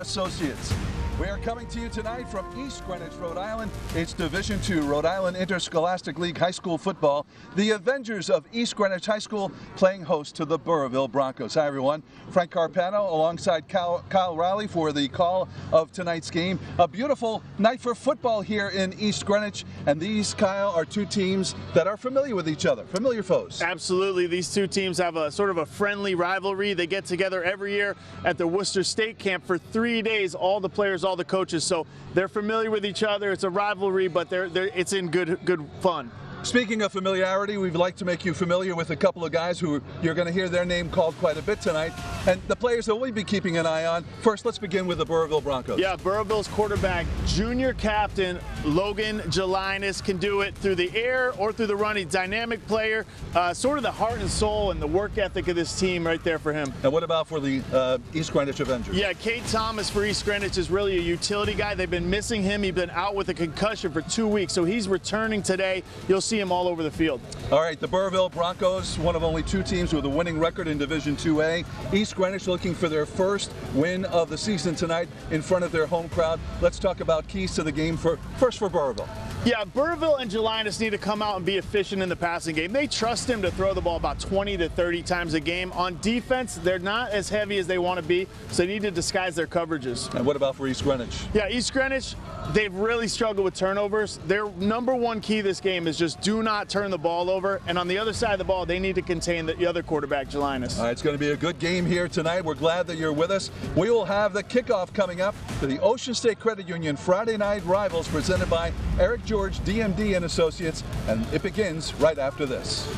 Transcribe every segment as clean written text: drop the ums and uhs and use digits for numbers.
Associates. We are coming to you tonight from East Greenwich, Rhode Island. It's Division II Rhode Island Interscholastic League High School Football. The Avengers of East Greenwich High School playing host to the Burrillville Broncos. Hi everyone, Frank Carpano alongside Kyle Riley for the call of tonight's game. A beautiful night for football here in East Greenwich, and these, Kyle, are two teams that are familiar with each other, familiar foes. Absolutely, these two teams have a sort of a friendly rivalry. They get together every year at the Worcester State Camp for 3 days, all the players, all the coaches, so they're familiar with each other. It's a rivalry, but it's in good fun. Speaking of familiarity, we'd like to make you familiar with a couple of guys who you're going to hear their name called quite a bit tonight, and the players that we'll be keeping an eye on. First, let's begin with the Burrillville Broncos. Yeah, Burrillville's quarterback, junior captain Logan Gelinas, can do it through the air or through the run. He's a dynamic player, sort of the heart and soul and the work ethic of this team right there for him. And what about for the East Greenwich Avengers? Yeah, Cade Thomas for East Greenwich is really a utility guy. They've been missing him. He's been out with a concussion for 2 weeks, so he's returning today. You'll see him all over the field. All right, the Burrillville Broncos, one of only two teams with a winning record in Division IIA. East Greenwich looking for their first win of the season tonight in front of their home crowd. Let's talk about keys to the game first for Burrillville. Yeah, Burrillville and Gelinas need to come out and be efficient in the passing game. They trust him to throw the ball about 20 to 30 times a game. On defense, they're not as heavy as they want to be, so they need to disguise their coverages. And what about for East Greenwich? Yeah, East Greenwich, they've really struggled with turnovers. Their number one key this game is just do not turn the ball over. And on the other side of the ball, they need to contain the other quarterback, Gelinas. All right, it's going to be a good game here tonight. We're glad that you're with us. We will have the kickoff coming up to the Ocean State Credit Union Friday Night Rivals presented by Eric George, DMD and Associates, and it begins right after this.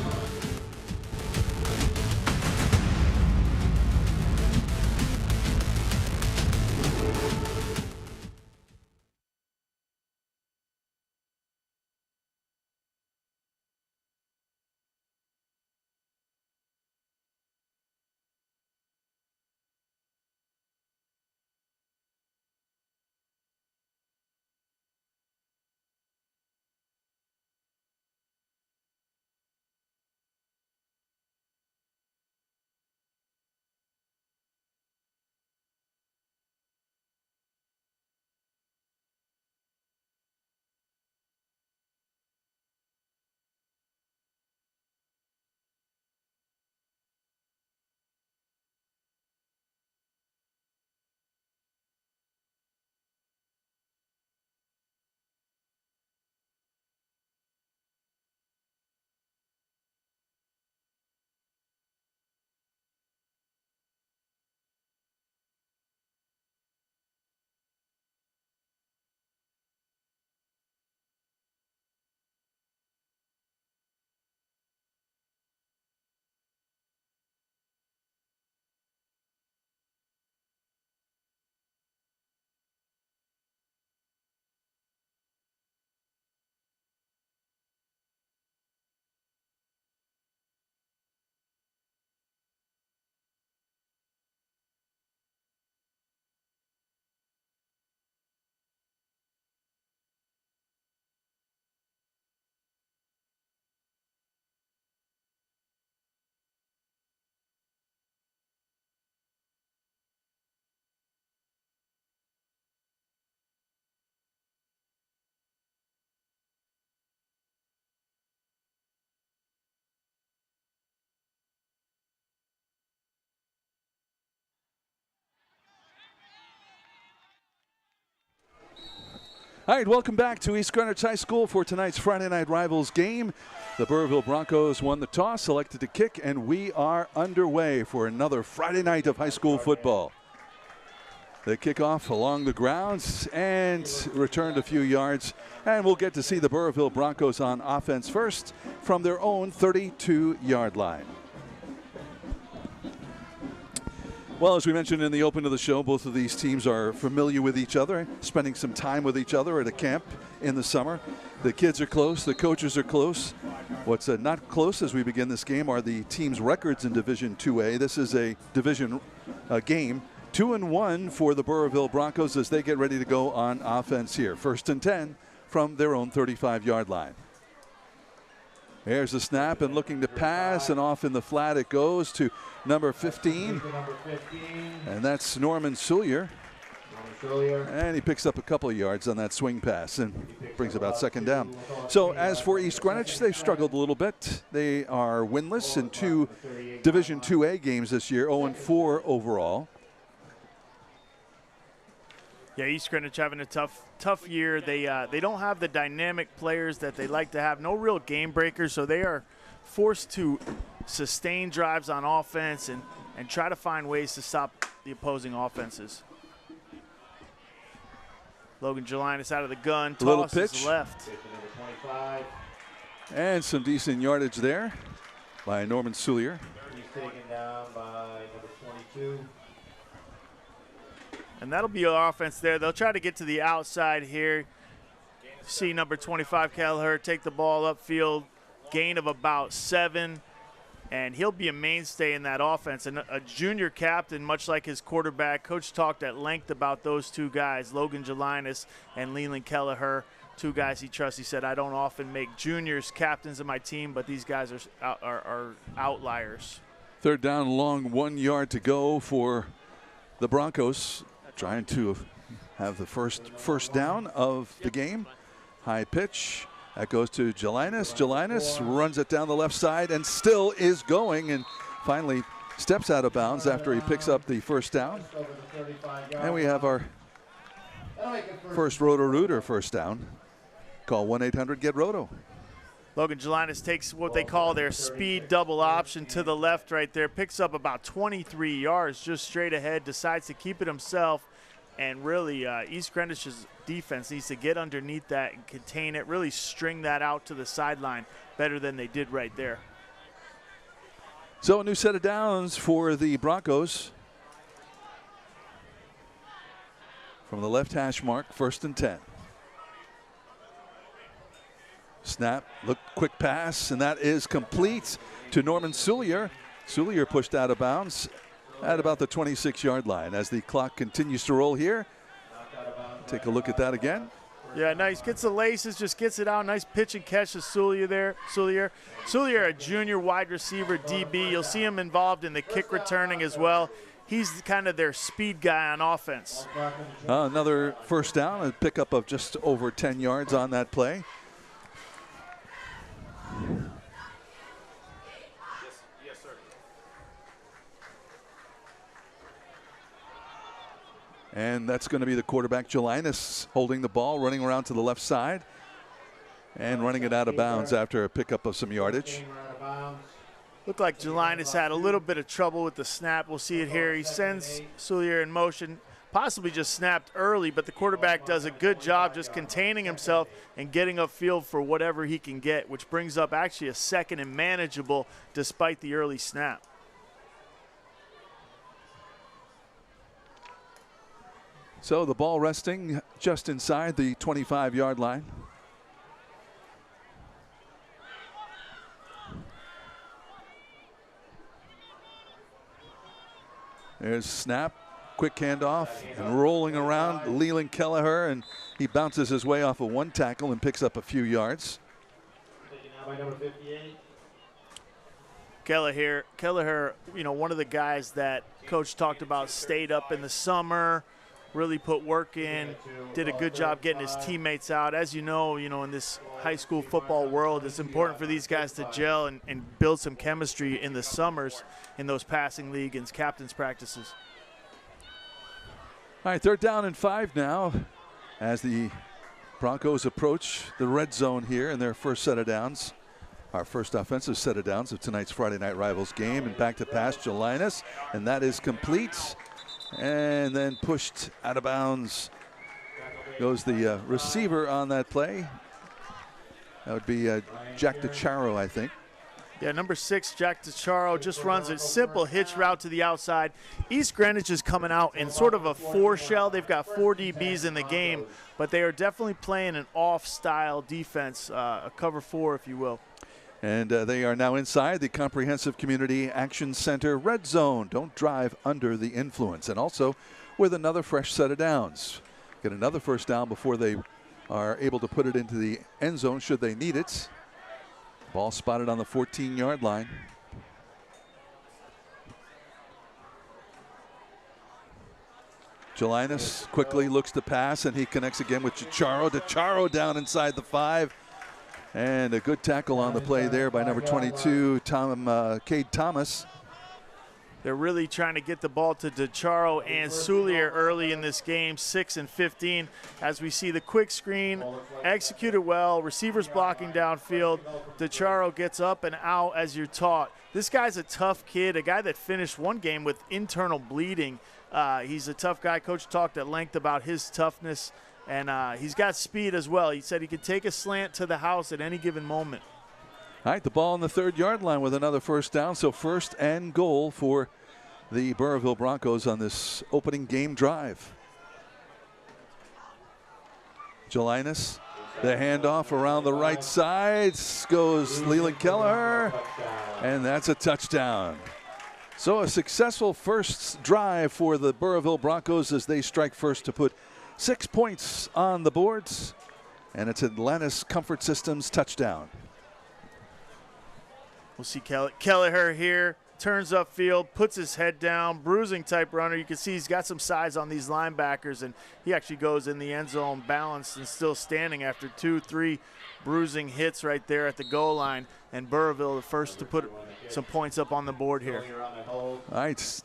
All right, welcome back to East Greenwich High School for tonight's Friday Night Rivals game. The Burrillville Broncos won the toss, selected to kick, and we are underway for another Friday night of high school football. They kick off along the grounds and returned a few yards, and we'll get to see the Burrillville Broncos on offense first from their own 32-yard line. Well, as we mentioned in the open of the show, both of these teams are familiar with each other, spending some time with each other at a camp in the summer. The kids are close, the coaches are close. What's not close as we begin this game are the team's records in Division IIA. This is a division game. 2-1 for the Burrillville Broncos as they get ready to go on offense here. 1st and 10 from their own 35-yard line. There's the snap and looking to pass, and off in the flat it goes to number 15. And that's Norman Sullier. And he picks up a couple of yards on that swing pass and brings about second down. So as for East Greenwich, they've struggled a little bit. They are winless in 2 Division IIA games this year, 0-4 overall. Yeah, East Greenwich having a tough year. They don't have the dynamic players that they like to have. No real game breakers, so they are forced to sustain drives on offense and try to find ways to stop the opposing offenses. Logan Gelinas out of the gun, little tosses pitch left. And some decent yardage there by Norman Soulier. He's taken down by number 22. And that'll be our offense there. They'll try to get to the outside here. See number 25, Kelleher, take the ball upfield, gain of about 7, and he'll be a mainstay in that offense. And a junior captain, much like his quarterback. Coach talked at length about those 2 guys, Logan Gelinas and Leland Kelleher, 2 guys he trusts. He said, I don't often make juniors captains of my team, but these guys are outliers. Third down long, 1 yard to go for the Broncos. Trying to have the first down of the game. High pitch. That goes to Gelinas. Gelinas runs it down the left side and still is going and finally steps out of bounds after he picks up the first down. And we have our first Roto-Rooter first down. Call 1-800-GET-ROTO. Logan Gelinas takes what they call their speed double option to the left right there, picks up about 23 yards just straight ahead, decides to keep it himself, and really East Greenwich's defense needs to get underneath that and contain it, really string that out to the sideline better than they did right there. So a new set of downs for the Broncos. From the left hash mark, 1st and 10. Snap, look, quick pass, and that is complete to Norman Soulier. Soulier pushed out of bounds at about the 26-yard line as the clock continues to roll here. Take a look at that again. Yeah, nice. Gets the laces, just gets it out. Nice pitch and catch to Soulier there. Soulier, a junior wide receiver, DB. You'll see him involved in the kick returning as well. He's kind of their speed guy on offense. Another first down, a pickup of just over 10 yards on that play. Yes, sir. And that's going to be the quarterback, Gelinas, holding the ball, running around to the left side, and running it out of bounds after a pickup of some yardage. Looked like Gelinas had a little bit of trouble with the snap. We'll see it here. He sends Soulier in motion, possibly just snapped early, but the quarterback does a good job just containing himself and getting upfield for whatever he can get, which brings up actually a second and manageable despite the early snap. So the ball resting just inside the 25-yard line. There's snap, quick handoff, and rolling around Leland Kelleher, and he bounces his way off of 1 tackle and picks up a few yards. Kelleher, you know, one of the guys that Coach talked about stayed up in the summer, really put work in, did a good job getting his teammates out. As you know, in this high school football world, it's important for these guys to gel and build some chemistry in the summers in those passing league and captain's practices. All right, 3rd down and 5 now as the Broncos approach the red zone here in their first set of downs. Our first offensive set of downs of tonight's Friday Night Rivals game, and back to pass Gelinas, and that is complete. And then pushed out of bounds goes the receiver on that play. That would be Jack DeCharo, I think. Yeah, number 6, Jack DeCharo, just runs a simple hitch route to the outside. East Greenwich is coming out in sort of a 4 shell. They've got 4 DBs in the game, but they are definitely playing an off-style defense, a cover 4, if you will. And they are now inside the Comprehensive Community Action Center red zone. Don't drive under the influence. And also with another fresh set of downs. Get another first down before they are able to put it into the end zone should they need it. Ball spotted on the 14-yard line. Jelinas quickly looks to pass, and he connects again with Chicharro. Chicharro down inside the 5. And a good tackle on the play there by number 22, Cade Thomas. They're really trying to get the ball to DeCharo and Soulier early in this game, 6 and 15. As we see the quick screen executed well, receivers blocking downfield. DeCharo gets up and out as you're taught. This guy's a tough kid, a guy that finished one game with internal bleeding. He's a tough guy. Coach talked at length about his toughness, and he's got speed as well. He said he could take a slant to the house at any given moment. All right, the ball on the 3rd-yard line with another first down. So 1st and goal for the Burrillville Broncos on this opening game drive. Jelinas, the handoff around the right side. Goes Leland Kelleher, and that's a touchdown. So a successful first drive for the Burrillville Broncos as they strike first to put 6 points on the boards. And it's Atlantis Comfort Systems touchdown. We'll see Kelleher here, turns upfield, puts his head down, bruising type runner. You can see he's got some size on these linebackers, and he actually goes in the end zone balanced and still standing after 2-3 bruising hits right there at the goal line. And Burrillville the first to put some points up on the board here. All right.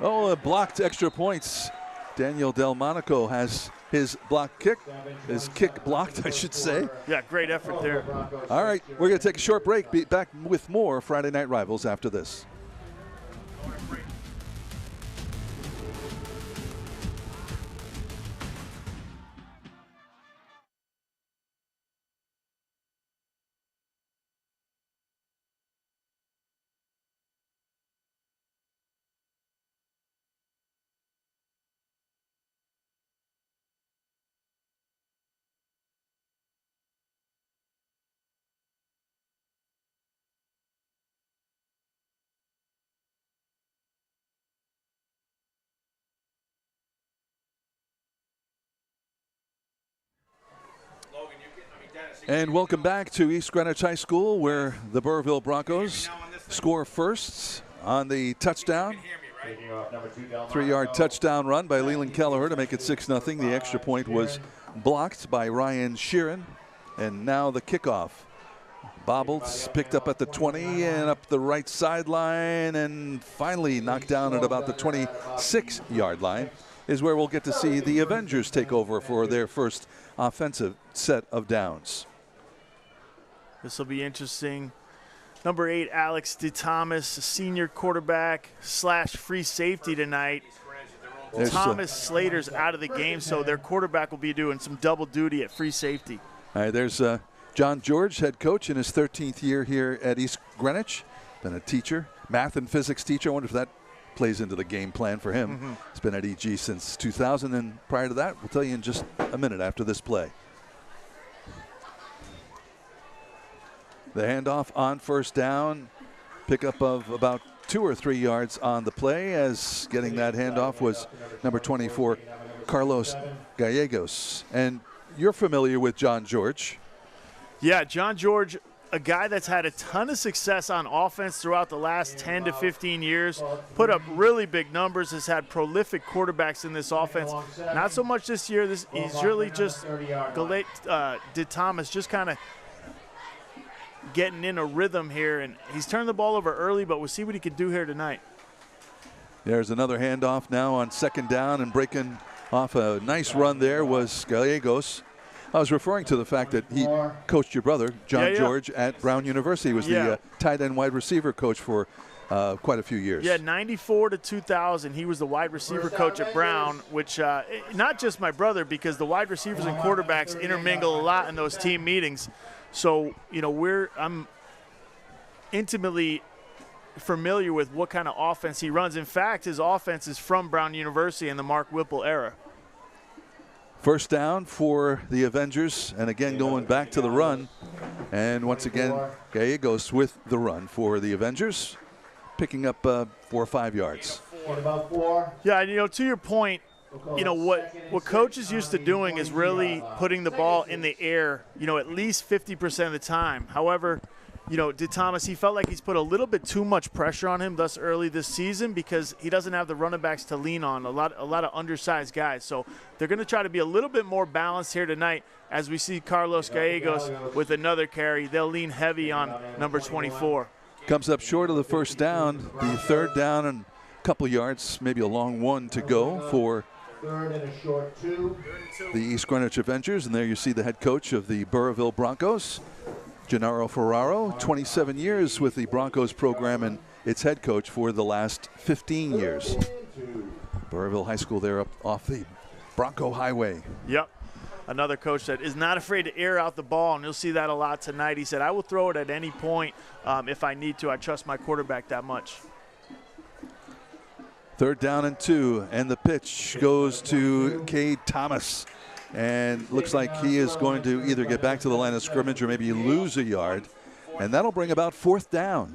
Oh, blocked extra points. Daniel Delmonico has his kick blocked, I should say. Yeah, great effort there. All right, we're going to take a short break. Be back with more Friday Night Rivals after this. And welcome back to East Greenwich High School, where the Burrillville Broncos score first on the touchdown. 3-yard touchdown run by Leland Kelleher to make it 6-0. The extra point was blocked by Ryan Sheeran. And now the kickoff. Bobbles picked up at the 20 and up the right sideline, and finally knocked down at about the 26-yard line is where we'll get to see the Avengers take over for their first offensive set of downs. This will be interesting. Number 8, Alex DeThomas, senior quarterback / free safety tonight. Thomas Slater's out of the game, so their quarterback will be doing some double duty at free safety. All right, there's John George, head coach in his 13th year here at East Greenwich. Been a teacher, math and physics teacher. I wonder if that plays into the game plan for him. He's been at EG since 2000, and prior to that, we'll tell you in just a minute after this play. The handoff on first down, pickup of about 2 or 3 yards on the play, as getting that handoff was number 24, Carlos Gallegos. And you're familiar with John George. Yeah, John George, a guy that's had a ton of success on offense throughout the last 10 to 15 years, put up really big numbers, has had prolific quarterbacks in this offense. Not so much this year. He's really just, DeThomas just kind of getting in a rhythm here, and he's turned the ball over early, but we'll see what he can do here tonight. There's another handoff now on second down, and breaking off a nice run there was Gallegos. I was referring to the fact that he coached your brother, John George, at Brown University. He was the tight end wide receiver coach for quite a few years. Yeah, 94 to 2000, he was the wide receiver coach at Brown, which not just my brother, because the wide receivers and quarterbacks intermingle a lot in those team meetings. So, you know, I'm intimately familiar with what kind of offense he runs. In fact, his offense is from Brown University in the Mark Whipple era. First down for the Avengers, and again going back to the run. And once again, Gallegos with the run for the Avengers, picking up 4 or 5 yards. Yeah, you know, to your point, you know, what coaches used to doing is really putting the ball in the air, you know, at least 50% of the time. However, you know, did Thomas, he felt like he's put a little bit too much pressure on him thus early this season because he doesn't have the running backs to lean on, a lot of undersized guys. So they're going to try to be a little bit more balanced here tonight as we see Carlos Gallegos with another carry. They'll lean heavy on number 24. Comes up short of the first down, the third down and a couple yards, maybe a long one to go for Third and a short 2. the East Greenwich Avengers. And there you see the head coach of the Burrillville Broncos, Gennaro Ferraro, 27 years with the Broncos program and its head coach for the last 15 years. Burrillville High School there up off the Bronco Highway. Yep. Another coach that is not afraid to air out the ball, and you'll see that a lot tonight. He said, I will throw it at any point if I need to. I trust my quarterback that much. Third down and 2, and the pitch goes to Cade Thomas. And looks like he is going to either get back to the line of scrimmage or maybe lose a yard. And that'll bring about fourth down.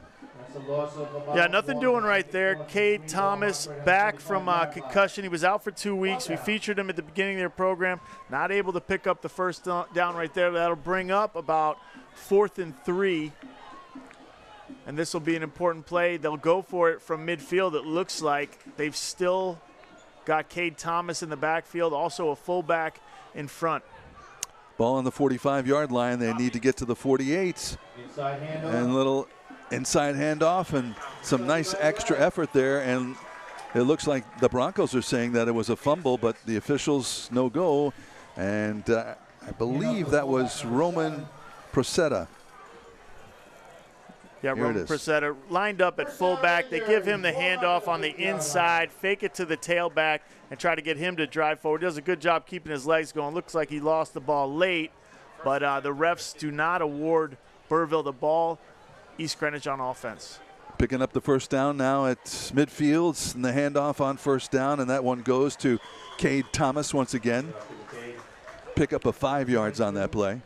Yeah, nothing doing right there. Cade Thomas back from concussion. He was out for 2 weeks. We featured him at the beginning of their program. Not able to pick up the first down right there. That'll bring up about 4th and 3. And this will be an important play. They'll go for it from midfield. It looks like they've still got Cade Thomas in the backfield, also a fullback in front. Ball on the 45-yard line. They need to get to the 48. And a little inside handoff and some nice extra effort there. And it looks like the Broncos are saying that it was a fumble, but the officials no go. And I believe that was Roman Procetta. Yeah, Roman Procetta lined up at fullback. They give him the handoff on the inside, fake it to the tailback, and try to get him to drive forward. Does a good job keeping his legs going. Looks like he lost the ball late, but the refs do not award Burrillville the ball. East Greenwich on offense. Picking up the first down now at midfield, and the handoff on first down, and that one goes to Cade Thomas once again. Pick up a 5 yards on that play.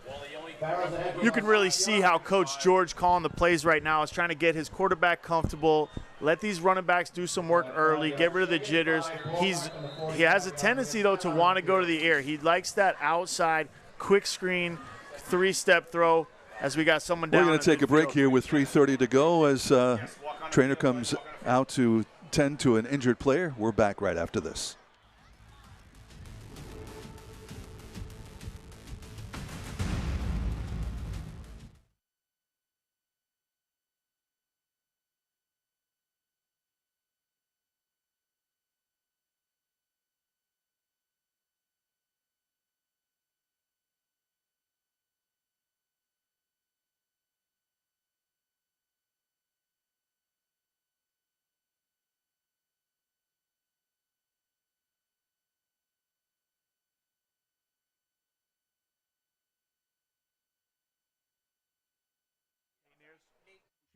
You can really see how Coach George calling the plays right now is trying to get his quarterback comfortable, let these running backs do some work early, get rid of the jitters. He has a tendency, though, to want to go to the air. He likes that outside quick screen, 3-step throw as we got someone down. We're going to take a break here with 3:30 to go as trainer comes out to tend to an injured player. We're back right after this.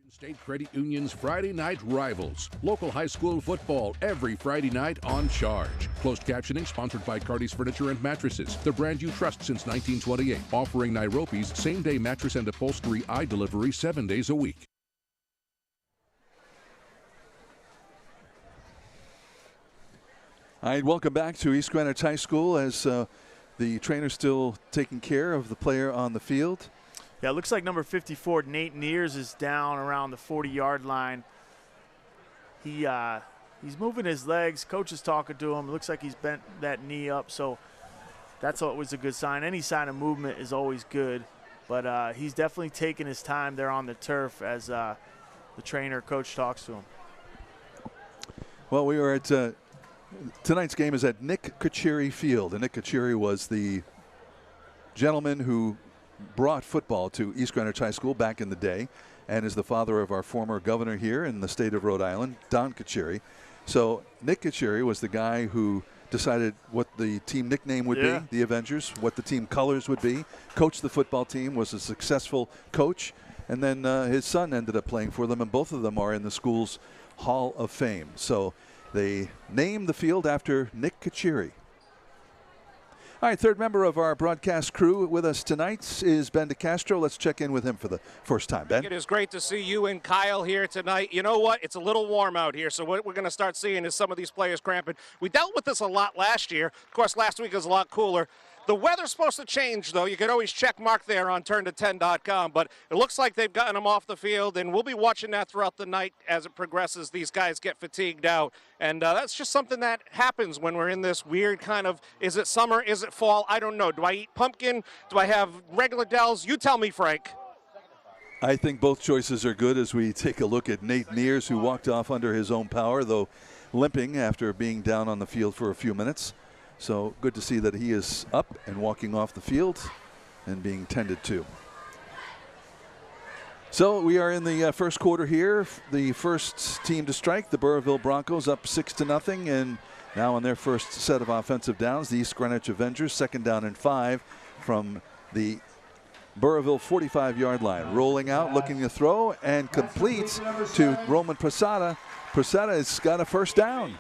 State Credit Union's Friday Night Rivals. Local high school football every Friday night on Charge. Closed captioning sponsored by Cardi's Furniture and Mattresses, the brand you trust since 1928. Offering Nairobi's same-day mattress and upholstery eye delivery 7 days a week. All right, welcome back to East Greenwich High School as the trainer's still taking care of the player on the field. Yeah, it looks like number 54, Nate Neers, is down around the 40-yard line. He's moving his legs. Coach is talking to him. It looks like he's bent that knee up, so that's always a good sign. Any sign of movement is always good, but he's definitely taking his time there on the turf as the trainer, coach, talks to him. Well, we are at tonight's game is at Nick Kachiri Field, and Nick Kachiri was the gentleman who brought football to East Greenwich High School back in the day and is the father of our former governor here in the state of Rhode Island, Don Kachiri. So Nick Kachiri was the guy who decided what the team nickname would be, the Avengers, what the team colors would be, coached the football team, was a successful coach, and then his son ended up playing for them, and both of them are in the school's Hall of Fame. So they named the field after Nick Kachiri. All right, third member of our broadcast crew with us tonight is Ben DeCastro. Let's check in with him for the first time. Ben? It is great to see you and Kyle here tonight. You know what? It's a little warm out here, so what we're going to start seeing is some of these players cramping. We dealt with this a lot last year. Of course, last week was a lot cooler. The weather's supposed to change, though. You can always check mark there on turn210.com, but it looks like they've gotten them off the field, and we'll be watching that throughout the night as it progresses. These guys get fatigued out, and that's just something that happens when we're in this weird kind of, is it summer, is it fall? I don't know. Do I eat pumpkin? Do I have regular Dells? You tell me, Frank. I think both choices are good as we take a look at Nate Mears, who walked off under his own power, though limping after being down on the field for a few minutes. So good to see that he is up and walking off the field and being tended to. So we are in the first quarter here. The first team to strike, the Burrillville Broncos, up 6-0, and now on their first set of offensive downs, the East Greenwich Avengers, 2nd down and 5 from the Burrillville 45-yard line. Rolling out, looking to throw, and completes to Roman Posada. Posada has got a first down.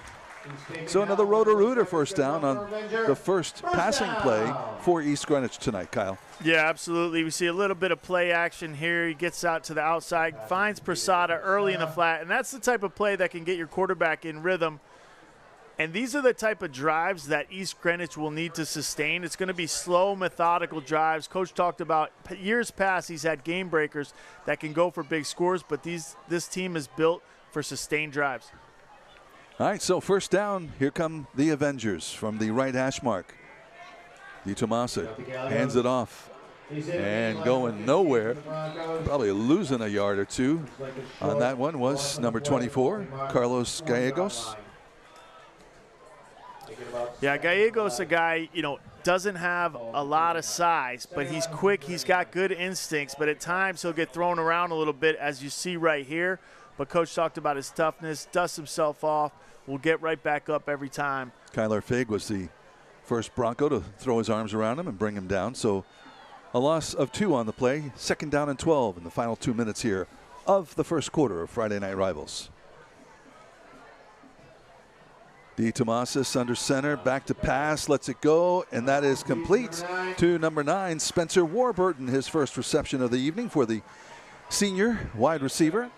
So another Roto-Rooter first down on the first passing play for East Greenwich tonight, Kyle. Yeah, absolutely. We see a little bit of play action here. He gets out to the outside, finds Posada early in the flat, and that's the type of play that can get your quarterback in rhythm. And these are the type of drives that East Greenwich will need to sustain. It's going to be slow, methodical drives. Coach talked about years past he's had game breakers that can go for big scores, but this team is built for sustained drives. All right, so first down, here come the Avengers from the right hash mark. DiTomasa hands it off and going nowhere. Probably losing a yard or two on that one was number 24, Carlos Gallegos. Yeah, Gallegos, a guy, doesn't have a lot of size, but he's quick. He's got good instincts, but at times he'll get thrown around a little bit, as you see right here. But Coach talked about his toughness, dusts himself off, will get right back up every time. Kyler Fig was the first Bronco to throw his arms around him and bring him down. So a loss of 2 on the play. 2nd down and 12 in the final 2 minutes here of the first quarter of Friday Night Rivals. DiTomasis under center, back to pass, lets it go, and that is complete to number 9, Spencer Warburton, his first reception of the evening for the senior wide receiver.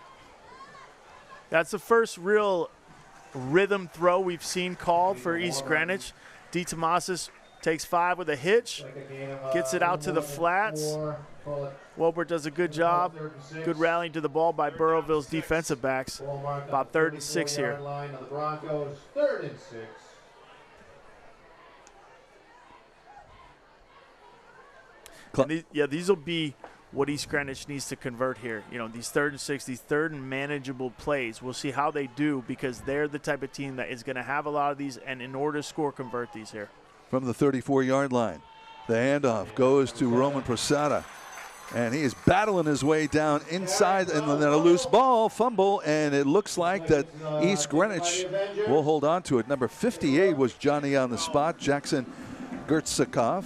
That's the first real rhythm throw we've seen called for East Greenwich. DiTomasis takes 5 with a hitch, gets it out to the flats. Wilbert does a good job. Good rallying to the ball by Burrillville's defensive backs. About 3rd and 6 here. And these will be what East Greenwich needs to convert here. These 3rd and 6, these 3rd and manageable plays. We'll see how they do because they're the type of team that is going to have a lot of these, and in order to score, convert these here. From the 34-yard line, the handoff goes to Roman Posada, and he is battling his way down inside, and then a loose ball, fumble, and it looks like that East Greenwich will hold on to it. Number 58 was Johnny on the spot, Jackson Gertzakov.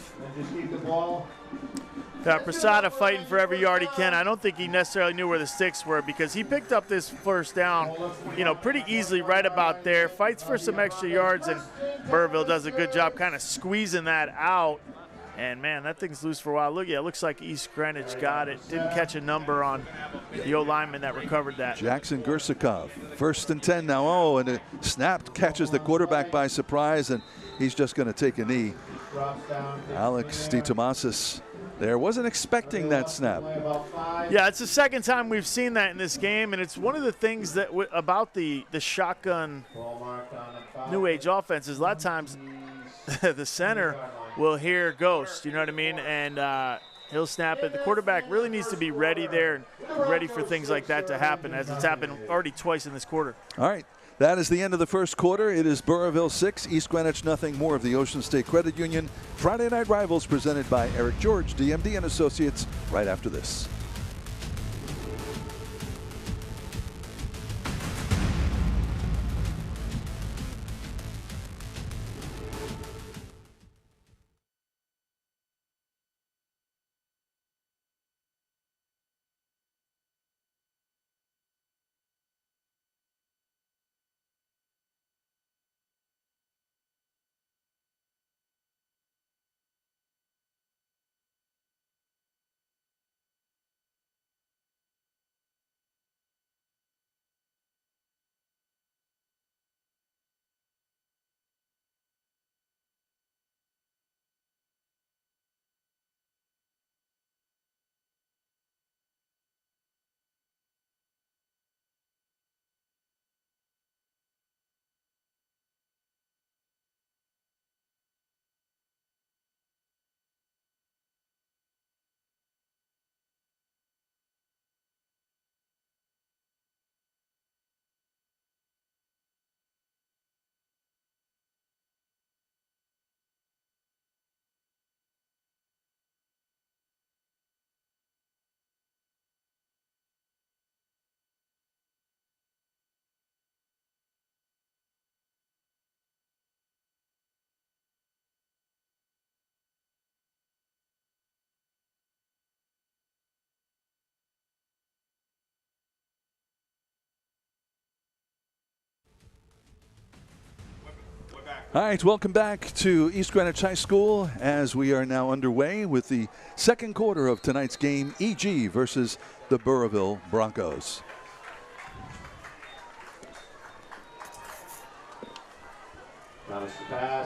Posada fighting for every yard he can. I don't think he necessarily knew where the sticks were because he picked up this first down, pretty easily right about there. Fights for some extra yards, and Burrillville does a good job kind of squeezing that out. And, man, that thing's loose for a while. Look, it looks like East Greenwich got it. Didn't catch a number on the O-lineman that recovered that. Jackson Gertzakov, 1st and 10 now. Oh, and it snapped, catches the quarterback by surprise, and he's just going to take a knee. Alex DiTomasis there wasn't expecting that snap. Yeah, it's the second time we've seen that in this game, and it's one of the things that about the shotgun new age offenses. A lot of times the center will hear ghost, you know what I mean, and he'll snap it. The quarterback really needs to be ready there and ready for things like that to happen, as it's happened already twice in this quarter. All right. That is the end of the first quarter. It is Burrillville 6, East Greenwich nothing. More of the Ocean State Credit Union Friday Night Rivals presented by Eric George, DMD and Associates, right after this. All right, welcome back to East Greenwich High School as we are now underway with the second quarter of tonight's game, EG versus the Burrillville Broncos.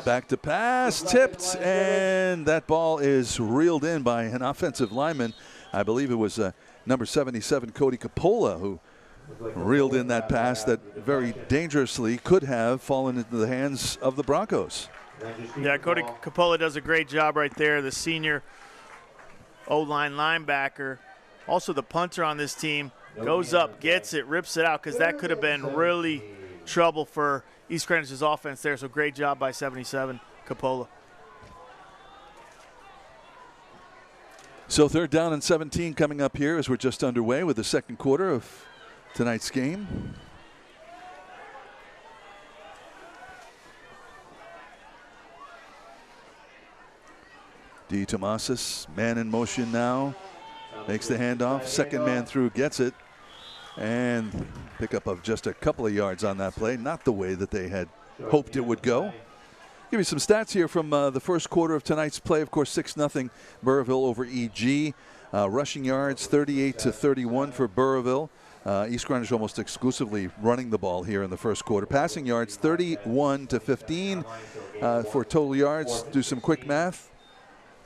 Back to pass, tipped, and that ball is reeled in by an offensive lineman. I believe it was number 77, Cody Capola, who reeled in that pass that very dangerously could have fallen into the hands of the Broncos. Yeah, Cody Capola does a great job right there, the senior O-line linebacker. Also the punter on this team goes up, gets it, rips it out, because that could have been really trouble for East Greenwich's offense there. So great job by 77, Capola. So 3rd down and 17 coming up here as we're just underway with the second quarter of tonight's game. D. Tomasis, man in motion now, makes the handoff. Second man through, gets it, and pickup of just a couple of yards on that play. Not the way that they had hoped it would go. Give you some stats here from the first quarter of tonight's play. Of course, 6-0 Burrillville over EG. Rushing yards, 38-31 for Burrillville. East Greenwich almost exclusively running the ball here in the first quarter. Passing yards, 31-15 for total yards. Do some quick math.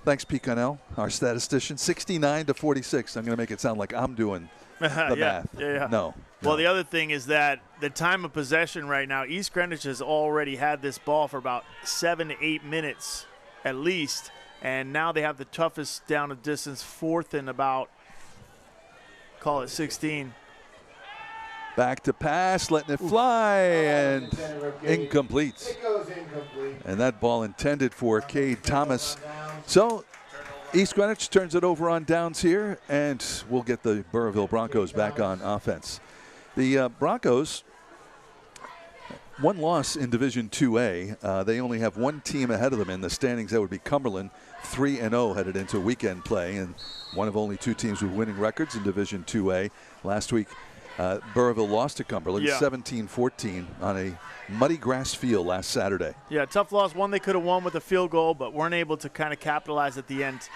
Thanks, Pete Connell, our statistician. 69-46. I'm going to make it sound like I'm doing the math. Yeah. No. Well, the other thing is that the time of possession right now, East Greenwich has already had this ball for about 7 to 8 minutes at least, and now they have the toughest down of distance, 4th and about, call it 16. Back to pass, letting it fly, and incomplete. And that ball intended for Cade Thomas. So East Greenwich turns it over on downs here, and we'll get the Burrillville Broncos back on offense. The Broncos, one loss in Division 2A. They only have one team ahead of them in the standings. That would be Cumberland, 3-0 headed into weekend play, and one of only 2 teams with winning records in Division 2A. Last week, Burrillville lost to Cumberland 17-14 on a muddy grass field last Saturday. Yeah, tough loss. One they could have won with a field goal, but weren't able to kind of capitalize at the end.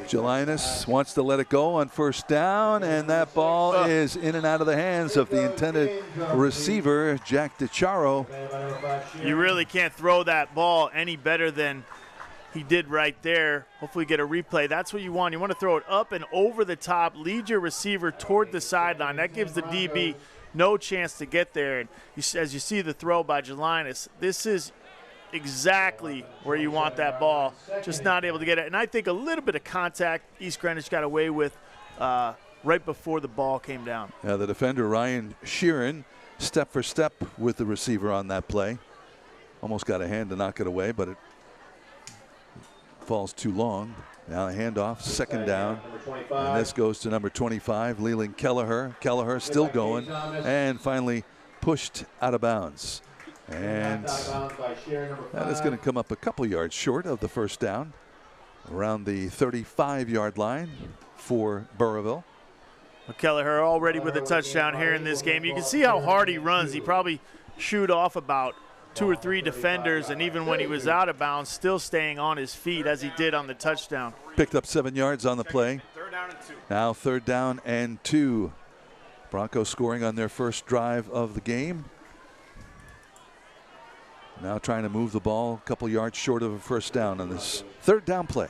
Jelinas wants to let it go on first down, and that ball is in and out of the hands of the intended receiver, Jack DiChiaro. You really can't throw that ball any better than he did right there. Hopefully get a replay. That's what you want. You want to throw it up and over the top, lead your receiver toward the sideline. That gives the DB no chance to get there. And as you see the throw by Jelinas, this is exactly where you want that ball, just not able to get it. And I think a little bit of contact East Greenwich got away with right before the ball came down. The defender, Ryan Sheeran, step for step with the receiver on that play. Almost got a hand to knock it away, but it falls too long. Now a handoff, second down, and this goes to number 25, Leland Kelleher. Kelleher still going, and finally pushed out of bounds. And that is going to come up a couple yards short of the first down, around the 35-yard line for Burrillville. Kelleher already with a touchdown here in this game. You can see how hard he runs. He probably shoot off about 2 or 3 defenders, and even when he was out of bounds, still staying on his feet as he did on the touchdown. Picked up 7 yards on the play. Now 3rd down and 2. Broncos scoring on their first drive of the game. Now trying to move the ball a couple yards short of a first down on this 3rd down play.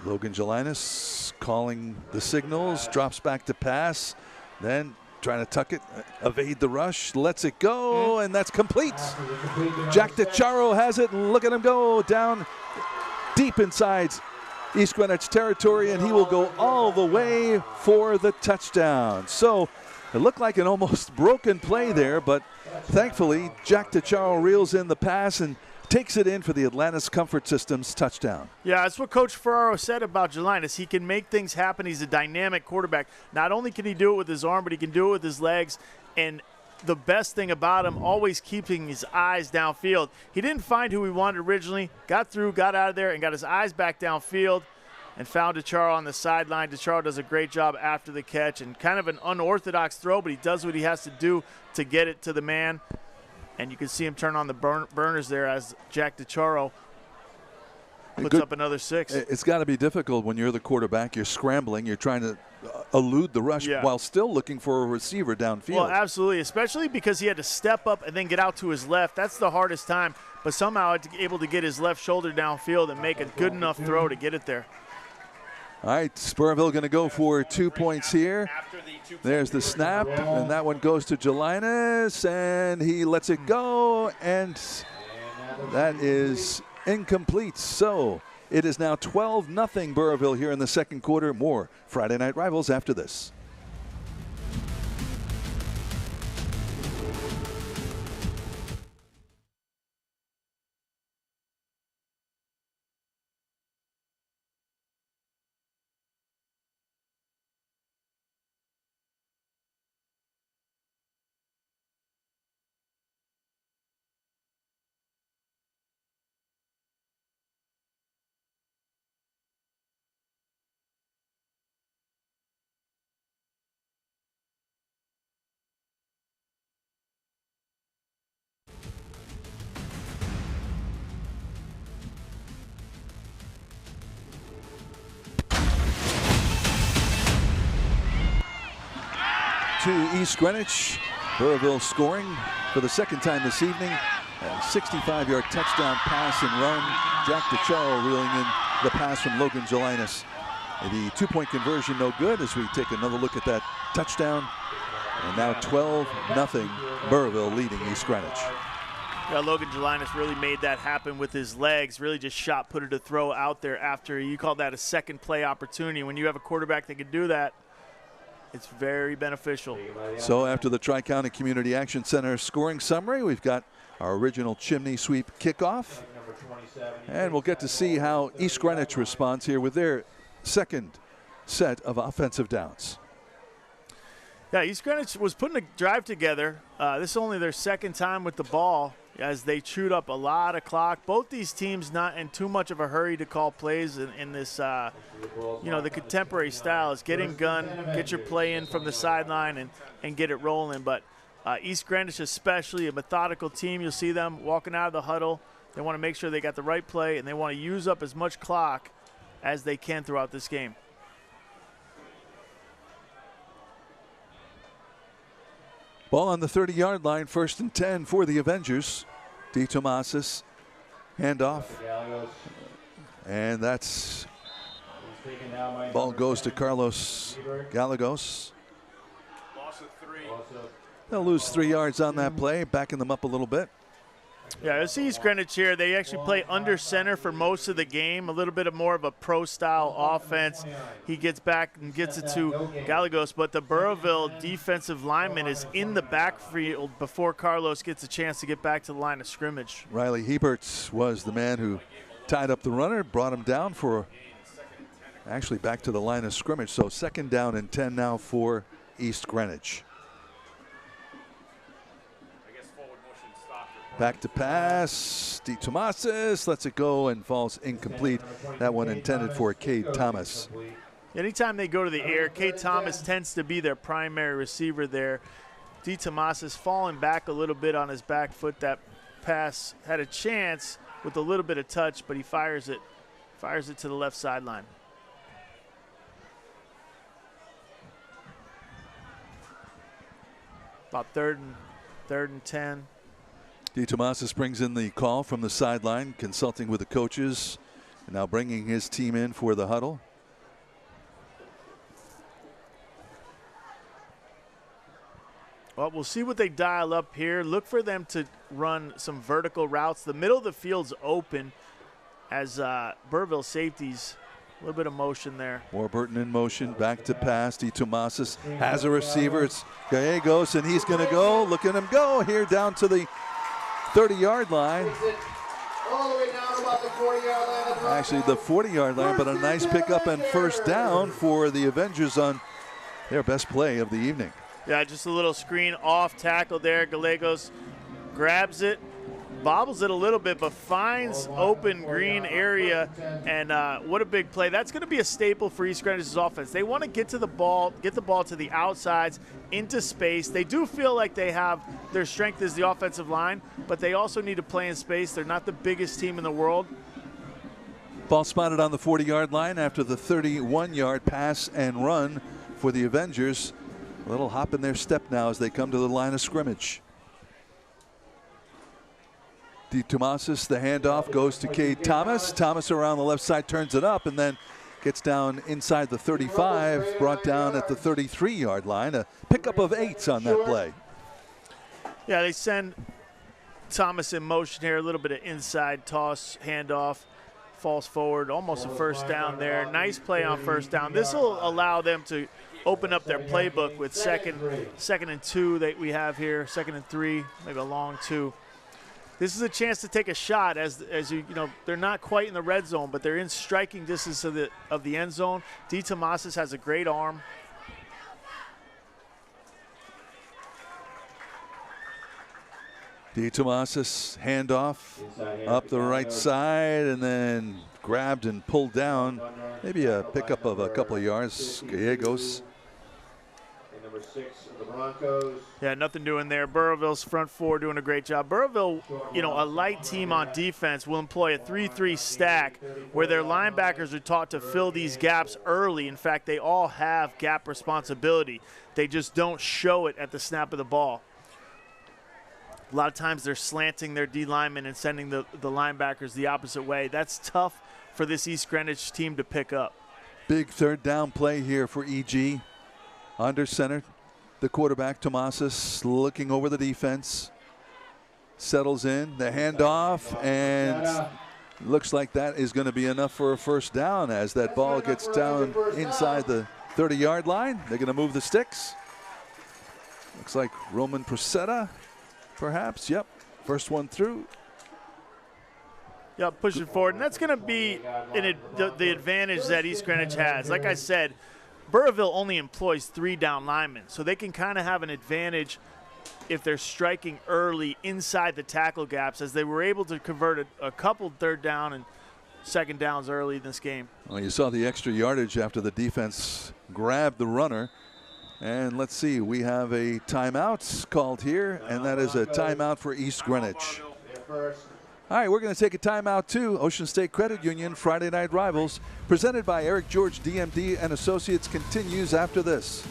Logan Jelinas calling the signals, drops back to pass, then trying to tuck it, evade the rush, lets it go, and that's complete. Jack DiChiaro has it, and look at him go down deep inside East Greenwich territory, and he will go all the way for the touchdown. So it looked like an almost broken play there, but thankfully Jack DiChiaro reels in the pass and takes it in for the Atlantis Comfort Systems touchdown. Yeah, that's what Coach Ferraro said about Jelinas. He can make things happen. He's a dynamic quarterback. Not only can he do it with his arm, but he can do it with his legs. And the best thing about him, always keeping his eyes downfield. He didn't find who he wanted originally, got through, got out of there, and got his eyes back downfield. and found DeCharo on the sideline. DeCharo does a great job after the catch, and kind of an unorthodox throw, but he does what he has to do to get it to the man. And you can see him turn on the burners there as Jack DeCharo puts up another 6. It's got to be difficult when you're the quarterback. You're scrambling. You're trying to elude the rush while still looking for a receiver downfield. Well, absolutely, especially because he had to step up and then get out to his left. That's the hardest time, but somehow able to get his left shoulder downfield and make a good enough throw to get it there. All right, Burrillville going to go for 2 points here. There's the snap, and that one goes to Jelinas, and he lets it go, and that is incomplete. So it is now 12-0 Burrillville here in the second quarter. More Friday Night Rivals after this. To East Greenwich, Burrillville scoring for the second time this evening. A 65-yard touchdown pass and run. Jack DeCharo reeling in the pass from Logan Jelinas. The 2-point conversion no good as we take another look at that touchdown. And now 12-0 Burrillville leading East Greenwich. Yeah, Logan Jelinas really made that happen with his legs, really just shot-putted a throw out there after. You call that a second play opportunity. When you have a quarterback that can do that, it's very beneficial. So after the Tri-County Community Action Center scoring summary, we've got our original chimney sweep kickoff. And we'll get to see how East Greenwich responds here with their second set of offensive downs. Yeah, East Greenwich was putting a drive together. This is only their second time with the ball as they chewed up a lot of clock. Both these teams not in too much of a hurry to call plays in this, the contemporary style is get in gun, get your play in from the sideline and get it rolling. But East Greenwich especially, a methodical team. You'll see them walking out of the huddle. They want to make sure they got the right play, and they want to use up as much clock as they can throughout this game. Ball on the 30-yard line, 1st and 10 for the Avengers. DeTomasis, handoff. And that's ball goes to Carlos Gallegos. They'll lose 3 yards on that play, backing them up a little bit. Yeah, I see East Greenwich here. They actually play under center for most of the game, a little bit more of a pro-style offense. He gets back and gets it to Gallegos, but the Burrillville defensive lineman is in the backfield before Carlos gets a chance to get back to the line of scrimmage. Riley Heberts was the man who tied up the runner, brought him down for actually back to the line of scrimmage. So 2nd down and 10 now for East Greenwich. Back to pass. DeTomasis lets it go and falls incomplete. That one intended for Cade Thomas. Anytime they go to the air, Cade Thomas tends to be their primary receiver there. DeTomasis falling back a little bit on his back foot. That pass had a chance with a little bit of touch, but he fires it to the left sideline. About third and 10. DeTomasis brings in the call from the sideline, consulting with the coaches, and now bringing his team in for the huddle. Well, we'll see what they dial up here. Look for them to run some vertical routes. The middle of the field's open as Burrillville safeties. A little bit of motion there. Warburton in motion, back to pass. DeTomasis has a receiver. It's Gallegos, and he's going to go. Look at him go here down to the 30-yard line. Actually, the 40-yard line, but a nice pickup and 1st down for the Avengers on their best play of the evening. Yeah, just a little screen off tackle there. Gallegos grabs it, bobbles it a little bit, but finds open green area, and what a big play. That's going to be a staple for East Greenwich's offense. They want to get the ball to the outsides, into space. They do feel like they have their strength is the offensive line, but they also need to play in space. They're not the biggest team in the world. Ball spotted on the 40-yard line after the 31-yard pass and run for the Avengers. A little hop in their step now as they come to the line of scrimmage. DeTomasis, the handoff goes to Cade Thomas. Thomas around the left side turns it up and then gets down inside the 35, brought down at the 33-yard line. A pickup of 8 on that play. Yeah, they send Thomas in motion here, a little bit of inside toss, handoff, falls forward, almost a first down there. Nice play on first down. This will allow them to open up their playbook with second and 2 that we have here, 2nd and 3, maybe a long 2. This is a chance to take a shot as you know, they're not quite in the red zone, but they're in striking distance of the end zone. DeTomasis has a great arm. DeTomasis handoff up the right side and then grabbed and pulled down. Maybe a pickup of a couple of yards. Gallegos. Number 6 of the Broncos. Yeah, nothing doing there. Burrillville's front 4 doing a great job. Burrillville, you know, a light team on defense, will employ a 3-3 stack where their linebackers are taught to fill these gaps early. In fact, they all have gap responsibility. They just don't show it at the snap of the ball. A lot of times they're slanting their D linemen and sending the linebackers the opposite way. That's tough for this East Greenwich team to pick up. Big third down play here for EG. Under center, the quarterback, Tomasis, looking over the defense. Settles in, the handoff, and looks like that is going to be enough for a first down as that ball gets down inside the 30-yard line. They're going to move the sticks. Looks like Roman Procetta, perhaps. Yep, first one through. Yeah, push it forward, and that's going to be the advantage that East Greenwich has. Like I said, Burrillville only employs 3 down linemen, so they can kind of have an advantage if they're striking early inside the tackle gaps, as they were able to convert a couple third down and second downs early in this game. Well, you saw the extra yardage after the defense grabbed the runner. And let's see, we have a timeout called here, and that is a timeout for East Greenwich. All right, we're going to take a timeout too. Ocean State Credit Union Friday Night Rivals, presented by Eric George DMD and Associates, continues after this.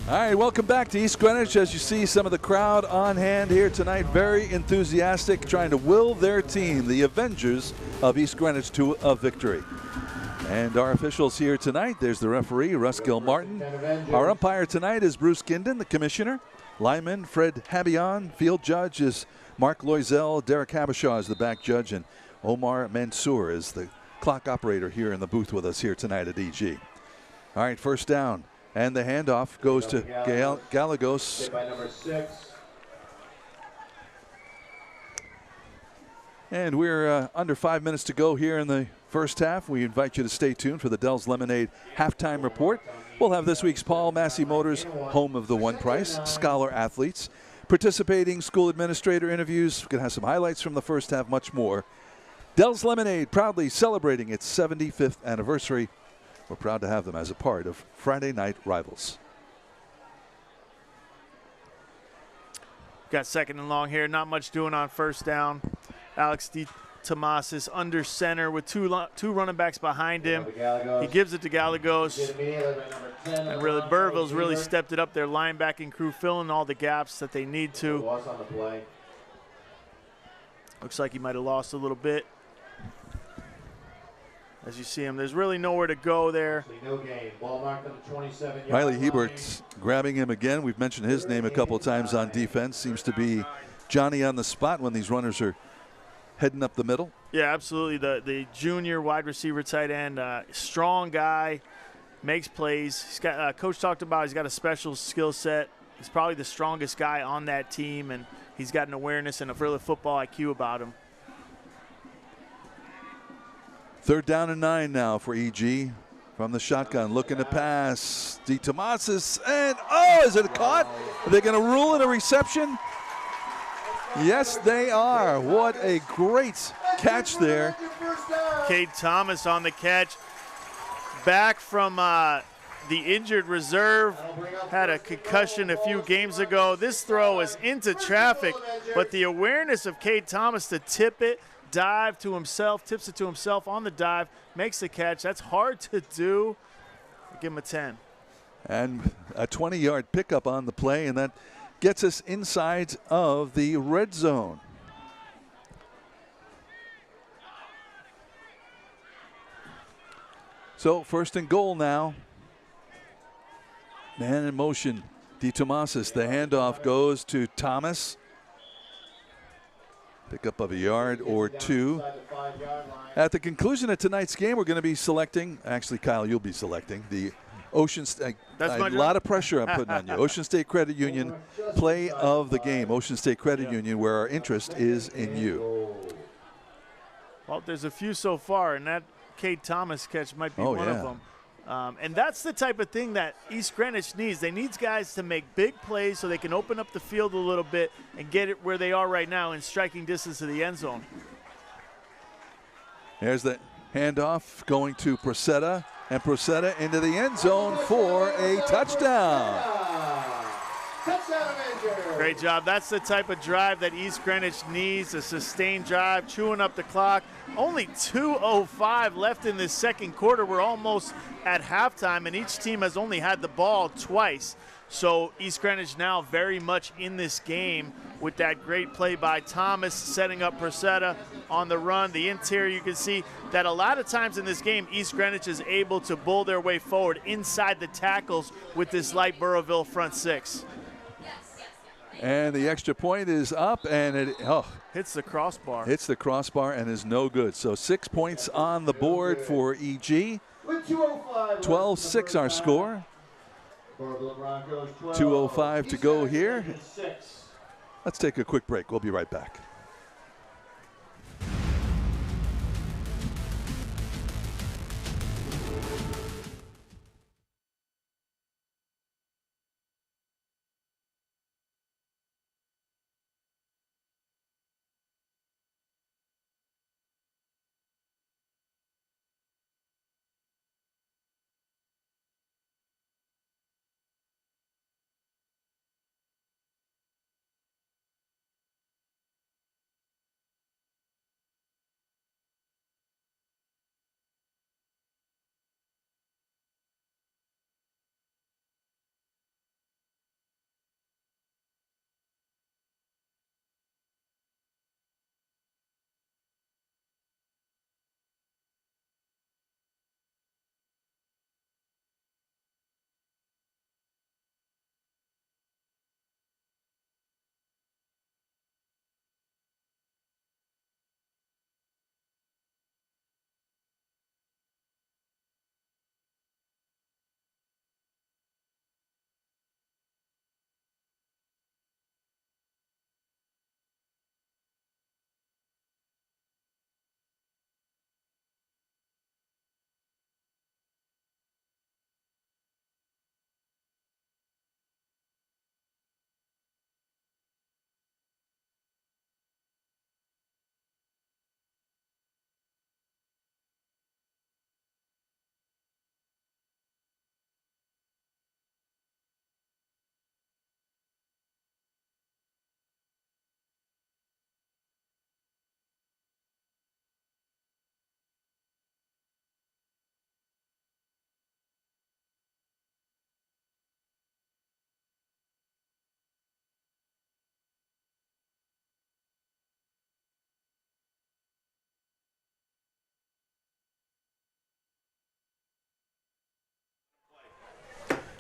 All right, welcome back to East Greenwich. As you see, some of the crowd on hand here tonight, very enthusiastic, trying to will their team, the Avengers of East Greenwich, to a victory. And our officials here tonight, there's the referee, Russ Gilmartin. Our umpire tonight is Bruce Ginden, the commissioner. Lineman, Fred Habion. Field judge is Mark Loisel. Derek Habishaw is the back judge. And Omar Mansour is the clock operator here in the booth with us here tonight at EG. All right, first down. And the handoff goes to Gallegos. By number 6. And we're under 5 minutes to go here in the first half. We invite you to stay tuned for the Dell's Lemonade halftime report. We'll have this week's Paul Massey Motors Home of the One Price, Scholar Athletes, participating school administrator interviews. We're going to have some highlights from the first half, much more. Dell's Lemonade proudly celebrating its 75th anniversary. We're proud to have them as a part of Friday Night Rivals. Got second and long here. Not much doing on first down. Alex DeTomasis under center with two running backs behind him. He gives it to Gallegos. And really, Burrillville's really stepped it up their linebacking crew, filling all the gaps that they need to. Looks like he might have lost a little bit. As you see him, there's really nowhere to go there. No gain. Ball marked on the 27-yard Riley line. Hebert's grabbing him again. We've mentioned his name a couple of times on defense. Seems to be Johnny on the spot when these runners are heading up the middle. Yeah, absolutely. The junior wide receiver tight end, strong guy, makes plays. He's got coach talked about he's got a special skill set. He's probably the strongest guy on that team, and he's got an awareness and a really football IQ about him. 3rd down and 9 now for EG from the shotgun, looking to pass. DeTomasis, and is it caught? Are they going to rule it a reception? Yes, they are. What a great catch there. Cade Thomas on the catch. Back from the injured reserve, had a concussion a few games ago. This throw is into traffic, but the awareness of Cade Thomas to tip it, dive to himself, tips it to himself on the dive, makes the catch. That's hard to do. Give him a 10. And a 20-yard pickup on the play, and that gets us inside of the red zone. So 1st and goal now. Man in motion, DeTomasis. The handoff goes to Thomas. Pickup of a yard or 2. At the conclusion of tonight's game, we're going to be selecting, actually, Kyle, you'll be selecting the Ocean State. A lot of pressure I'm putting on you. Ocean State Credit Union play of the game. Ocean State Credit Union, where our interest is in you. Well, there's a few so far, and that Cade Thomas catch might be one of them. And that's the type of thing that East Greenwich needs. They need guys to make big plays so they can open up the field a little bit and get it where they are right now in striking distance of the end zone. There's the handoff going to Procetta, and Procetta into the end zone for a touchdown. Great job. That's the type of drive that East Greenwich needs, a sustained drive, chewing up the clock. Only 2:05 left in this second quarter. We're almost at halftime, and each team has only had the ball twice. So East Greenwich now very much in this game with that great play by Thomas, setting up Procetta on the run. The interior, you can see that a lot of times in this game, East Greenwich is able to bull their way forward inside the tackles with this light Burrillville front 6. And the extra point is up, and it hits the crossbar. Hits the crossbar and is no good. So 6 points on the board for EG. 12-6 our score. 2:05 to go here. Let's take a quick break. We'll be right back.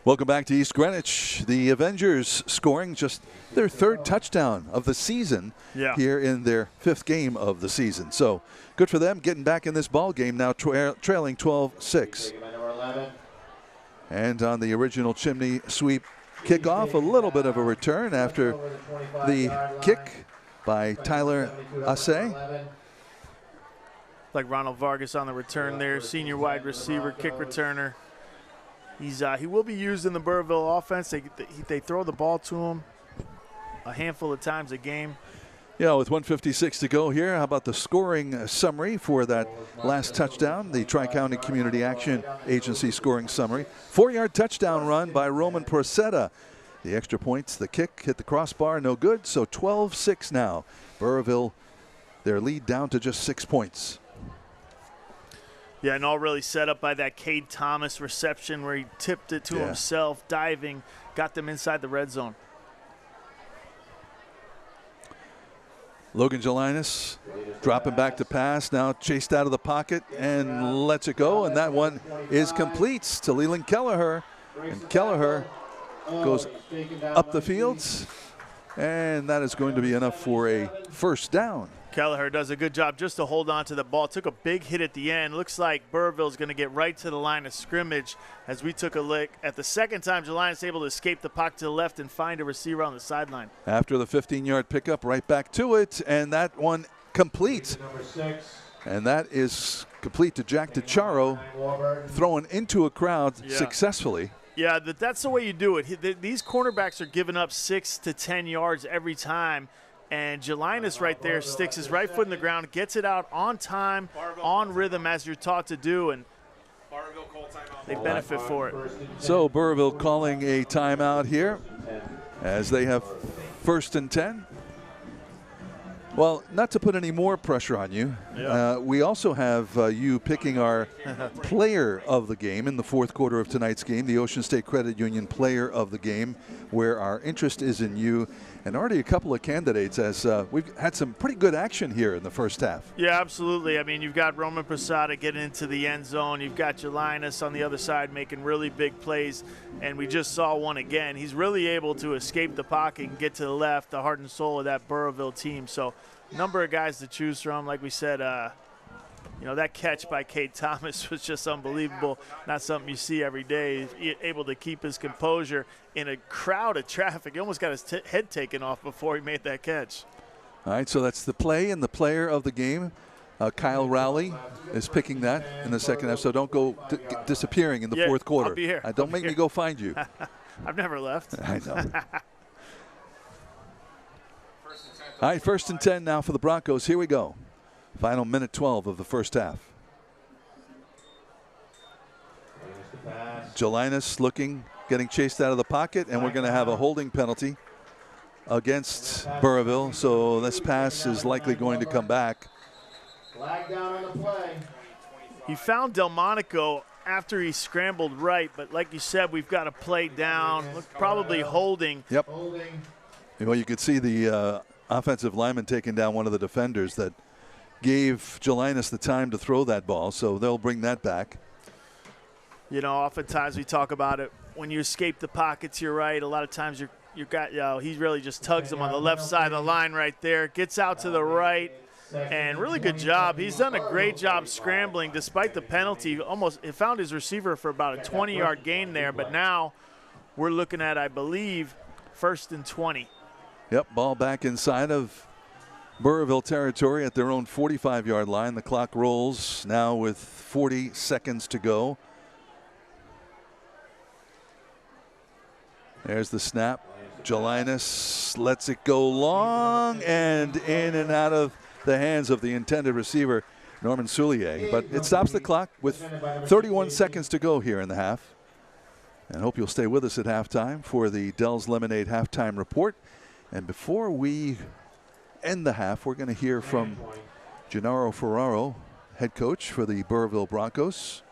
Welcome back to East Greenwich. The Avengers scoring just their 3rd touchdown of the season here in their 5th game of the season. So good for them getting back in this ball game now, trailing 12-6. And on the original chimney sweep kickoff, a little bit of a return after the kick by Tyler Assay. Like Ronald Vargas on the return there, senior wide receiver, kick returner. He will be used in the Burrillville offense. They throw the ball to him a handful of times a game. Yeah, with 1:56 to go here, how about the scoring summary for that last touchdown, the Tri-County Community Action Agency scoring summary. 4-yard touchdown run by Roman Porcetta. The extra points, the kick hit the crossbar, no good, so 12-6 now. Burrillville, their lead down to just 6 points. Yeah, and all really set up by that Cade Thomas reception where he tipped it to himself, diving, got them inside the red zone. Logan Gelinas dropping back to pass, now chased out of the pocket and lets it go, and that one is complete to Leland Kelleher. And Kelleher goes up the fields, and that is going to be enough for a first down. Kelleher does a good job just to hold on to the ball. Took a big hit at the end. Looks like Burrillville's going to get right to the line of scrimmage as we took a lick. At the second time, Gelinas able to escape the pocket to the left and find a receiver on the sideline. After the 15-yard pickup, right back to it, and that one complete. And that is complete to Jack DeCharo, throwing into a crowd successfully. Yeah, that's the way you do it. These cornerbacks are giving up 6 to 10 yards every time. And Gelinas right there sticks his right foot in the ground, gets it out on time, on rhythm as you're taught to do, and they benefit for it. So Burrillville calling a timeout here as they have 1st and 10. Well, not to put any more pressure on you, we also have you picking our player of the game in the 4th quarter of tonight's game, the Ocean State Credit Union player of the game, where our interest is in you. And already a couple of candidates as we've had some pretty good action here in the first half. Yeah, absolutely. I mean, you've got Roman Posada getting into the end zone. You've got Gelinas on the other side making really big plays. And we just saw one again. He's really able to escape the pocket and get to the left, the heart and soul of that Burrillville team. So number of guys to choose from. Like we said, you know, that catch by Cade Thomas was just unbelievable. Not something you see every day. He's able to keep his composure in a crowd of traffic. He almost got his head taken off before he made that catch. All right, so that's the play and the player of the game. Kyle Rowley is picking that in the second half, so don't go disappearing in the 4th quarter. I'll be here. Don't make me go find you. I've never left. I know. All right, 1st and 10 now for the Broncos. Here we go. Final minute 12 of the first half. Gelinas looking, getting chased out of the pocket, and we're going to have a holding penalty against Burrillville. So this pass is likely going to come back. Flag down on the play. He found Delmonico after he scrambled right, but like you said, we've got a play down, probably holding. Yep. Well, you could see the offensive lineman taking down one of the defenders that gave Gelinas the time to throw that ball, so they'll bring that back. You know, oftentimes we talk about it when you escape the pocket to your right. A lot of times he really just tugs him on the left side of the line right there, gets out to the right, and really good job. He's done a great job scrambling despite the penalty. He found his receiver for about a 20-yard gain there, but now we're looking at, I believe, 1st and 20. Yep, ball back inside of Burrillville territory at their own 45-yard line. The clock rolls now with 40 seconds to go. There's the snap. Gelinas lets it go long and in and out of the hands of the intended receiver, Norman Soulier. But it stops the clock with 31 seconds to go here in the half. And hope you'll stay with us at halftime for the Dell's Lemonade halftime report. And before we end the half, we're going to hear from Gennaro Ferraro, head coach for the Burrillville Broncos.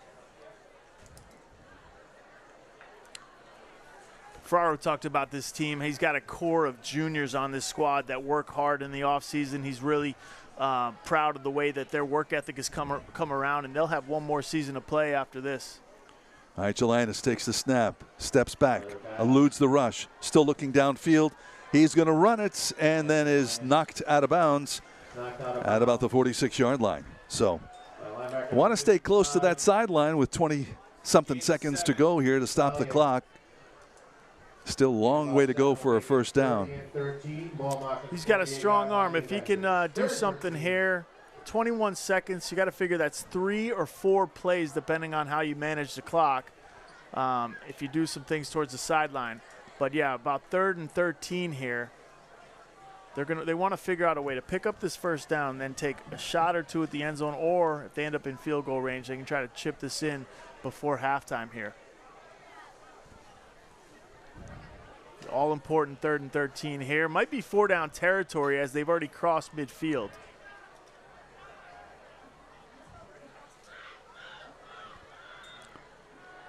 Ferraro talked about this team. He's got a core of juniors on this squad that work hard in the offseason. He's really proud of the way that their work ethic has come around, and they'll have one more season to play after this. All right, Jelinas takes the snap, steps back, eludes the rush, still looking downfield. He's going to run it and then is knocked out of bounds at about the 46-yard line. So want to stay close to that sideline with 20-something seconds to go here to stop the clock. Still a long way to go for a first down. He's got a strong arm. If he can do something here, 21 seconds, you got to figure that's 3 or 4 plays depending on how you manage the clock if you do some things towards the sideline. But yeah, about 3rd and 13 here. They want to figure out a way to pick up this first down and then take a shot or two at the end zone, or if they end up in field goal range, they can try to chip this in before halftime here. All important 3rd and 13 here. Might be 4-down territory as they've already crossed midfield.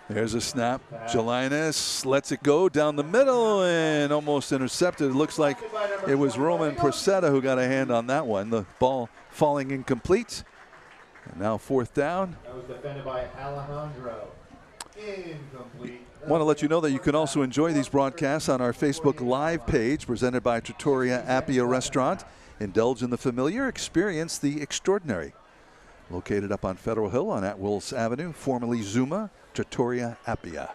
There's a snap. Jelinas lets it go down the middle and almost intercepted. It looks like it was Roman Procetta who got a hand on that one. The ball falling incomplete. And now 4th down. That was defended by Alejandro. Incomplete. Want to let you know that you can also enjoy these broadcasts on our Facebook Live page presented by Trattoria Appia Restaurant. Indulge in the familiar, experience the extraordinary. Located up on Federal Hill on Atwills Avenue, formerly Zuma, Trattoria Appia.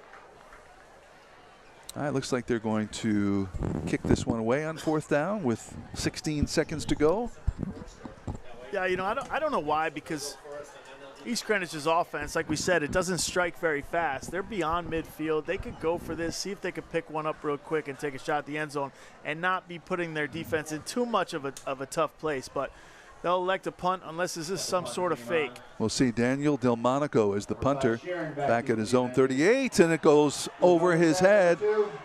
All right, looks like they're going to kick this one away on 4th down with 16 seconds to go. Yeah, you know, I don't know why, because East Greenwich's offense, like we said, it doesn't strike very fast. They're beyond midfield. They could go for this, see if they could pick one up real quick and take a shot at the end zone and not be putting their defense in too much of a tough place. But they'll elect a punt unless this is some sort of fake. We'll see Daniel Delmonico as the punter back at his own 38, and it goes over his head,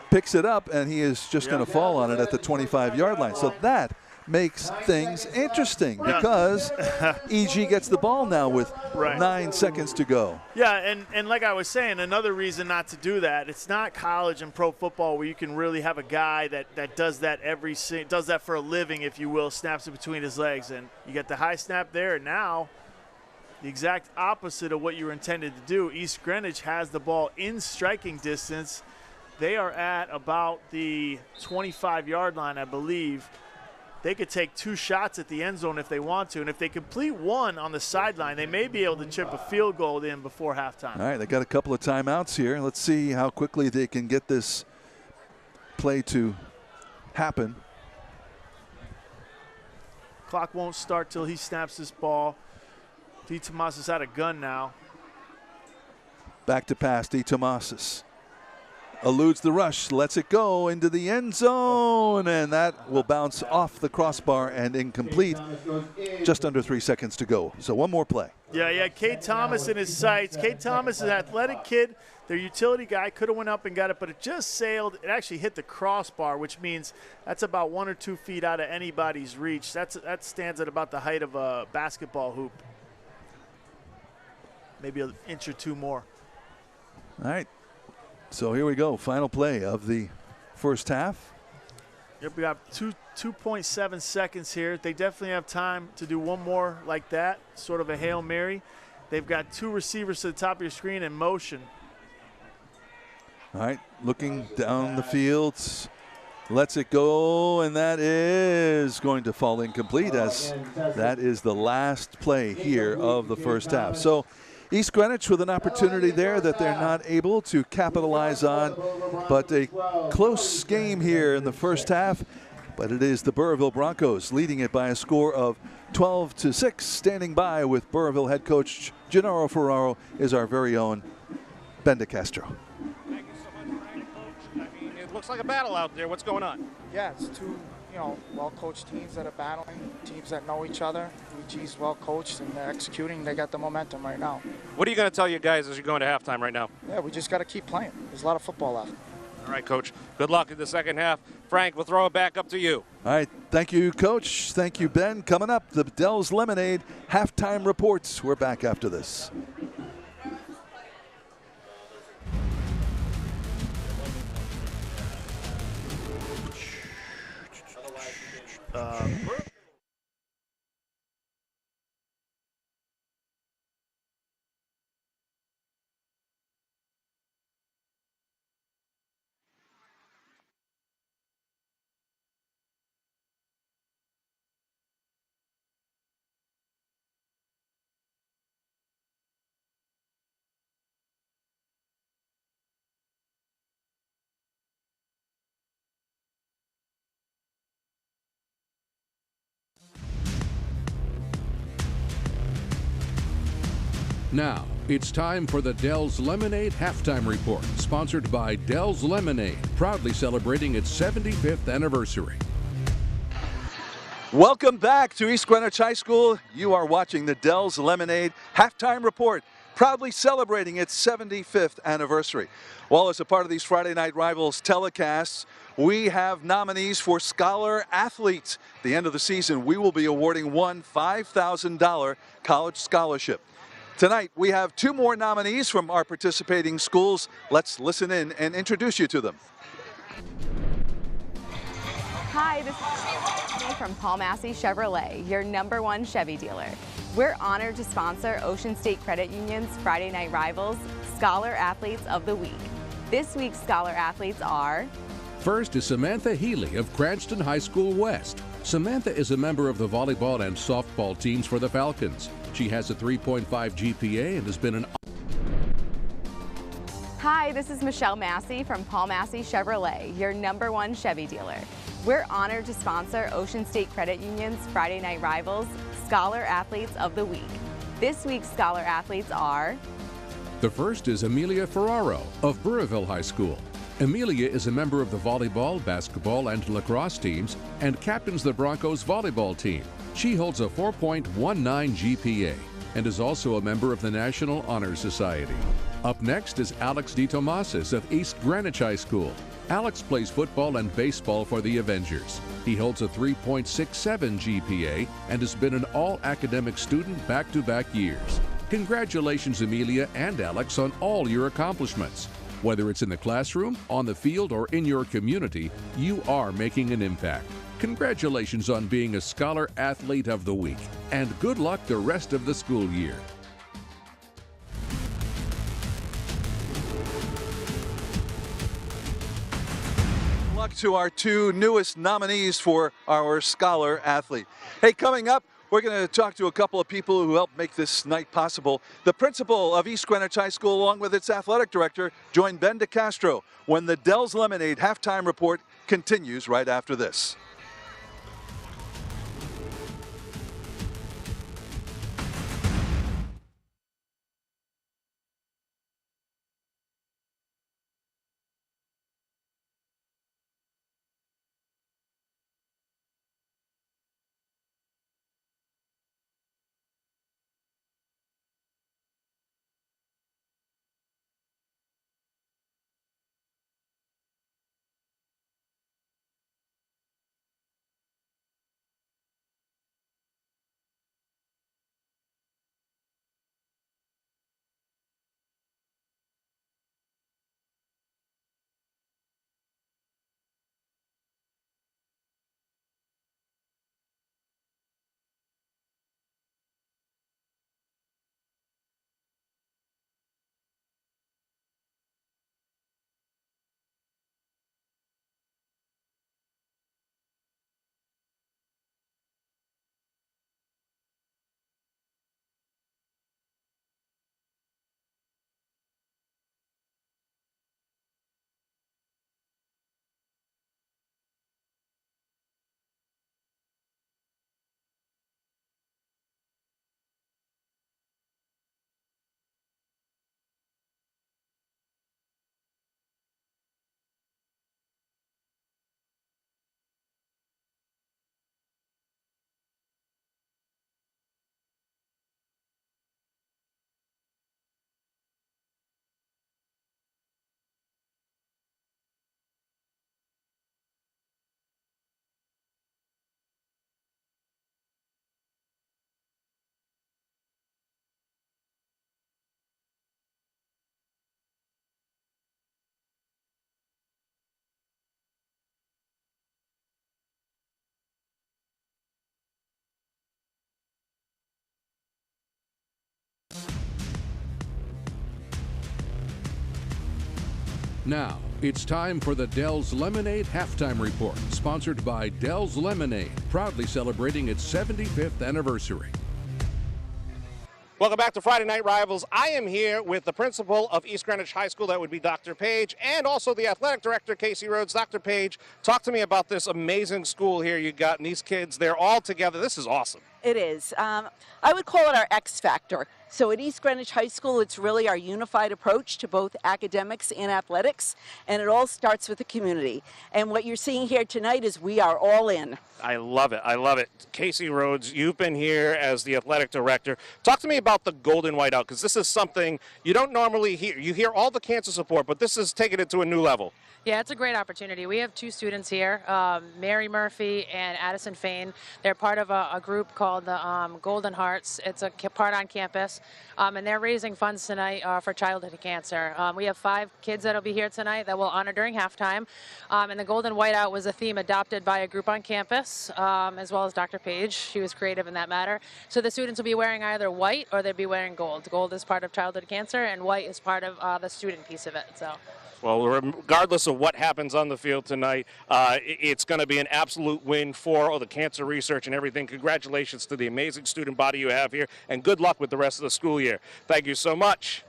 picks it up, and he is just going to fall on it at the 25-yard line. So that makes things interesting because EG gets the ball now with 9 seconds to go. Yeah, and like I was saying, another reason not to do that, it's not college and pro football where you can really have a guy that does that does that for a living, if you will, snaps it between his legs. And you get the high snap there, and now the exact opposite of what you were intended to do. East Greenwich has the ball in striking distance. They are at about the 25-yard line, I believe. They could take 2 shots at the end zone if they want to. And if they complete one on the sideline, they may be able to chip a field goal in before halftime. All right, they got a couple of timeouts here. Let's see how quickly they can get this play to happen. Clock won't start till he snaps this ball. D. Tomas is out of gun now. Back to pass, D. Tomas. Eludes the rush, lets it go into the end zone, and that will bounce off the crossbar and incomplete. Just under 3 seconds to go. So one more play. Yeah, Kate Thomas in his sights. Kate Thomas is an athletic kid. Their utility guy could have went up and got it, but it just sailed. It actually hit the crossbar, which means that's about 1 or 2 feet out of anybody's reach. That stands at about the height of a basketball hoop. Maybe an inch or 2 more. All right. So here we go, final play of the first half. Yep, we got 2.7 seconds here. They definitely have time to do one more like that, sort of a Hail Mary. They've got 2 receivers to the top of your screen in motion. All right, looking down the field, lets it go, and that is going to fall incomplete as that is the last play here of the first half. So East Greenwich with an opportunity there that they're not able to capitalize on, but a close game here in the first half. But it is the Burrillville Broncos leading it by a score of 12-6. Standing by with Burrillville head coach Gennaro Ferraro is our very own Ben DeCastro. Thank you so much, Frank, Coach. I mean, it looks like a battle out there. What's going on? Yeah, it's 2, well-coached teams that are battling, teams that know each other. EG's well-coached, and they're executing. They got the momentum right now. What are you going to tell you guys as you're going to halftime right now? Yeah, we just got to keep playing. There's a lot of football left. All right, Coach. Good luck in the second half. Frank, we'll throw it back up to you. All right, thank you, Coach. Thank you, Ben. Coming up, the Dell's Lemonade halftime reports. We're back after this. Now, it's time for the Dell's Lemonade Halftime Report, sponsored by Dell's Lemonade, proudly celebrating its 75th anniversary. Welcome back to East Greenwich High School. You are watching the Dell's Lemonade Halftime Report, proudly celebrating its 75th anniversary. Well, as a part of these Friday Night Rivals telecasts, we have nominees for Scholar Athletes. At the end of the season, we will be awarding one $5,000 college scholarship. Tonight, we have two more nominees from our participating schools. Let's listen in and introduce you to them. Hi, this is Stephanie from Paul Massey Chevrolet, your #1 Chevy dealer. We're honored to sponsor Ocean State Credit Union's Friday Night Rivals Scholar Athletes of the Week. This week's Scholar Athletes are... First is Samantha Healy of Cranston High School West. Samantha is a member of the volleyball and softball teams for the Falcons. She has a 3.5 GPA and has been an... Hi, this is Michelle Massey from Paul Massey Chevrolet, your #1 Chevy dealer. We're honored to sponsor Ocean State Credit Union's Friday Night Rivals Scholar Athletes of the Week. This week's Scholar Athletes are... The first is Amelia Ferraro of Burrillville High School. Amelia is a member of the volleyball, basketball, and lacrosse teams and captains the Broncos volleyball team. She holds a 4.19 GPA and is also a member of the National Honor Society. Up next is Alex DeTomasis of East Greenwich High School. Alex plays football and baseball for the Avengers. He holds a 3.67 GPA and has been an all-academic student back-to-back years. Congratulations, Amelia and Alex, on all your accomplishments. Whether it's in the classroom, on the field, or in your community, you are making an impact. Congratulations on being a Scholar Athlete of the Week, and good luck the rest of the school year. Good luck to our two newest nominees for our Scholar Athlete. Hey, coming up, we're going to talk to a couple of people who helped make this night possible. The principal of East Greenwich High School, along with its athletic director, join Ben DeCastro when the Dell's Lemonade Halftime Report continues right after this. Now, it's time for the Dell's Lemonade Halftime Report, sponsored by Dell's Lemonade, proudly celebrating its 75th anniversary. Welcome back to Friday Night Rivals. I am here with the principal of East Greenwich High School, that would be Dr. Page, and also the athletic director, Casey Rhodes. Dr. Page, talk to me about this amazing school here you got, and these kids, they're all together. This is awesome. It is. I would call it our X factor. So at East Greenwich High School, it's really our unified approach to both academics and athletics, and it all starts with the community. And what you're seeing here tonight is we are all in. I love it. I love it. Casey Rhodes, you've been here as the athletic director. Talk to me about the Golden Whiteout, because this is something you don't normally hear. You hear all the cancer support, but this is taking it to a new level. Yeah, it's a great opportunity. We have two students here, Mary Murphy and Addison Fain. They're part of a group called the Golden Hearts. It's a part on campus, and they're raising funds tonight for childhood cancer. We have 5 kids that'll be here tonight that we'll honor during halftime, and the Golden Whiteout was a theme adopted by a group on campus, as well as Dr. Page. She was creative in that matter. So the students will be wearing either white or they'll be wearing gold. Gold is part of childhood cancer, and white is part of the student piece of it. So. Well, regardless of what happens on the field tonight, it's going to be an absolute win for the cancer research and everything. Congratulations to the amazing student body you have here, and good luck with the rest of the school year. Thank you so much.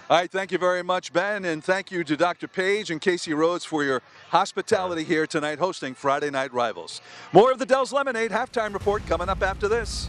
All right, thank you very much, Ben, and thank you to Dr. Page and Casey Rhodes for your hospitality here tonight hosting Friday Night Rivals. More of the Dell's Lemonade halftime report coming up after this.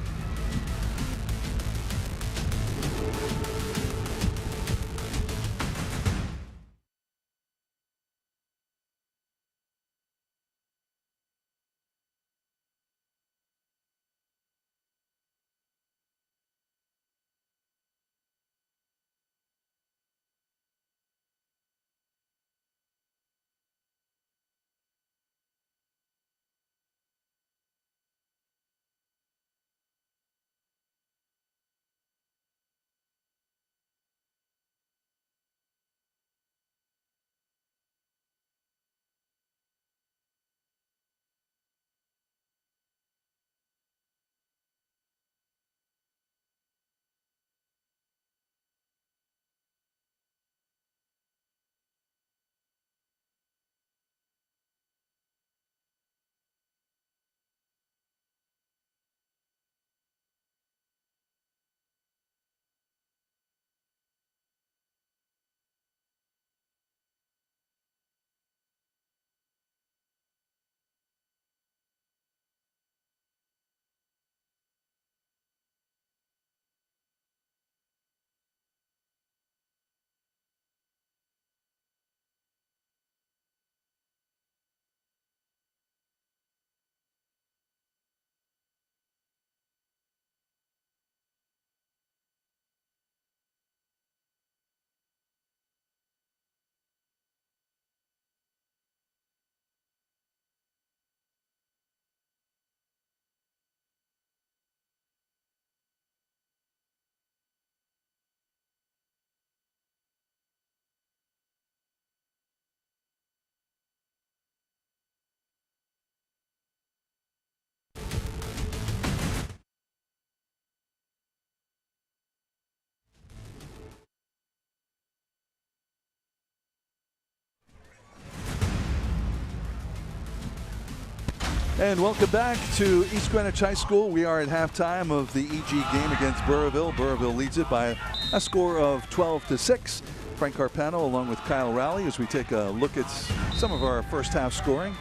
And welcome back to East Greenwich High School. We are at halftime of the EG game against Burrillville. Burrillville leads it by a score of 12-6. Frank Carpano along with Kyle Rowley as we take a look at some of our first half scoring.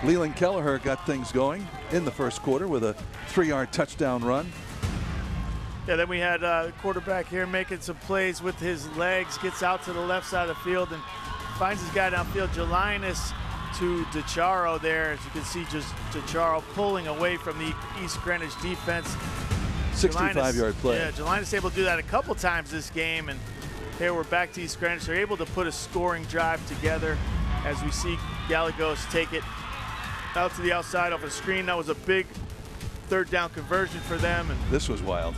Leland Kelleher got things going in the first quarter with a 3-yard touchdown run. Yeah, then we had quarterback here making some plays with his legs, gets out to the left side of the field and finds his guy downfield, Jelinus to DeCharo there. As you can see, just DeCharo pulling away from the East Greenwich defense. 65-yard play. Yeah, Jelinus able to do that a couple times this game, and here we're back to East Greenwich. They're able to put a scoring drive together as we see Gallegos take it out to the outside off a screen. That was a big third down conversion for them. And this was wild.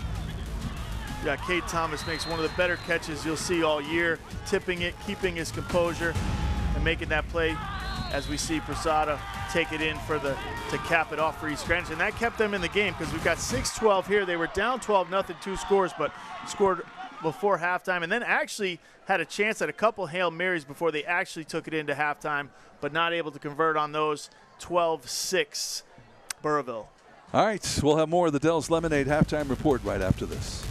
Yeah, Cade Thomas makes one of the better catches you'll see all year, tipping it, keeping his composure, and making that play as we see Prasada take it in for to cap it off for East Greenwich. And that kept them in the game because we've got 6-12 here. They were down 12-0, 2 scores, but scored before halftime, and then actually had a chance at a couple Hail Marys before they actually took it into halftime, but not able to convert on those. 12-6 Burrillville. All right, we'll have more of the Dell's Lemonade halftime report right after this.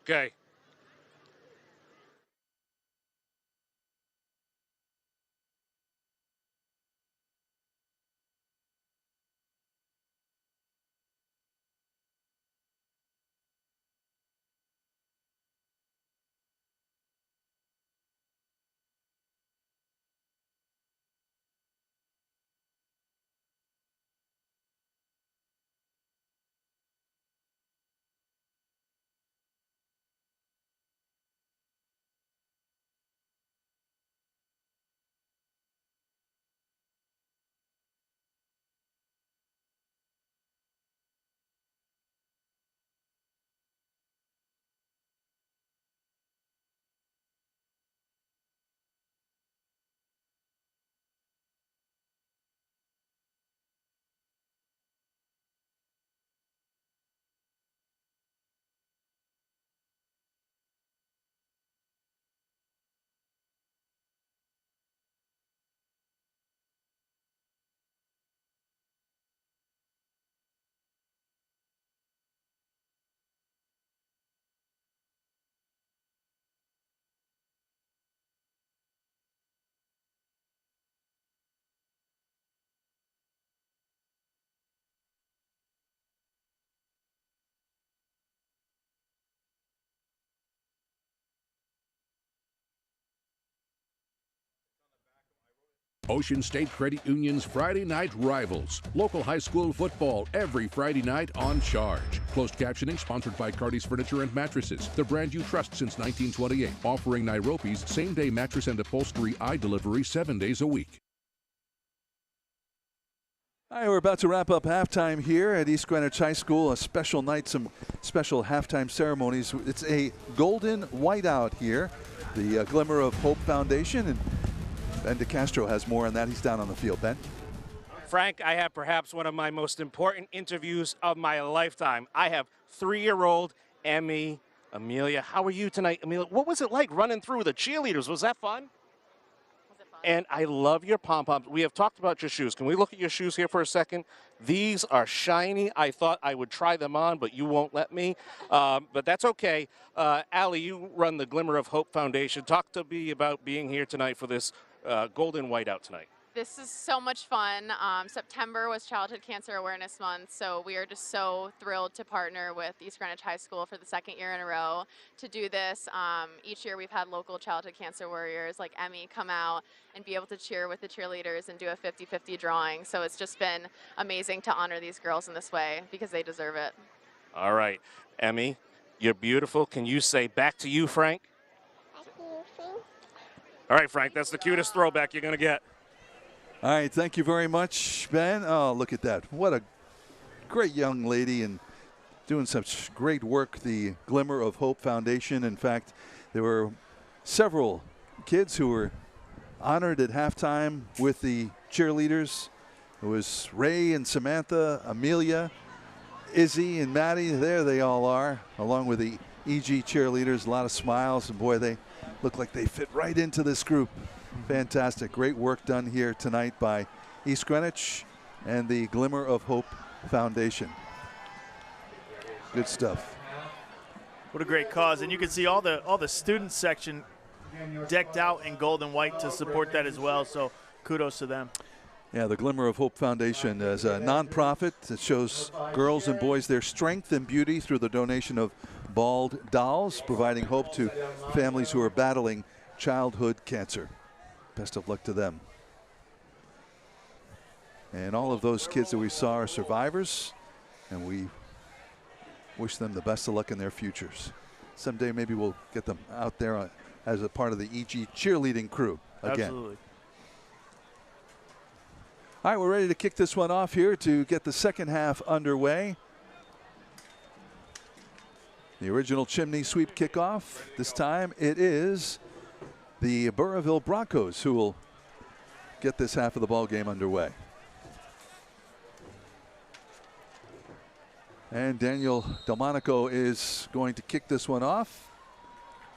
Okay. Ocean State Credit Union's Friday Night Rivals. Local high school football every Friday night on Charge. Closed captioning sponsored by Cardi's Furniture and Mattresses, the brand you trust since 1928. Offering Nairobi's same-day mattress and upholstery eye delivery 7 days a week. All right, we're about to wrap up halftime here at East Greenwich High School. A special night, some special halftime ceremonies. It's a golden whiteout here. The Glimmer of Hope Foundation, and Ben DeCastro has more on that. He's down on the field. Ben? Frank, I have perhaps one of my most important interviews of my lifetime. I have 3-year-old Amelia. How are you tonight, Amelia? What was it like running through the cheerleaders? Was that fun? And I love your pom-poms. We have talked about your shoes. Can we look at your shoes here for a second? These are shiny. I thought I would try them on, but you won't let me. But that's okay. Allie, you run the Glimmer of Hope Foundation. Talk to me about being here tonight for this golden whiteout tonight. This is so much fun. September was Childhood Cancer Awareness Month, so we are just so thrilled to partner with East Greenwich High School for the 2nd year in a row to do this. Each year we've had local childhood cancer warriors like Emmy come out and be able to cheer with the cheerleaders and do a 50-50 drawing. So it's just been amazing to honor these girls in this way because they deserve it. All right, Emmy, you're beautiful. Can you say back to you, Frank? Back to you, Frank. All right, Frank, that's the cutest throwback you're going to get. All right, thank you very much, Ben. Oh, look at that. What a great young lady and doing such great work, the Glimmer of Hope Foundation. In fact, there were several kids who were honored at halftime with the cheerleaders. It was Ray and Samantha, Amelia, Izzy and Maddie. There they all are, along with the EG cheerleaders. A lot of smiles, and boy, they look like they fit right into this group. Fantastic. Great work done here tonight by East Greenwich and the Glimmer of Hope Foundation. Good stuff. What a great cause. And you can see all the student section decked out in gold and white to support that as well. So kudos to them. Yeah, the Glimmer of Hope Foundation is a nonprofit that shows girls and boys their strength and beauty through the donation of bald dolls, providing hope to families who are battling childhood cancer. Best of luck to them. And all of those kids that we saw are survivors, and we wish them the best of luck in their futures. Someday maybe we'll get them out there as a part of the EG cheerleading crew again. Absolutely. All right, we're ready to kick this one off here to get the second half underway. The original chimney sweep kickoff. This time it is the Burrillville Broncos who will get this half of the ball game underway. And Daniel Delmonico is going to kick this one off.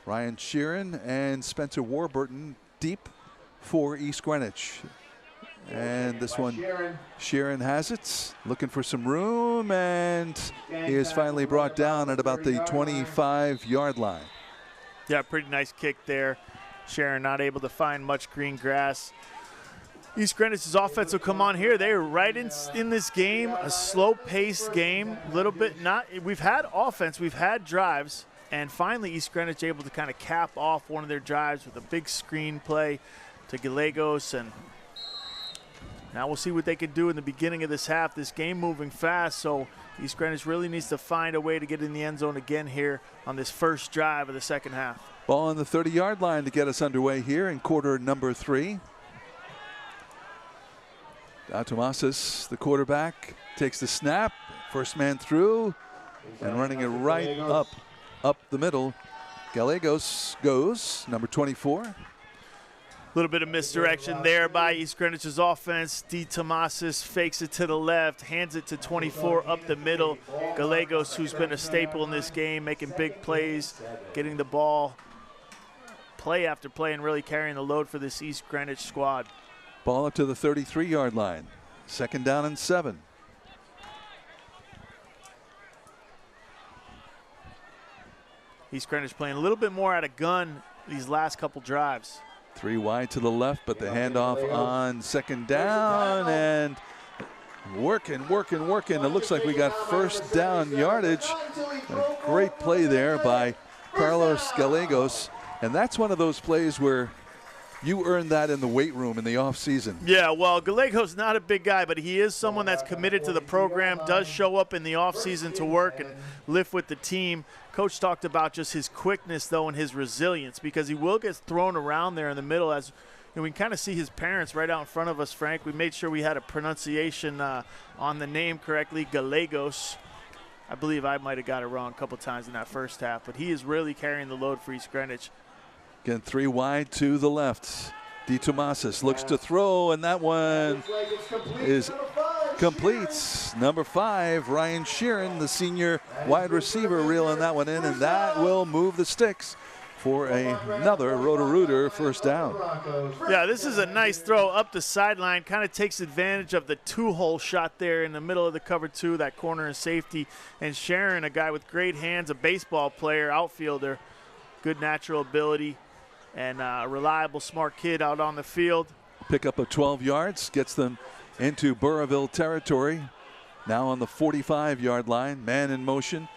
Ryan Sheeran and Spencer Warburton deep for East Greenwich. And this one, Sheeran has it, looking for some room, and he is finally brought down at about the 25-yard line. Yeah, pretty nice kick there. Sheeran not able to find much green grass. East Greenwich's offense will come on here. They are right in this game, a slow-paced game, a little bit we've had offense, we've had drives, and finally East Greenwich able to kind of cap off one of their drives with a big screen play to Gallegos, and now we'll see what they can do in the beginning of this half. This game moving fast, so East Greenwich really needs to find a way to get in the end zone again here on this first drive of the second half. Ball on the 30-yard line to get us underway here in quarter number 3. Tomasis, the quarterback, takes the snap, first man through, and running it right up the middle. Gallegos goes, number 24. A little bit of misdirection there by East Greenwich's offense. D. Tomasis fakes it to the left, hands it to 24 up the middle. Gallegos, who's been a staple in this game, making big plays, getting the ball play after play, and really carrying the load for this East Greenwich squad. Ball up to the 33-yard line. 2nd down and 7. East Greenwich playing a little bit more out of gun these last couple drives. 3 wide to the left, but the handoff on 2nd down, and working. It looks like we got first down yardage. A great play there by Carlos Gallegos, and that's one of those plays where you earned that in the weight room in the offseason. Yeah, well, Gallegos not a big guy, but he is someone that's committed to the program, does show up in the offseason to work and lift with the team. Coach talked about just his quickness, though, and his resilience, because he will get thrown around there in the middle. As we can kind of see his parents right out in front of us, Frank. We made sure we had a pronunciation on the name correctly, Gallegos. I believe I might have got it wrong a couple times in that first half, but he is really carrying the load for East Greenwich. Again, 3 wide to the left. D. Tomasis looks to throw, and that one is complete. Number 5, Ryan Sheeran, the senior wide receiver, reeling that one in, and that will move the sticks for another Roto-Rooter first down. Yeah, this is a nice throw up the sideline. Kind of takes advantage of the 2-hole shot there in the middle of the cover 2, that corner and safety. And Sharon, a guy with great hands, a baseball player, outfielder, good natural ability, and a reliable, smart kid out on the field. Pickup of 12 yards, gets them into Burrillville territory. Now on the 45-yard line, man in motion.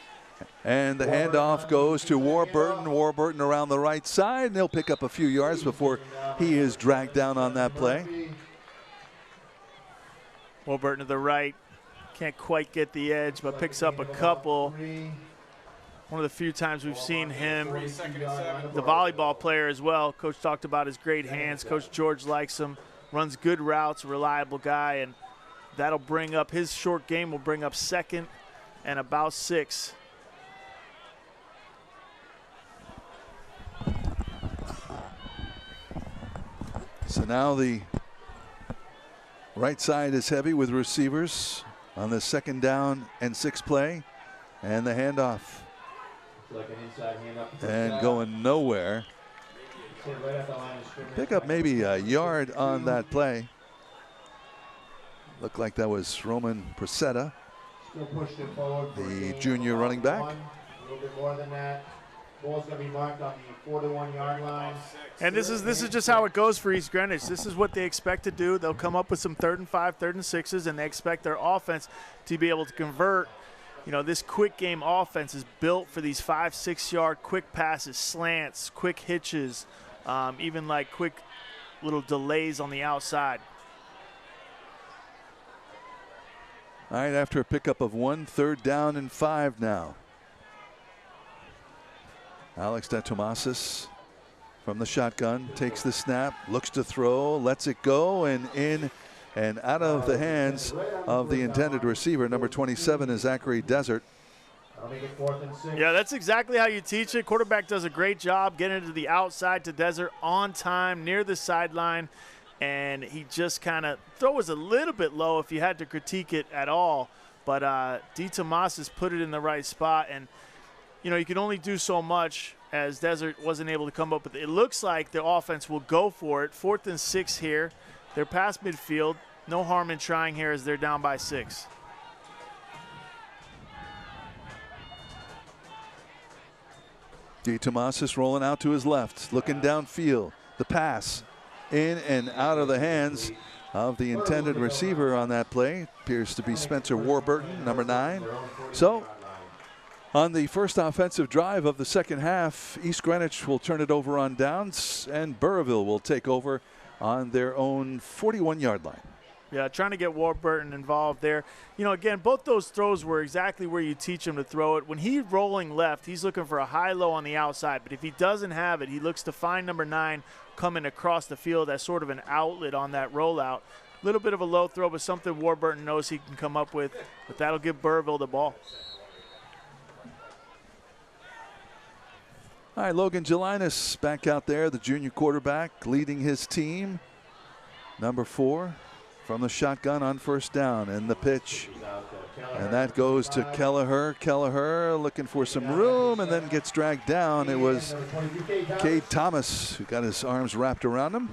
And the handoff goes to Warburton. Warburton around the right side, and he'll pick up a few yards before he is dragged down on that play. Warburton to the right. Can't quite get the edge, but picks up a couple. One of the few times we've seen him, the volleyball player as well. Coach talked about his great hands. Coach George likes him, runs good routes, reliable guy, and that'll bring up his short game will bring up 2nd and about 6. So now the right side is heavy with receivers on the 2nd down and 6 play, and the handoff. And going nowhere. Pick up maybe a yard on that play. Looked like that was Roman Presetta, the junior running back. A little bit more than that. Ball's going to be marked on the 41-yard line. And this is just how it goes for East Greenwich. This is what they expect to do. They'll come up with some 3rd and 5, 3rd and 6s, and they expect their offense to be able to convert. You know, this quick game offense is built for these 5-6 yard quick passes, slants, quick hitches, even like quick little delays on the outside. All right, after a pickup of 1, 3rd down and 5 now. Alex Tomasis from the shotgun takes the snap, looks to throw, lets it go, and in and out of the hands of the intended receiver. Number 27 is Zachary Desert. Yeah, that's exactly how you teach it. Quarterback does a great job getting it to the outside to Desert on time near the sideline, and he just kind of throw was a little bit low if you had to critique it at all, but D. Tomasis put it in the right spot, and you know, you can only do so much as Desert wasn't able to come up with it. It looks like the offense will go for it. 4th and 6 here. They're past midfield. No harm in trying here as they're down by 6. DeTomasis rolling out to his left, looking downfield. The pass in and out of the hands of the intended receiver on that play. Appears to be Spencer Warburton, number 9. So on the first offensive drive of the second half, East Greenwich will turn it over on downs, and Burrillville will take over on their own 41-yard line. Yeah, trying to get Warburton involved there. You know, again, both those throws were exactly where you teach him to throw it. When he's rolling left, he's looking for a high-low on the outside. But if he doesn't have it, he looks to find number 9 coming across the field as sort of an outlet on that rollout. A little bit of a low throw, but something Warburton knows he can come up with. But that'll give Burrillville the ball. All right, Logan Gelinas back out there, the junior quarterback, leading his team. Number 4 from the shotgun on first down, and the pitch. And that goes to Kelleher. Kelleher looking for some room and then gets dragged down. It was Cade Thomas who got his arms wrapped around him.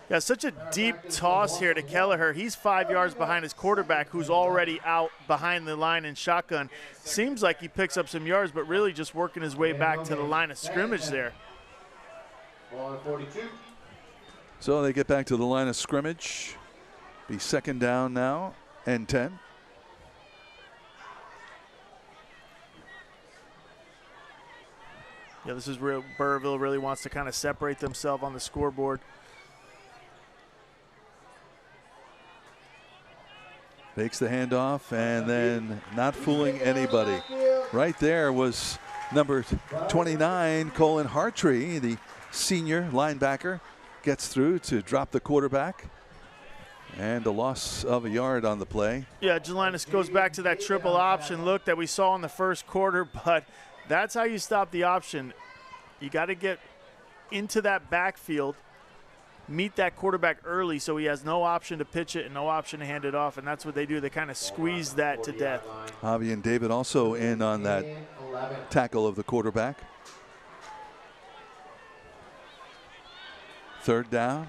Yeah, such a deep toss here to Kelleher. He's 5 yards behind his quarterback, who's already out behind the line in shotgun. Seems like he picks up some yards, but really just working his way back to the line of scrimmage there. So they get back to the line of scrimmage. Be second down now and 10. Yeah, this is where Burrillville really wants to kind of separate themselves on the scoreboard. Takes the handoff and then not fooling anybody. Right there was number 29, Colin Hartree, the senior linebacker. Gets through to drop the quarterback, and a loss of a yard on the play. Yeah, Gelinas goes back to that triple option look that we saw in the first quarter, but that's how you stop the option. You got to get into that backfield, meet that quarterback early so he has no option to pitch it and no option to hand it off, and that's what they do. They kind of squeeze that to death. Javi and David also in on that tackle of the quarterback. Third down.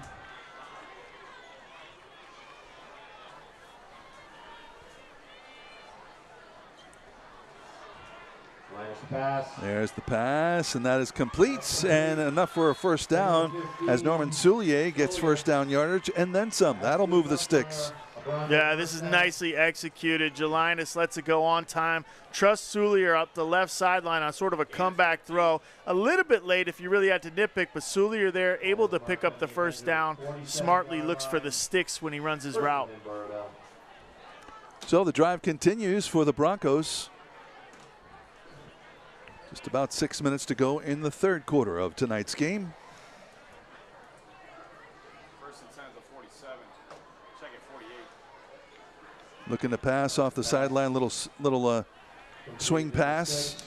There's the pass, and that is complete, and enough for a first down as Norman Soulier gets first down yardage and then some. That'll move the sticks. Yeah, this is nicely executed. Gelinas lets it go on time. Trusts Soulier up the left sideline on sort of a comeback throw. A little bit late if you really had to nitpick, but Soulier there able to pick up the first down. Smartly looks for the sticks when he runs his route. So the drive continues for the Broncos. Just about 6 minutes to go in the third quarter of tonight's game. Looking to pass off the sideline, little swing pass.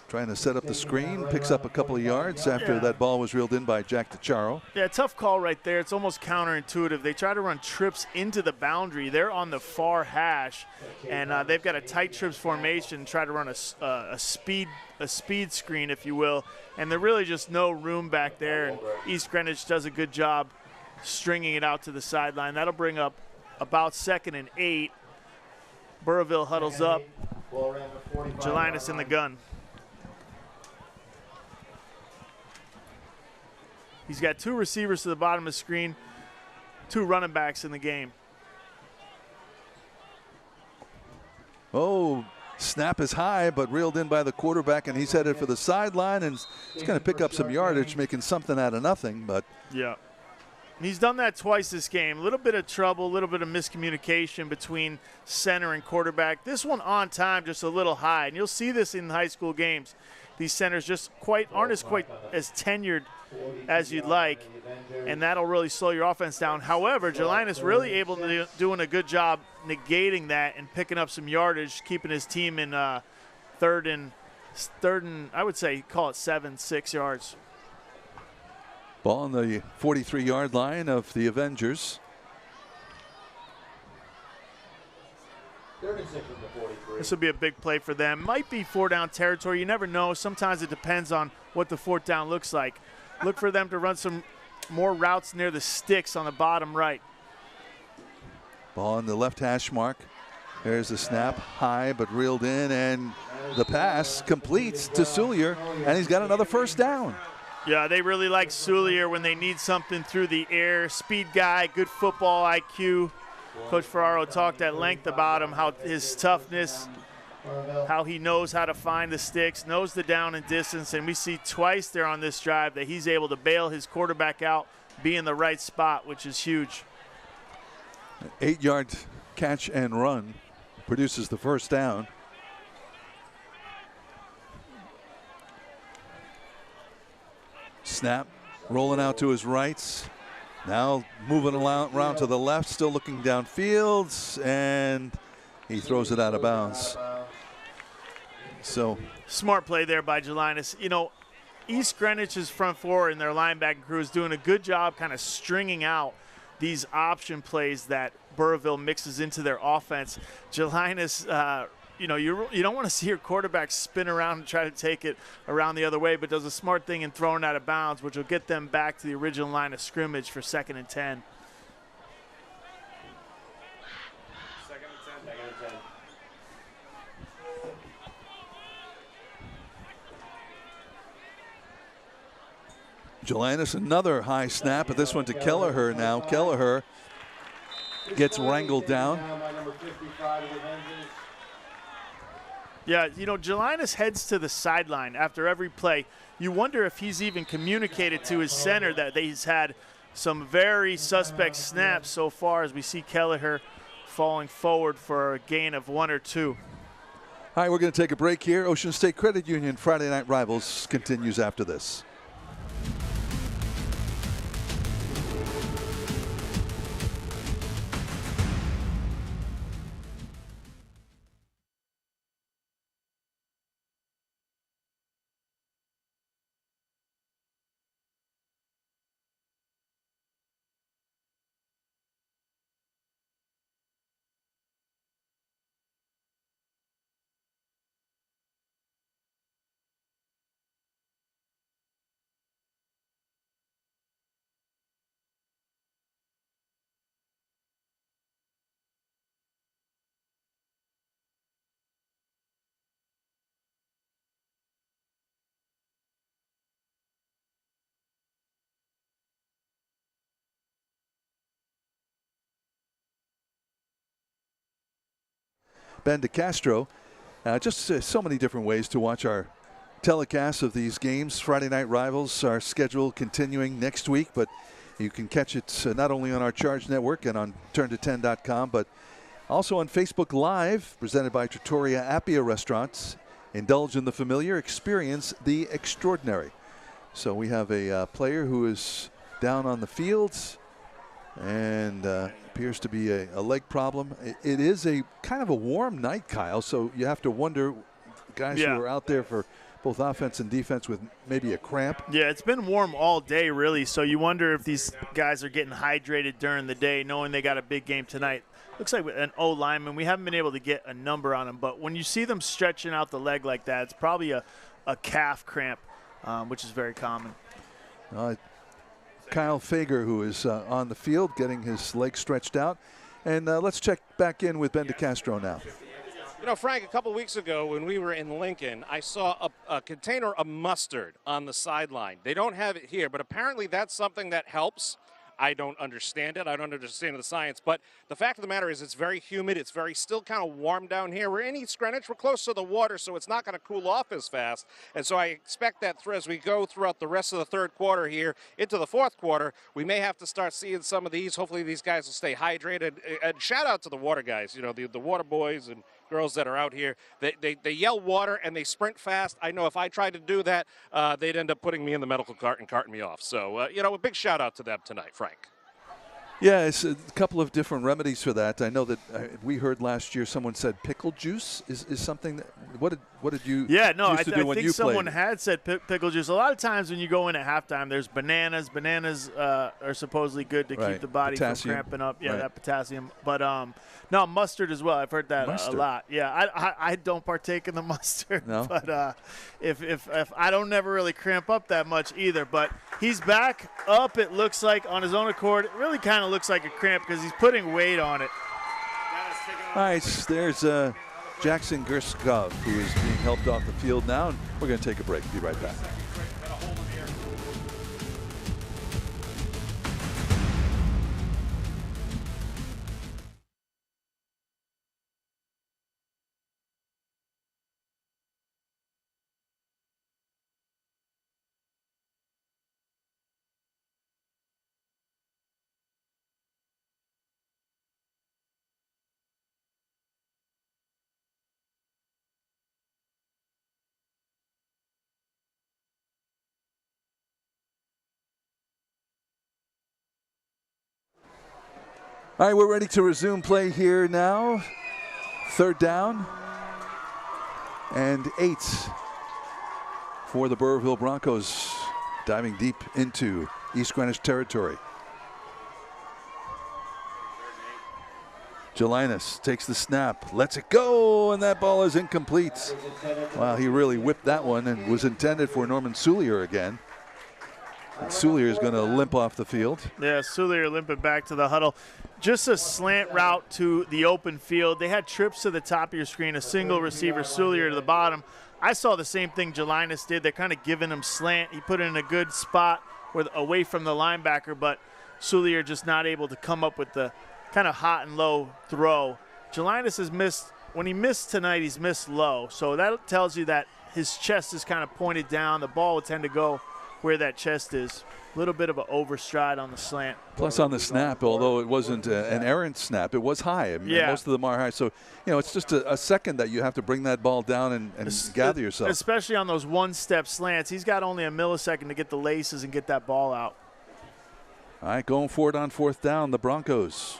Trying to set up the screen, picks up a couple of yards after that ball was reeled in by Jack DeCharo. Yeah, tough call right there. It's almost counterintuitive. They try to run trips into the boundary. They're on the far hash, and they've got a tight trips formation, try to run a speed screen, if you will, and there's really just no room back there, and East Greenwich does a good job stringing it out to the sideline. That'll bring up about 2nd and 8. Burrillville huddles up. Gelinas in the gun. He's got 2 receivers to the bottom of the screen, 2 running backs in the game. Oh, snap is high, but reeled in by the quarterback, and he's headed for the sideline, and he's going to pick up some yardage, making something out of nothing. But yeah. He's done that twice this game. A little bit of trouble, a little bit of miscommunication between center and quarterback. This one on time, just a little high. And you'll see this in high school games. These centers just aren't quite as tenured as you'd like, and that'll really slow your offense down. However, Gelinas really able to doing a good job negating that and picking up some yardage, keeping his team in third and I would say call it 7-6 yards. Ball on the 43-yard line of the Avengers. This will be a big play for them. Might be 4-down territory. You never know. Sometimes it depends on what the 4th down looks like. Look for them to run some more routes near the sticks on the bottom right. Ball on the left hash mark. There's the snap, high but reeled in, and the pass completes to Soulier, and he's got another first down. Yeah, they really like Soulier when they need something through the air. Speed guy, good football IQ. Coach Ferraro talked at length about him, how his toughness, how he knows how to find the sticks, knows the down and distance, and we see twice there on this drive that he's able to bail his quarterback out, be in the right spot, which is huge. 8-yard catch and run produces the first down. Snap, rolling out to his right. Now moving around to the left, still looking downfield, and he throws it out of bounds. So smart play there by Jelinas. You know, East Greenwich's front four and their linebacking crew is doing a good job kind of stringing out these option plays that Burrillville mixes into their offense. Jelinas, you know, you don't want to see your quarterback spin around and try to take it around the other way, but does a smart thing in throwing out of bounds, which will get them back to the original line of scrimmage for 2nd and 10. Jelinas, another high snap, but this one to Kelleher now. Kelleher gets wrangled down. Yeah, you know, Jelinas heads to the sideline after every play. You wonder if he's even communicated to his center that he's had some very suspect snaps so far, as we see Kelleher falling forward for a gain of 1 or 2. All right, we're going to take a break here. Ocean State Credit Union Friday Night Rivals continues after this. Ben DeCastro. Just so many different ways to watch our telecasts of these games. Friday Night Rivals, our schedule continuing next week, but you can catch it not only on our Charge Network and on turn210.com, but also on Facebook Live, presented by Trattoria Appia Restaurants. Indulge in the familiar, experience the extraordinary. So we have a player who is down on the fields and appears to be a leg problem. It is a kind of a warm night, Kyle, so you have to wonder, guys who are out there for both offense and defense with maybe a cramp. Yeah, it's been warm all day, really, so you wonder if these guys are getting hydrated during the day, knowing they got a big game tonight. Looks like an O lineman. We haven't been able to get a number on him, but when you see them stretching out the leg like that, it's probably a calf cramp, which is very common. Kyle Fager, who is on the field getting his leg stretched out. And let's check back in with Ben DeCastro now. You know, Frank, a couple weeks ago when we were in Lincoln, I saw a container of mustard on the sideline. They don't have it here, but apparently that's something that helps. I don't understand it. I don't understand the science. But the fact of the matter is it's very humid. It's very still kind of warm down here. We're in East Greenwich. We're close to the water, so it's not going to cool off as fast. And so I expect that as we go throughout the rest of the third quarter here into the fourth quarter, we may have to start seeing some of these. Hopefully these guys will stay hydrated. And shout out to the water guys, you know, the water boys and girls that are out here. They yell water and they sprint fast. I know if I tried to do that, they'd end up putting me in the medical cart and carting me off. So, you know, a big shout out to them tonight, Frank. Yeah, it's a couple of different remedies for that. I know that we heard last year someone said pickle juice is something that what did you used to do when you think someone played? had said pickle juice. A lot of times when you go in at halftime, there's bananas. Bananas are supposedly good to keep the body from cramping up. Yeah, that potassium. But no, mustard as well. I've heard that a lot. Yeah, I don't partake in the mustard. No? But if I don't never really cramp up that much either. But He's back up, it looks like, on his own accord. It really kind of looks like a cramp because he's putting weight on it. All right, there's Jackson Gerskov, who is being helped off the field now. And we're going to take a break. Be right back. All right, we're ready to resume play here now. 3rd down and 8 for the Burrillville Broncos, diving deep into East Greenwich territory. Jelinas takes the snap, lets it go, and that ball is incomplete. Wow, he really whipped that one and was intended for Norman Soulier again. And Soulier is going to limp off the field. Yeah, Soulier limping back to the huddle. Just a slant route to the open field. They had trips to the top of your screen, a single receiver, Soulier to the bottom. I saw the same thing Jelinas did. They're kind of giving him slant. He put it in a good spot away from the linebacker, but Soulier just not able to come up with the kind of hot and low throw. Jelinas has missed, when he missed tonight, he's missed low. So that tells you that his chest is kind of pointed down. The ball would tend to go where that chest is. A little bit of an overstride on the slant. Plus on the snap, although it wasn't an errant snap, it was high. I mean, yeah. Most of them are high. So, you know, it's just a second that you have to bring that ball down and gather yourself. Especially on those one-step slants. He's got only a millisecond to get the laces and get that ball out. All right, going for it on 4th down, the Broncos.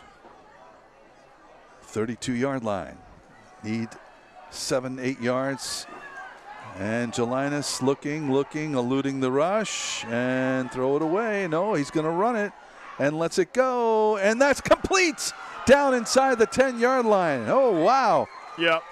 32-yard line. Need 7-8 yards. And Jelinas looking, eluding the rush, and throw it away. No, he's going to run it and lets it go, and that's complete down inside the 10-yard line. Oh, wow. Yep.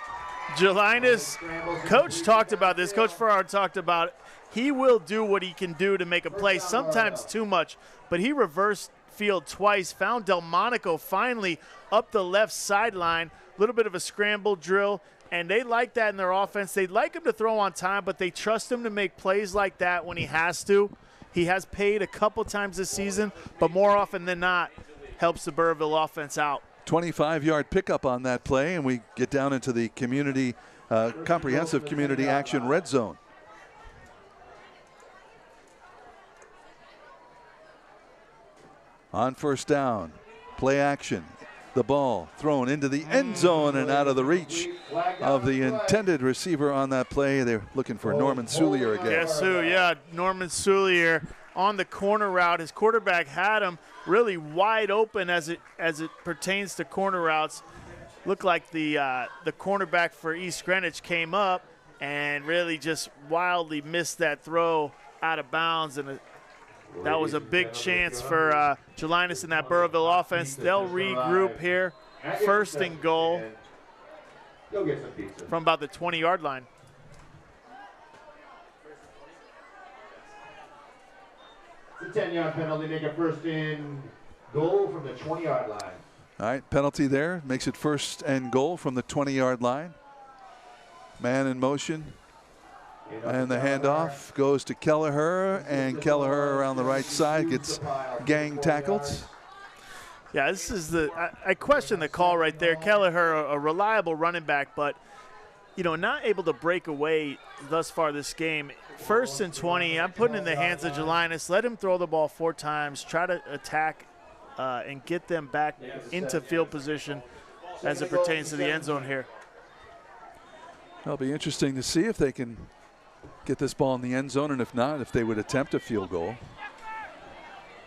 Jelinas, Coach talked about this. Coach Farrar talked about it. He will do what he can do to make a play, sometimes too much, but he reversed field twice, found Delmonico finally up the left sideline, a little bit of a scramble drill. And they like that in their offense. They'd like him to throw on time, but they trust him to make plays like that when he has to. He has paid a couple times this season, but more often than not, helps the Burrillville offense out. 25-yard pickup on that play, and we get down into the community, comprehensive community action red zone. On 1st down, play action. The ball thrown into the end zone and out of the reach of the intended receiver on that play. They're looking for Norman Soulier again. Guess who? Yeah, Norman Soulier on the corner route. His quarterback had him really wide open as it pertains to corner routes. Looked like the cornerback for East Greenwich came up and really just wildly missed that throw out of bounds, and that was a big chance for Jelinas in that Burrillville offense. They'll regroup here. 1st and goal from about the 20-yard line. It's a 10-yard penalty, make a 1st and goal from the 20-yard line. All right, penalty there. Makes it 1st and goal from the 20-yard line. Man in motion. And the handoff goes to Kelleher, and Kelleher around the right side gets gang tackled. Yeah, this is I question the call right there. Kelleher, a reliable running back, but, you know, not able to break away thus far this game. 1st and 20, I'm putting in the hands of Jelinas. Let him throw the ball 4 times, try to attack and get them back into field position as it pertains to the end zone here. It'll be interesting to see if they can get this ball in the end zone, and if not, if they would attempt a field goal.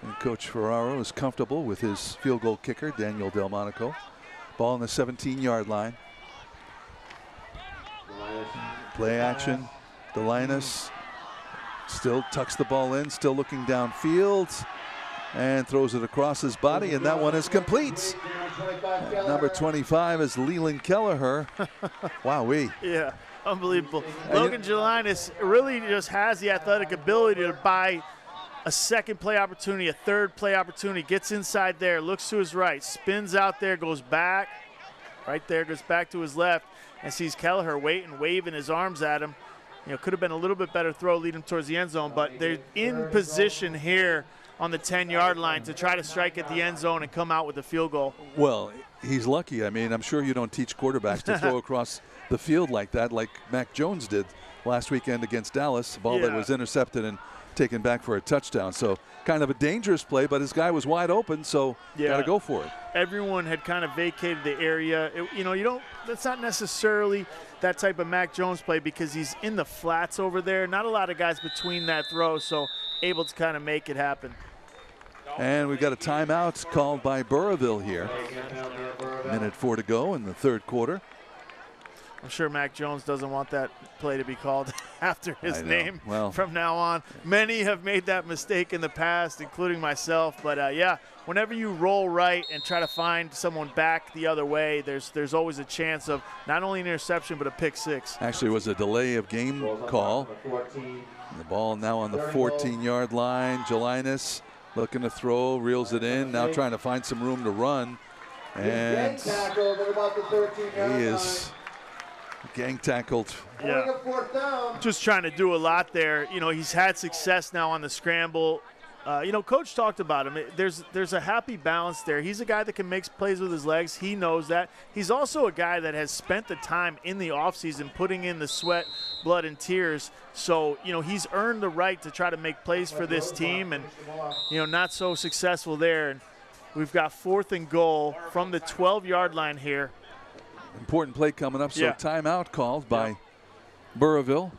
And Coach Ferraro is comfortable with his field goal kicker, Daniel Delmonico. Ball on the 17-yard line. Play action. Jelinas still tucks the ball in, still looking downfield, and throws it across his body, and that one is complete. Number 25 is Leland Kelleher. Wow-wee. Yeah, unbelievable. Logan Jelinas really just has the athletic ability to buy a second play opportunity, a third play opportunity, gets inside there, looks to his right, spins out there, goes back, right there, goes back to his left, and sees Kelleher waving his arms at him. You know, could have been a little bit better throw, lead him towards the end zone, but they're in position here on the 10-yard line to try to strike at the end zone and come out with a field goal. Well, he's lucky. I mean, I'm sure you don't teach quarterbacks to throw across the field like that, like Mac Jones did last weekend against Dallas, a ball that was intercepted and taken back for a touchdown. So kind of a dangerous play, but his guy was wide open, so got to go for it. Everyone had kind of vacated the area. That's not necessarily that type of Mac Jones play because he's in the flats over there. Not a lot of guys between that throw, so able to kind of make it happen. And we've got a timeout called by Burrillville here. Minute 4 to go in the third quarter. I'm sure Mac Jones doesn't want that play to be called after his name from now on. Many have made that mistake in the past, including myself. But, yeah, whenever you roll right and try to find someone back the other way, there's always a chance of not only an interception but a pick six. Actually, it was a delay of game call. The ball now on the 14-yard line. Jelinas looking to throw, reels it in, now trying to find some room to run. And he is gang tackled. Yeah. Just trying to do a lot there. You know, he's had success now on the scramble. Coach talked about him. There's a happy balance there. He's a guy that can make plays with his legs. He knows that. He's also a guy that has spent the time in the offseason putting in the sweat, blood, and tears. So, he's earned the right to try to make plays for this team and, not so successful there. And we've got 4th and goal from the 12-yard line here. Important play coming up, so timeout called by Burrillville.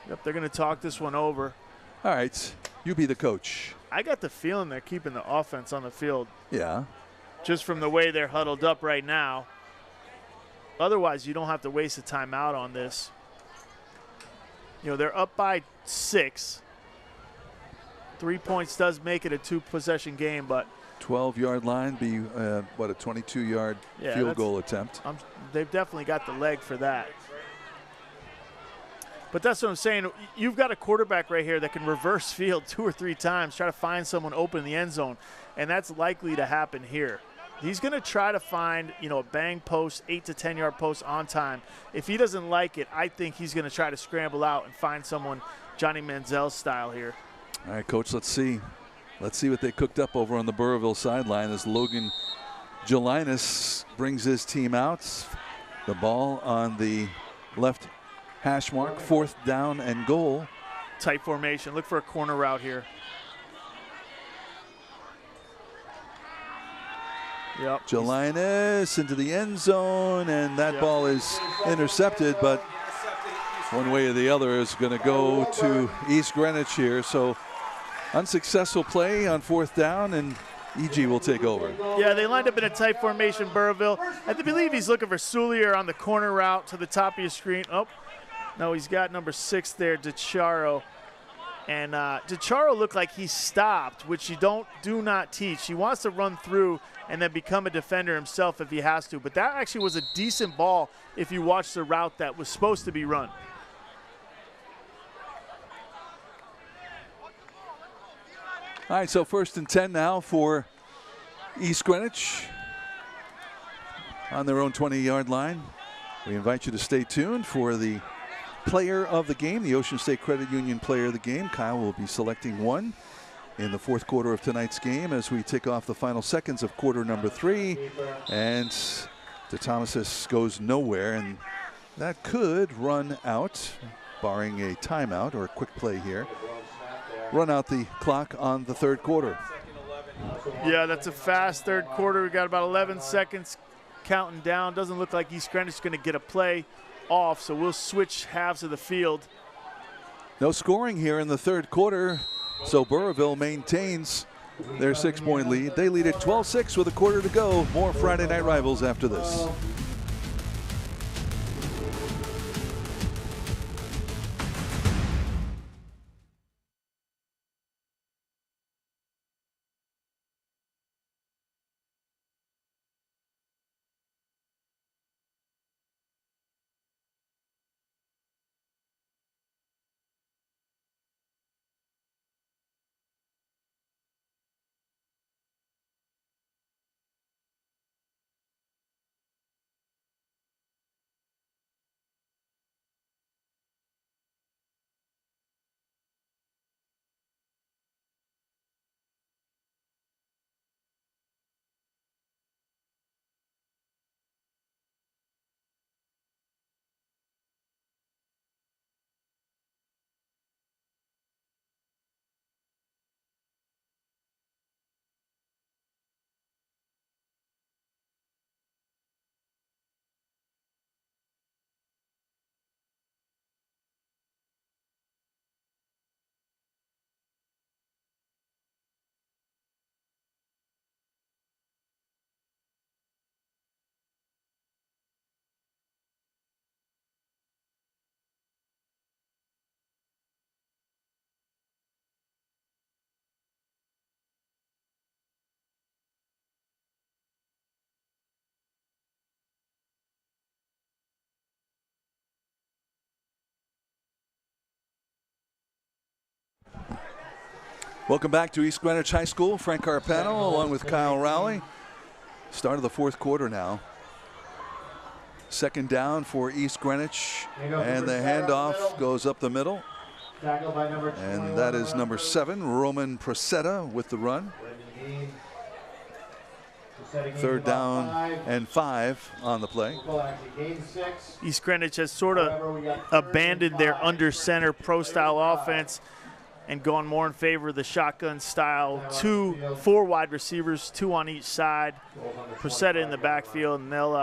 Yep, they're going to talk this one over. All right, you be the coach. I got the feeling they're keeping the offense on the field. Yeah. Just from the way they're huddled up right now. Otherwise, you don't have to waste a timeout on this. They're up by 6. 3 points does make it a 2-possession game, but 12-yard line be a 22-yard field goal attempt. They've definitely got the leg for that. But that's what I'm saying. You've got a quarterback right here that can reverse field 2 or 3 times, try to find someone open in the end zone, and that's likely to happen here. He's going to try to find, a bang post, 8 to 10-yard post on time. If he doesn't like it, I think he's going to try to scramble out and find someone Johnny Manziel style here. All right, Coach, let's see. Let's see what they cooked up over on the Burrillville sideline as Logan Jelinas brings his team out. The ball on the left hash mark, 4th down and goal. Tight formation. Look for a corner route here. Yep. Jelinas into the end zone, and that ball is intercepted, but one way or the other is going to go to East Greenwich here. So unsuccessful play on 4th down, and EG will take over. Yeah, they lined up in a tight formation, Burrillville. I believe he's looking for Soulier on the corner route to the top of your screen. Oh, no, he's got number 6 there, DeCharo. And DeCharo looked like he stopped, which you do not teach. He wants to run through and then become a defender himself if he has to. But that actually was a decent ball if you watch the route that was supposed to be run. All right, so 1st and 10 now for East Greenwich on their own 20-yard line. We invite you to stay tuned for the player of the game, the Ocean State Credit Union player of the game. Kyle will be selecting one in the 4th quarter of tonight's game as we tick off the final seconds of quarter number 3. And DeThomasis goes nowhere, and that could run out, barring a timeout or a quick play here. Run out the clock on the 3rd quarter. Yeah, that's a fast 3rd quarter. We got about 11 seconds counting down. Doesn't look like East Greenwich is going to get a play off, so we'll switch halves of the field. No scoring here in the 3rd quarter, so Burrillville maintains their 6-point lead. They lead at 12-6 with a quarter to go. More Friday Night Rivals after this. Welcome back to East Greenwich High School. Frank Carpano along with Kyle Rowley. Start of the fourth quarter now. Second down for East Greenwich, and the handoff goes up the middle. And that is number 7, Roman Procetta, with the run. Third down and 5 on the play. East Greenwich has sort of abandoned their under center pro style offense and gone more in favor of the shotgun style. 4 wide receivers, 2 on each side. Procetta in the backfield, and they'll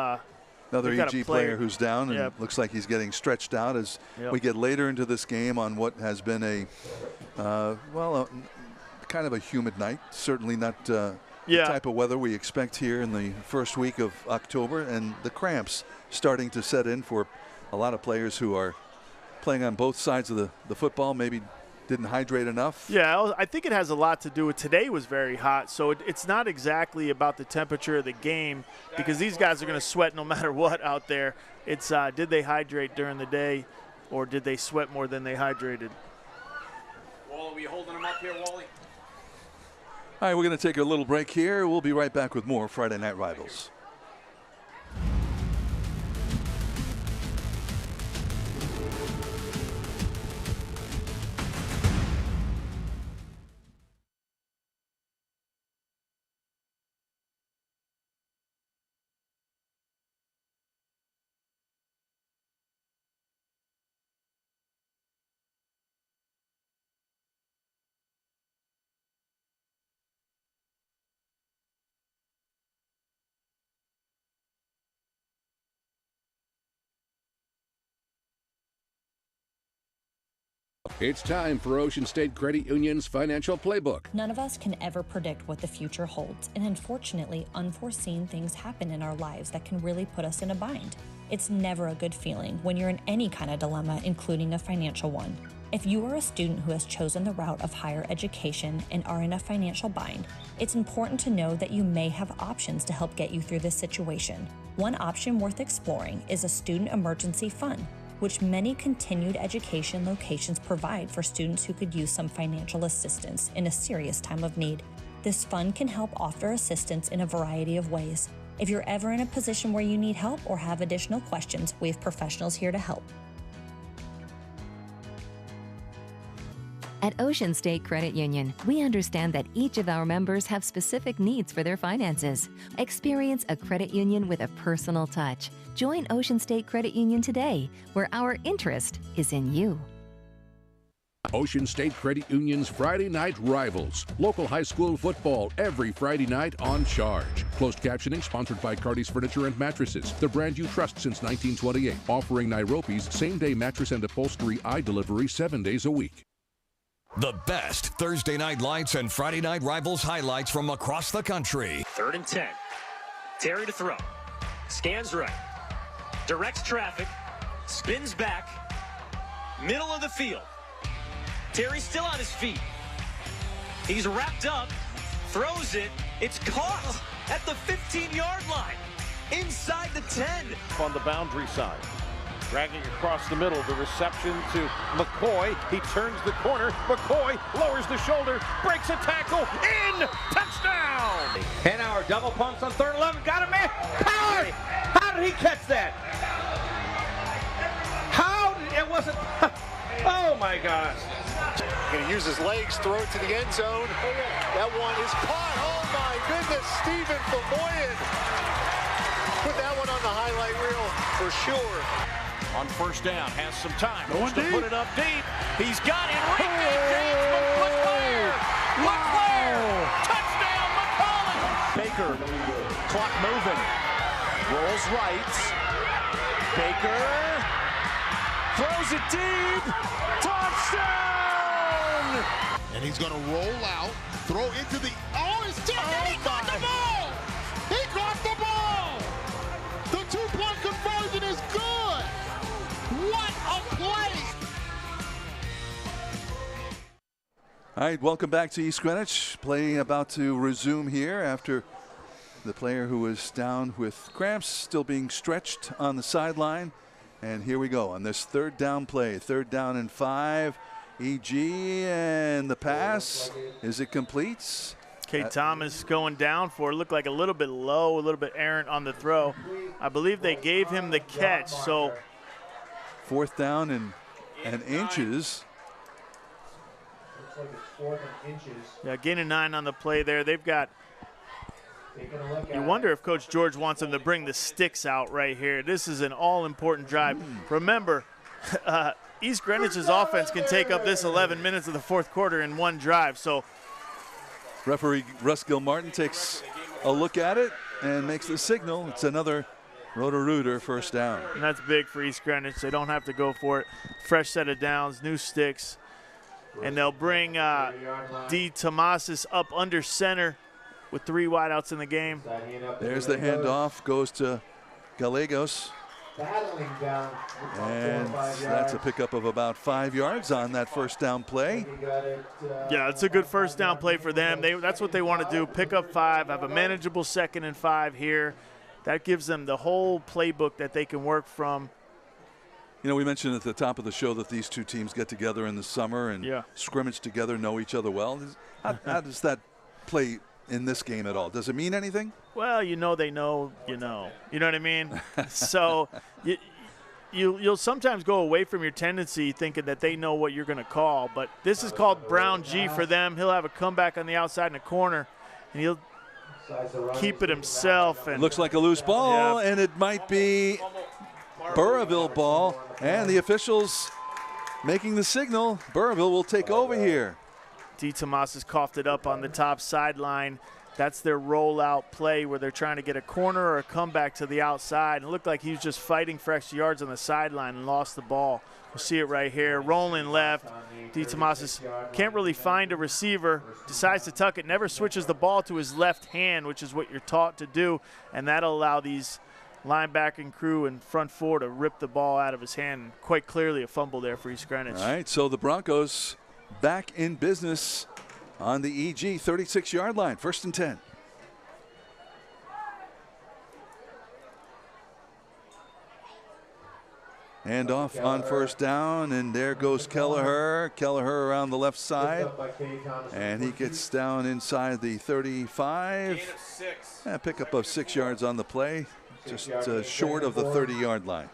another EG player who's down, and looks like he's getting stretched out as we get later into this game on what has been a kind of a humid night. Certainly not the type of weather we expect here in the first week of October, and the cramps starting to set in for a lot of players who are playing on both sides of the football, maybe didn't hydrate enough. Yeah, I think it has a lot to do with today was very hot, so it's not exactly about the temperature of the game, because these guys are going to sweat no matter what out there. It's did they hydrate during the day, or did they sweat more than they hydrated? Wally, are you holding them up here, Wally? All right, we're going to take a little break here. We'll be right back with more Friday Night Rivals. It's time for Ocean State Credit Union's Financial Playbook. None of us can ever predict what the future holds, and unfortunately, unforeseen things happen in our lives that can really put us in a bind. It's never a good feeling when you're in any kind of dilemma, including a financial one. If you are a student who has chosen the route of higher education and are in a financial bind, it's important to know that you may have options to help get you through this situation. One option worth exploring is a student emergency fund, which many continued education locations provide for students who could use some financial assistance in a serious time of need. This fund can help offer assistance in a variety of ways. If you're ever in a position where you need help or have additional questions, we have professionals here to help. At Ocean State Credit Union, we understand that each of our members have specific needs for their finances. Experience a credit union with a personal touch. Join Ocean State Credit Union today, where our interest is in you. Ocean State Credit Union's Friday Night Rivals. Local high school football every Friday night on Charge. Closed captioning sponsored by Cardi's Furniture and Mattresses, the brand you trust since 1928. Offering Nairobi's same-day mattress and upholstery eye delivery 7 days a week. The best Thursday night lights and Friday night Rivals highlights from across the country. 3rd and 10. Terry to throw. Scans right. Directs traffic. Spins back. Middle of the field. Terry's still on his feet. He's wrapped up. Throws it. It's caught at the 15-yard line. Inside the 10. On the boundary side. Dragging across the middle, the reception to McCoy. He turns the corner. McCoy lowers the shoulder, breaks a tackle, in! Touchdown! 10-hour double pumps on 3rd and 11. Got him, man! Howard! How did he catch that? How did it wasn't? Oh my gosh! Gonna use his legs, throw it to the end zone. That one is caught. Oh my goodness, Stephen Famoyan. Put that one on the highlight reel for sure. On 1st down, has some time. Wants to put it up deep. He's got Enrique James McClair. Touchdown, McCollum. Baker, clock moving. Rolls right. Baker throws it deep. Touchdown! And he's going to roll out, throw into the. Oh, it's tipped. He got the ball. He got the ball. The 2-point conversion is good. What a play! All right, welcome back to East Greenwich. Play about to resume here after the player who was down with cramps still being stretched on the sideline. And here we go on this 3rd down play. 3rd down and 5. E.G. and the pass. Is it complete? Kate Thomas going down for it. Looked like a little bit low, a little bit errant on the throw. I believe they gave him the catch, so. 4th down and inches. Looks like it's 4th and inches. Yeah, gain of 9 on the play there. They've got. You wonder if Coach George wants them to bring the sticks out right here. This is an all-important drive. Remember, East Greenwich's offense can take up this 11 minutes of the 4th quarter in one drive. So, referee Russ Gilmartin takes a look at it and makes the signal. It's another Roto-Rooter 1st down. And that's big for East Greenwich. They don't have to go for it. Fresh set of downs, new sticks. And they'll bring D. Tomasis up under center with 3 wideouts in the game. There's the handoff, goes to Gallegos. Battling down. And that's a pickup of about 5 yards on that 1st down play. Yeah, it's a good 1st down play for them. That's what they want to do, pick up 5, have a manageable 2nd and 5 here. That gives them the whole playbook that they can work from. You know, we mentioned at the top of the show that these two teams get together in the summer and scrimmage together, know each other well. How does that play in this game at all? Does it mean anything? Well, you know they know, you know. You know what I mean? So you'll sometimes go away from your tendency thinking that they know what you're going to call. But this is called Brown G for them. He'll have a comeback on the outside in the corner, and he'll keep it himself. And looks like a loose ball, and it might be Burrillville ball. And the officials making the signal. Burrillville will take over here. D. Tomas has coughed it up on the top sideline. That's their rollout play where they're trying to get a corner or a comeback to the outside. It looked like he was just fighting for extra yards on the sideline and lost the ball. We'll see it right here. Rolling left. D. Tomas can't really find a receiver. Decides to tuck it. Never switches the ball to his left hand, which is what you're taught to do. And that'll allow these linebacking crew and front four to rip the ball out of his hand. Quite clearly a fumble there for East Greenwich. All right, so the Broncos back in business on the EG 36-yard line, 1st and 10. Hand off on 1st down, and there goes Kelleher. Kelleher around the left side, and he gets down inside the 35. Pickup of 6 yards on the play, just short of the 30-yard line.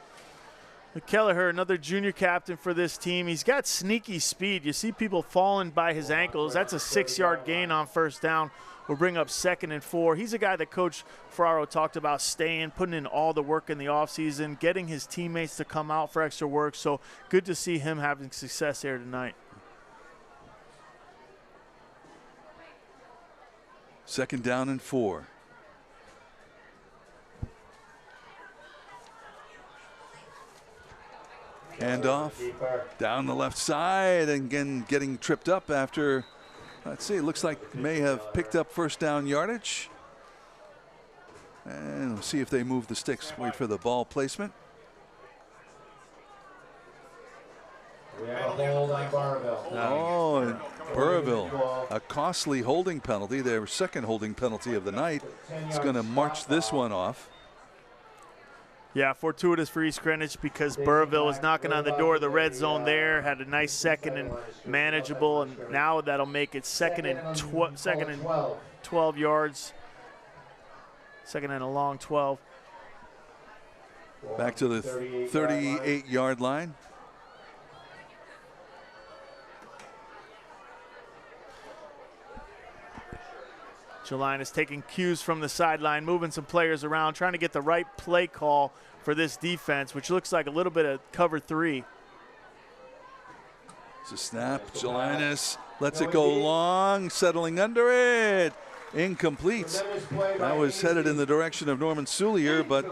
Kelleher, another junior captain for this team. He's got sneaky speed. You see people falling by his ankles. That's a 6-yard gain on 1st down. We'll bring up 2nd and 4. He's a guy that Coach Ferraro talked about staying, putting in all the work in the offseason, getting his teammates to come out for extra work. So good to see him having success here tonight. 2nd down and 4. Handoff down the left side, and again getting tripped up after, let's see, it looks like may have picked up 1st down yardage. And we'll see if they move the sticks, wait for the ball placement. We have a hold on Burrillville. Oh, and Burrillville, a costly holding penalty, their 2nd holding penalty of the night. It's going to march this one off. Yeah, fortuitous for East Greenwich because Burrillville was knocking on the door of the red zone there, had a nice 2nd and manageable, and now that'll make it 2nd and 12 yards. 2nd and a long 12. Back to the 38-yard line. Jeline is taking cues from the sideline, moving some players around, trying to get the right play call for this defense, which looks like a little bit of cover 3. It's a snap. Jelinus lets it go long, settling under it. Incomplete. That was headed in the direction of Norman Soulier, but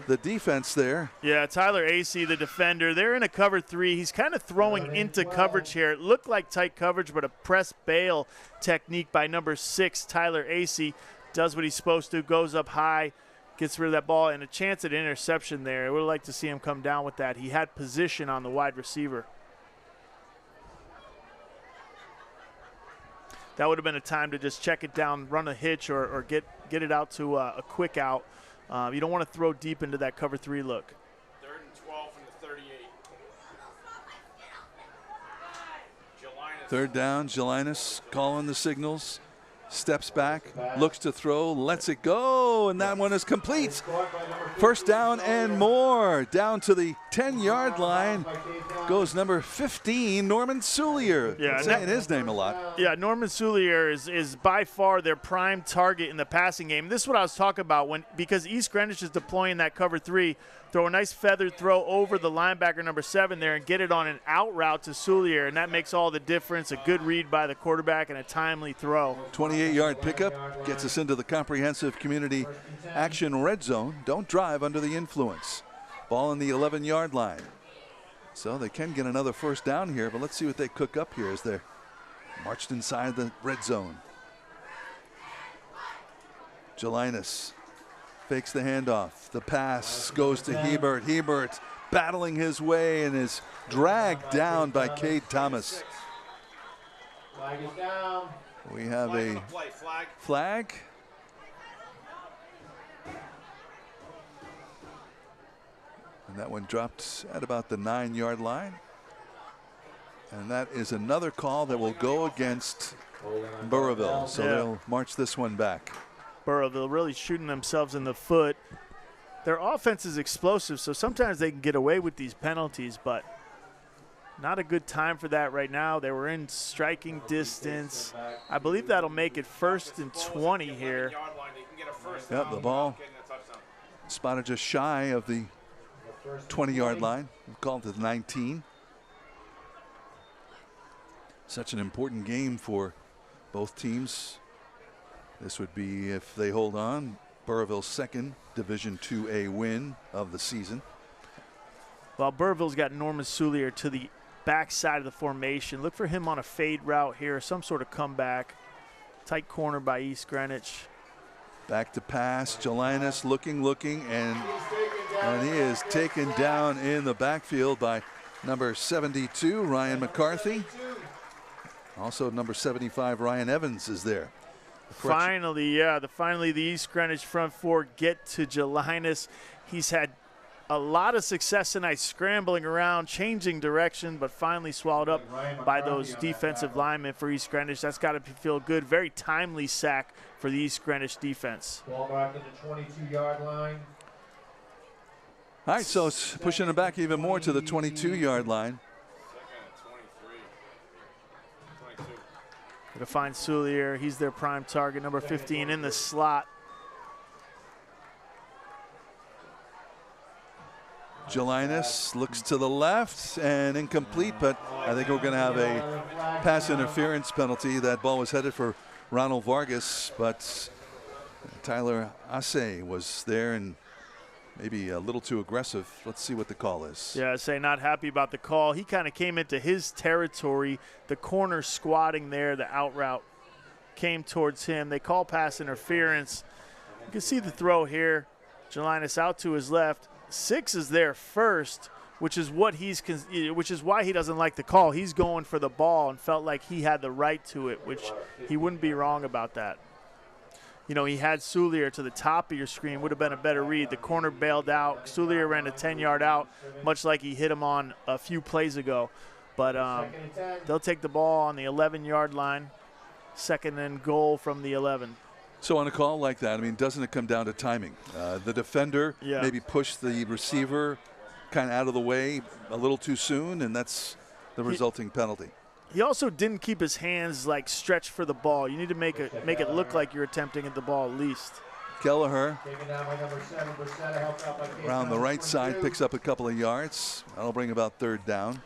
the defense there. Yeah, Tyler Acey, the defender, they're in a cover 3. He's kind of throwing into coverage here. It looked like tight coverage, but a press bail technique by number 6, Tyler Acey. Does what he's supposed to, goes up high, gets rid of that ball, and a chance at interception there. I would like to see him come down with that. He had position on the wide receiver. That would have been a time to just check it down, run a hitch, or get it out to a quick out. You don't want to throw deep into that cover 3 look. 3rd and 12 from the 38. Third down, Jelinas calling the signals. Steps back, looks to throw, lets it go, and that one is complete. First down and more. Down to the 10-yard line goes number 15, Norman Soulier. Yeah, saying his name a lot. Yeah, Norman Soulier is by far their prime target in the passing game. This is what I was talking about because East Greenwich is deploying that cover 3. Throw a nice feathered throw over the linebacker number 7 there and get it on an out route to Soulier, and that makes all the difference. A good read by the quarterback and a timely throw. 28-yard pickup gets us into the comprehensive community action red zone. Don't drive under the influence. Ball on the 11-yard line. So they can get another first down here, but let's see what they cook up here as they're marched inside the red zone. Jelinas fakes the handoff. The pass goes to Hebert. Hebert battling his way and is dragged down by Cade Thomas. Flag is down. We have a flag. And that one dropped at about the 9-yard line. And that is another call that will go against Burrillville. So they'll march this one back. Burrillville really shooting themselves in the foot. Their offense is explosive, so sometimes they can get away with these penalties, but not a good time for that right now. They were in striking distance. I believe that'll make it 1st and 20 here. Yep, the ball spotted just shy of the 20-yard line. We'll call it the 19. Such an important game for both teams. This would be, if they hold on, Burrillville's 2nd Division IIA win of the season. Well, Burrillville's got Norman Soulier to the backside of the formation. Look for him on a fade route here, some sort of comeback. Tight corner by East Greenwich. Back to pass, Jelinas looking, and he is taken down in the backfield by number 72, Ryan McCarthy. Also number 75, Ryan Evans is there. Finally, the East Greenwich front 4 get to Jelinas. He's had a lot of success tonight scrambling around, changing direction, but finally swallowed up by those defensive linemen for East Greenwich. That's got to feel good. Very timely sack for the East Greenwich defense. Ball back to the 22-yard line. All right, so it's pushing it back even more to the 22-yard line. To find Soulier, he's their prime target, number 15 in the slot. Jelinas looks to the left and incomplete, but I think we're going to have a pass interference penalty. That ball was headed for Ronald Vargas, but Tyler Assay was there and maybe a little too aggressive. Let's see what the call is. Yeah, Assay not happy about the call. He kind of came into his territory. The corner squatting there, the out route came towards him. They call pass interference. You can see the throw here. Jelinas out to his left. 6 is there first, which is why he doesn't like the call. He's going for the ball and felt like he had the right to it, which he wouldn't be wrong about that. You know, he had Soulier to the top of your screen, would have been a better read. The corner bailed out. Soulier ran a 10-yard out, much like he hit him on a few plays ago. But they'll take the ball on the 11-yard line. 2nd and goal from the 11. So on a call like that, I mean, doesn't it come down to timing? The defender maybe pushed the receiver kind of out of the way a little too soon, and that's the resulting penalty. He also didn't keep his hands like stretched for the ball. You need to make it look like you're attempting at the ball at least. Kelleher around the right side picks up a couple of yards. That'll bring about 3rd down.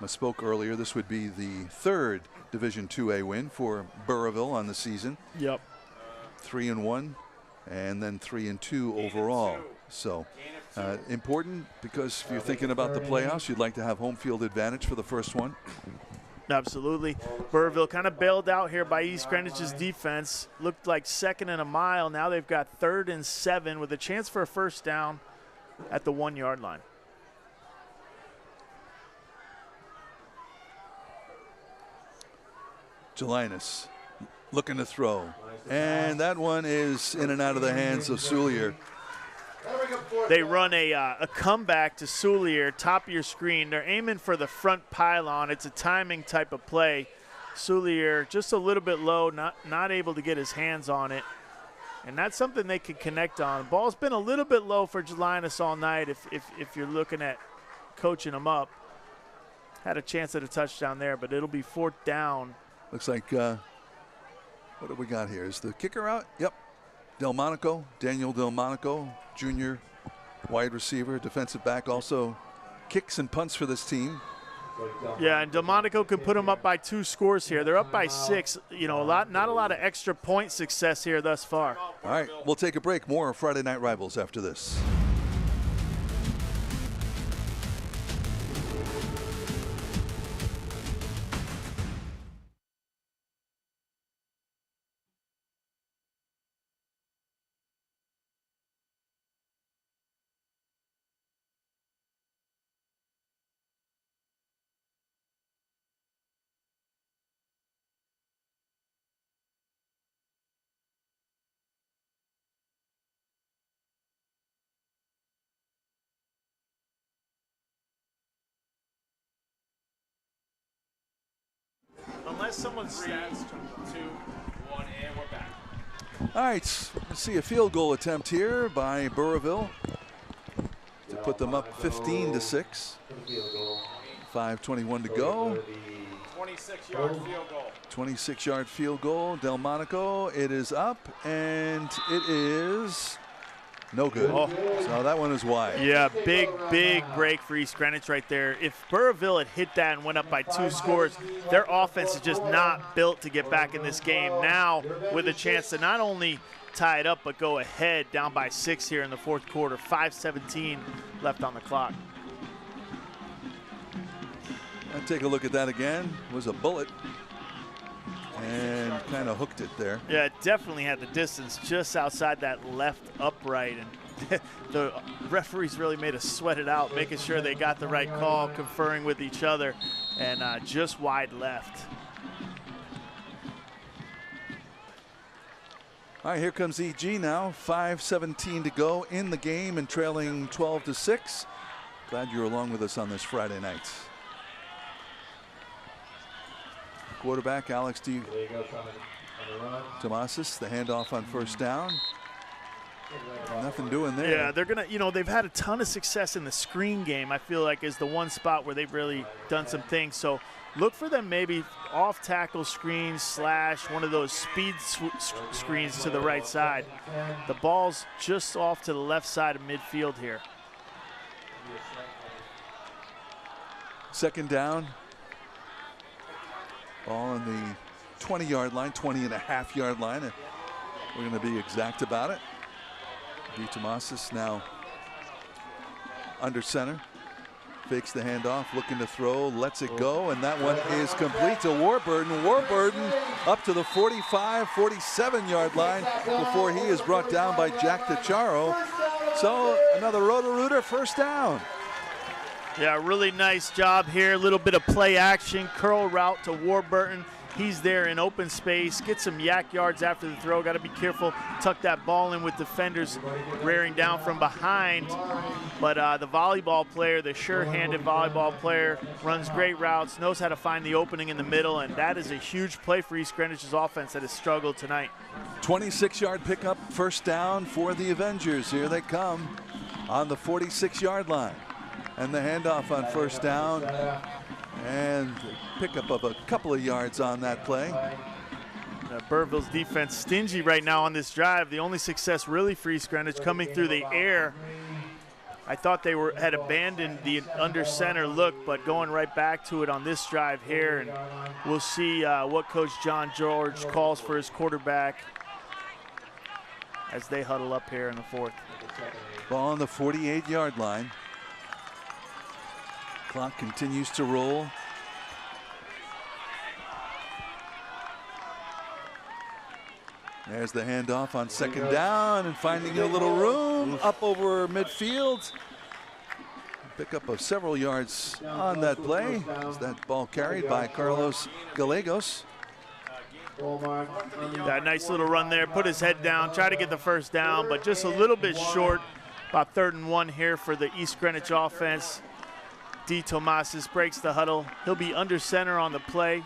I spoke earlier, this would be the 3rd Division IIA win for Burrillville on the season. Yep. 3-1 and then 3-2 overall. So important because if you're thinking about the playoffs, you'd like to have home field advantage for the first one. Absolutely. Burrillville kind of bailed out here by East Greenwich's defense. Looked like 2nd and a mile. Now they've got 3rd and 7 with a chance for a first down at the 1-yard line. Jelinas looking to throw. And that one is in and out of the hands of Soulier. they run a comeback to Soulier, top of your screen. They're aiming for the front pylon. It's a timing type of play. Soulier just a little bit low, not able to get his hands on it. And that's something they can connect on. Ball's been a little bit low for Linus all night if you're looking at coaching him up. Had a chance at a touchdown there, but it'll be 4th down. Looks like, what do we got here? Is the kicker out? Yep. Daniel Delmonico, junior wide receiver, defensive back, also kicks and punts for this team. Yeah, and Delmonico can put them up by 2 scores here. They're up by 6. You know, not a lot of extra point success here thus far. All right, we'll take a break. More Friday Night Rivals after this. Unless someone stats 2, 1, and we're back. All right, let's see a field goal attempt here by Burrillville to put them up 15-6. 5:21 to go. 26-yard field goal. 26-yard field goal. Delmonico, it is up, and it is no good. Oh. So that one is wide. Yeah, big break for East Greenwich right there. If Burrillville had hit that and went up by 2 scores, their offense is just not built to get back in this game. Now, with a chance to not only tie it up, but go ahead down by 6 here in the 4th quarter. 5:17 left on the clock. I'll take a look at that again. It was a bullet. And kind of hooked it there. Yeah, it definitely had the distance just outside that left upright. And the referees really made us sweat it out, making sure they got the right call, conferring with each other, and just wide left. All right, here comes EG now. 5:17 to go in the game and trailing 12-6. Glad you're along with us on this Friday night. Quarterback Alex Tomasis, the handoff on 1st down. Nothing doing there. Yeah, they're gonna, they've had a ton of success in the screen game. I feel like is the one spot where they've really done some things. So look for them maybe off tackle screens / one of those speed screens to the right side. The ball's just off to the left side of midfield here. 2nd down. Ball on the 20-yard line, 20.5-yard line. We're going to be exact about it. D. Tomasis now under center. Fakes the handoff, looking to throw, lets it go, and that one is complete to Warburton. Warburton up to the 45, 47-yard line before he is brought down by Jack DeCharo. So another Roto-Rooter 1st down. Yeah, really nice job here. A little bit of play action, curl route to Warburton. He's there in open space, get some yak yards after the throw. Got to be careful, tuck that ball in with defenders rearing down from behind. But the volleyball player, the sure-handed volleyball player, runs great routes, knows how to find the opening in the middle, and that is a huge play for East Greenwich's offense that has struggled tonight. 26-yard pickup, 1st down for the Avengers. Here they come on the 46-yard line. And the handoff on 1st down, and pickup of a couple of yards on that play. Burrillville's defense stingy right now on this drive. The only success really for East Greenwich coming through the air. I thought they had abandoned the under center look, but going right back to it on this drive here. And we'll see what Coach John George calls for his quarterback as they huddle up here in the 4th. Ball on the 48-yard line. Clock continues to roll. There's the handoff on 2nd down and finding a little room up over midfield. Pickup of several yards on that play. Is that ball carried by Carlos Gallegos. That nice little run there, put his head down, try to get the 1st down, but just a little bit short About 3rd and 1 here for the East Greenwich offense. D. Tomasis breaks the huddle. He'll be under center on the play.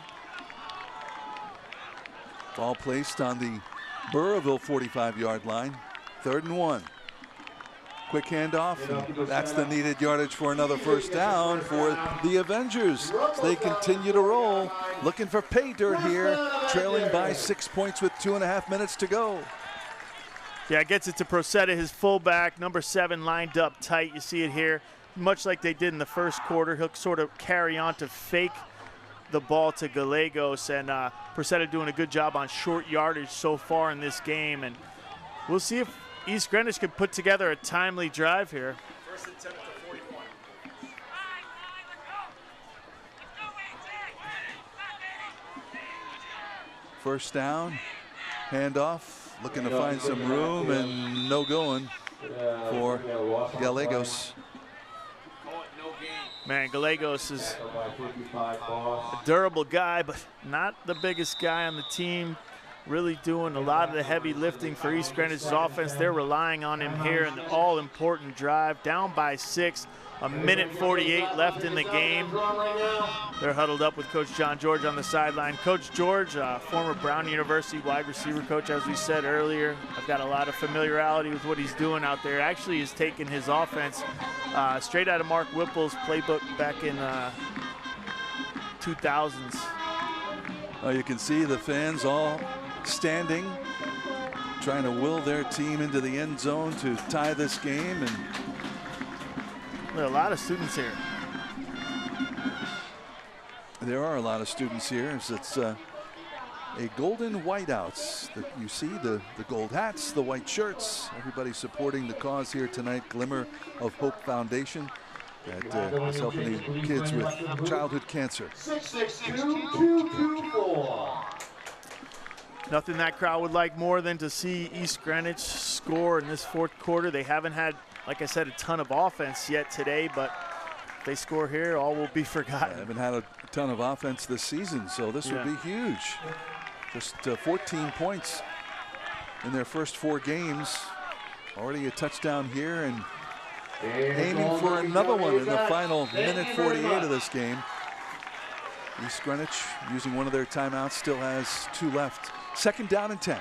Ball placed on the Burrillville 45-yard line. 3rd and 1. Quick handoff. And that's the needed yardage for another first down for the Avengers. As they continue to roll, looking for pay dirt here, trailing by 6 points with 2.5 minutes to go. Yeah, gets it to Procetta, his fullback, number 7, lined up tight. You see it here, much like they did in the first quarter. He'll sort of carry on to fake the ball to Gallegos, and Procetta doing a good job on short yardage so far in this game. And we'll see if East Greenwich can put together a timely drive here. First and 10 at the 41. First down, handoff, looking to find some room, and no going for Gallegos. Man, Gallegos is a durable guy, but not the biggest guy on the team. Really doing a lot of the heavy lifting for East Greenwich's offense. They're relying on him here in the all-important drive. Down by 6, 1:48 left in the game. They're huddled up with Coach John George on the sideline. Coach George, former Brown University wide receiver coach, as we said earlier. I've got a lot of familiarity with what he's doing out there. Actually, he's taken his offense straight out of Mark Whipple's playbook back in 2000s. You can see the fans all standing, trying to will their team into the end zone to tie this game. And there are a lot of students here. There are a lot of students here. It's a golden whiteouts. You see the gold hats, the white shirts. Everybody supporting the cause here tonight. Glimmer of Hope Foundation that is helping the kids with childhood cancer. 662-224. Nothing that crowd would like more than to see East Greenwich score in this 4th quarter. They haven't had, like I said, a ton of offense yet today, but if they score here, all will be forgotten. They haven't had a ton of offense this season, so this would be huge. Just 14 points in their first 4 games. Already a touchdown here, and aiming for another one in the final minute 48 of this game. East Greenwich using one of their timeouts, still has 2 left. 2nd down and 10.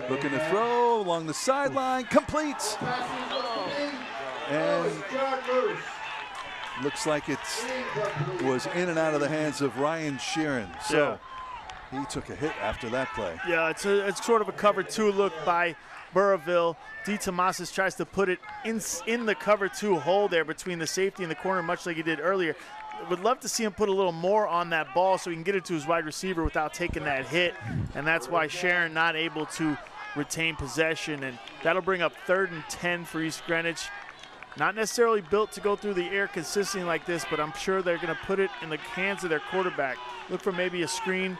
Looking to throw along the sideline, completes. And looks like it was in and out of the hands of Ryan Sheeran. So he took a hit after that play. Yeah, it's sort of a cover 2 look by Burrillville. D. Tomasis tries to put it in the cover 2 hole there between the safety and the corner, much like he did earlier. Would love to see him put a little more on that ball so he can get it to his wide receiver without taking that hit, and that's why Sharon not able to retain possession, and that'll bring up 3rd and 10 for East Greenwich. Not necessarily built to go through the air consistently like this, but I'm sure they're going to put it in the hands of their quarterback. Look for maybe a screen,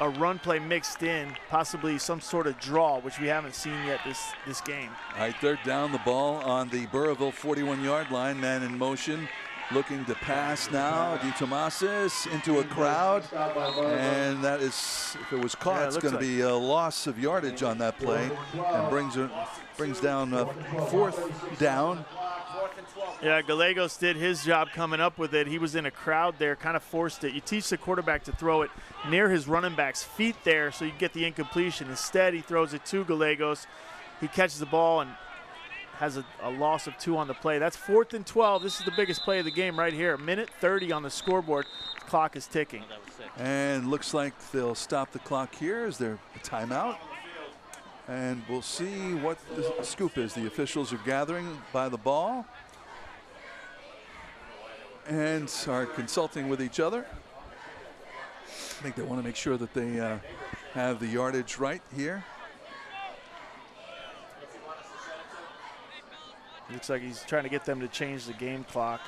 a run play mixed in, possibly some sort of draw, which we haven't seen yet this game. All right, 3rd down, the ball on the Burrillville 41-yard line. Man in motion, looking to pass now. D. Tomasis into a crowd, and that is, if it was caught, it's going to be a loss of yardage on that play, and brings down 4th down. Yeah, Gallegos did his job coming up with it. He was in a crowd there, kind of forced it. You teach the quarterback to throw it near his running back's feet there so you get the incompletion. Instead, he throws it to Gallegos. He catches the ball and has a loss of 2 on the play. That's 4th and 12. This is the biggest play of the game right here. 1:30 on the scoreboard. The clock is ticking. And looks like they'll stop the clock here. Is there a timeout? And we'll see what the scoop is. The officials are gathering by the ball and are consulting with each other. I think they want to make sure that they have the yardage right here. Looks like he's trying to get them to change the game clock.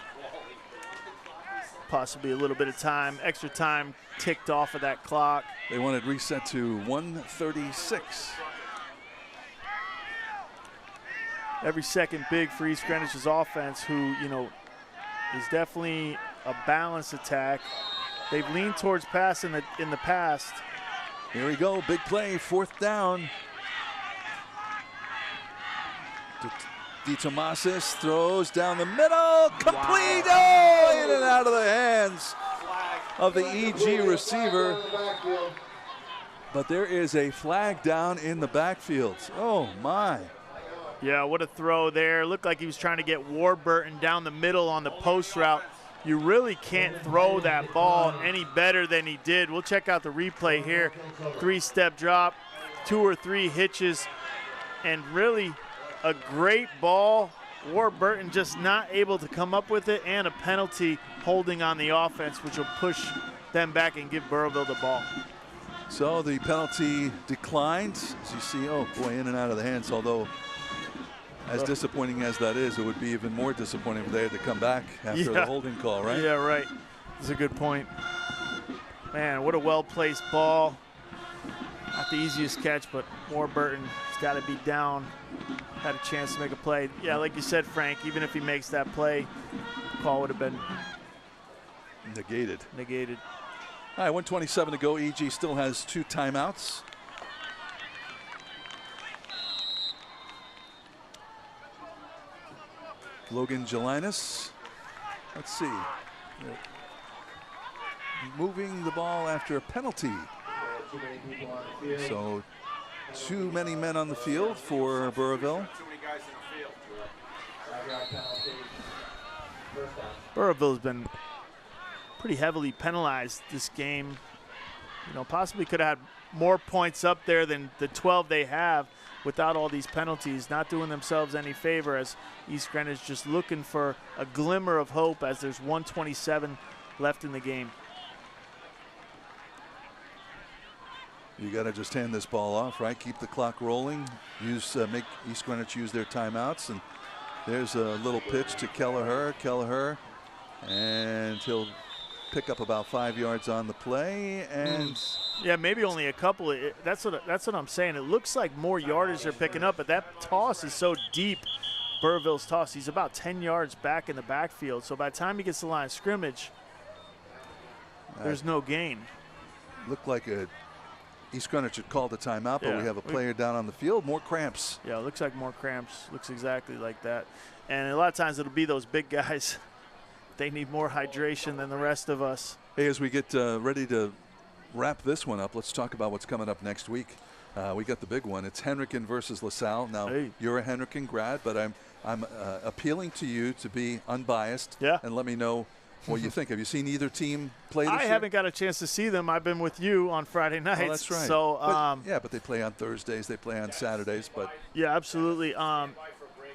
Possibly a little bit of time, extra time ticked off of that clock. They want it reset to 1:36. Every second big for East Greenwich's offense, who, is definitely a balanced attack. They've leaned towards pass in the past. Here we go, big play, 4th down. DeTomasis throws down the middle, complete, oh, in and out of the hands of the EG receiver. But there is a flag down in the backfield. Oh, my. Yeah, what a throw there. Looked like he was trying to get Warburton down the middle on the post route. You really can't throw that ball any better than he did. We'll check out the replay here. 3-step drop, 2 or 3 hitches, and really a great ball. Warburton just not able to come up with it, and a penalty holding on the offense, which will push them back and give Burrillville the ball. So the penalty declined. As you see, oh boy, in and out of the hands, although as disappointing as that is, it would be even more disappointing if they had to come back after the holding call, right? Yeah, right. That's a good point. Man, what a well-placed ball. Not the easiest catch, but Warburton's got to be down. Had a chance to make a play. Yeah, like you said, Frank, even if he makes that play, the call would have been negated. All right, 1:27 to go. EG still has 2 timeouts. Logan Gelinas, let's see, moving the ball after a penalty. So too many men on the field for Burrillville. Burrillville's been pretty heavily penalized this game. You know, possibly could have had more points up there than the 12 they have without all these penalties. Not doing themselves any favor, as East Greenwich just looking for a glimmer of hope as there's 1:27 left in the game. You got to just hand this ball off, right? Keep the clock rolling. Make East Greenwich use their timeouts. And there's a little pitch to Kelleher, and he'll pick up about 5 yards on the play. And yeah, maybe only a couple. That's what I'm saying. It looks like more yardage they're picking up, but that toss is so deep. Burrillville's toss, he's about 10 yards back in the backfield. So by the time he gets to the line of scrimmage, there's no gain. Looked like East Greenwich had called a timeout, but we have a player down on the field. More cramps. Yeah, it looks like more cramps. Looks exactly like that. And a lot of times it'll be those big guys. They need more hydration than the rest of us. Hey, as we get ready to wrap this one up, let's talk about what's coming up next week. We got the big one. It's Henrican versus LaSalle. Now, you're a Henrican grad, but I'm appealing to you to be unbiased and let me know what you think. Have you seen either team play this year? I haven't got a chance to see them. I've been with you on Friday nights. Oh, that's right. So, but they play on Thursdays. They play on Saturdays. But yeah, absolutely.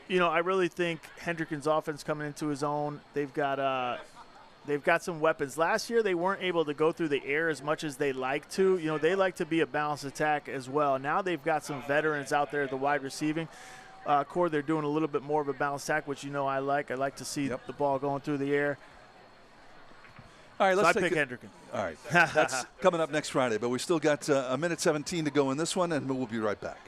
You know, I really think Hendrick's offense coming into his own. They've got some weapons. Last year they weren't able to go through the air as much as they like to. You know, they like to be a balanced attack as well. Now they've got some veterans out there at the wide receiving core. They're doing a little bit more of a balanced attack, which you know I like. I like to see the ball going through the air. All right, let's pick Hendrick. All right, that's coming up next Friday, but we still got a minute 17 to go in this one, and we'll be right back.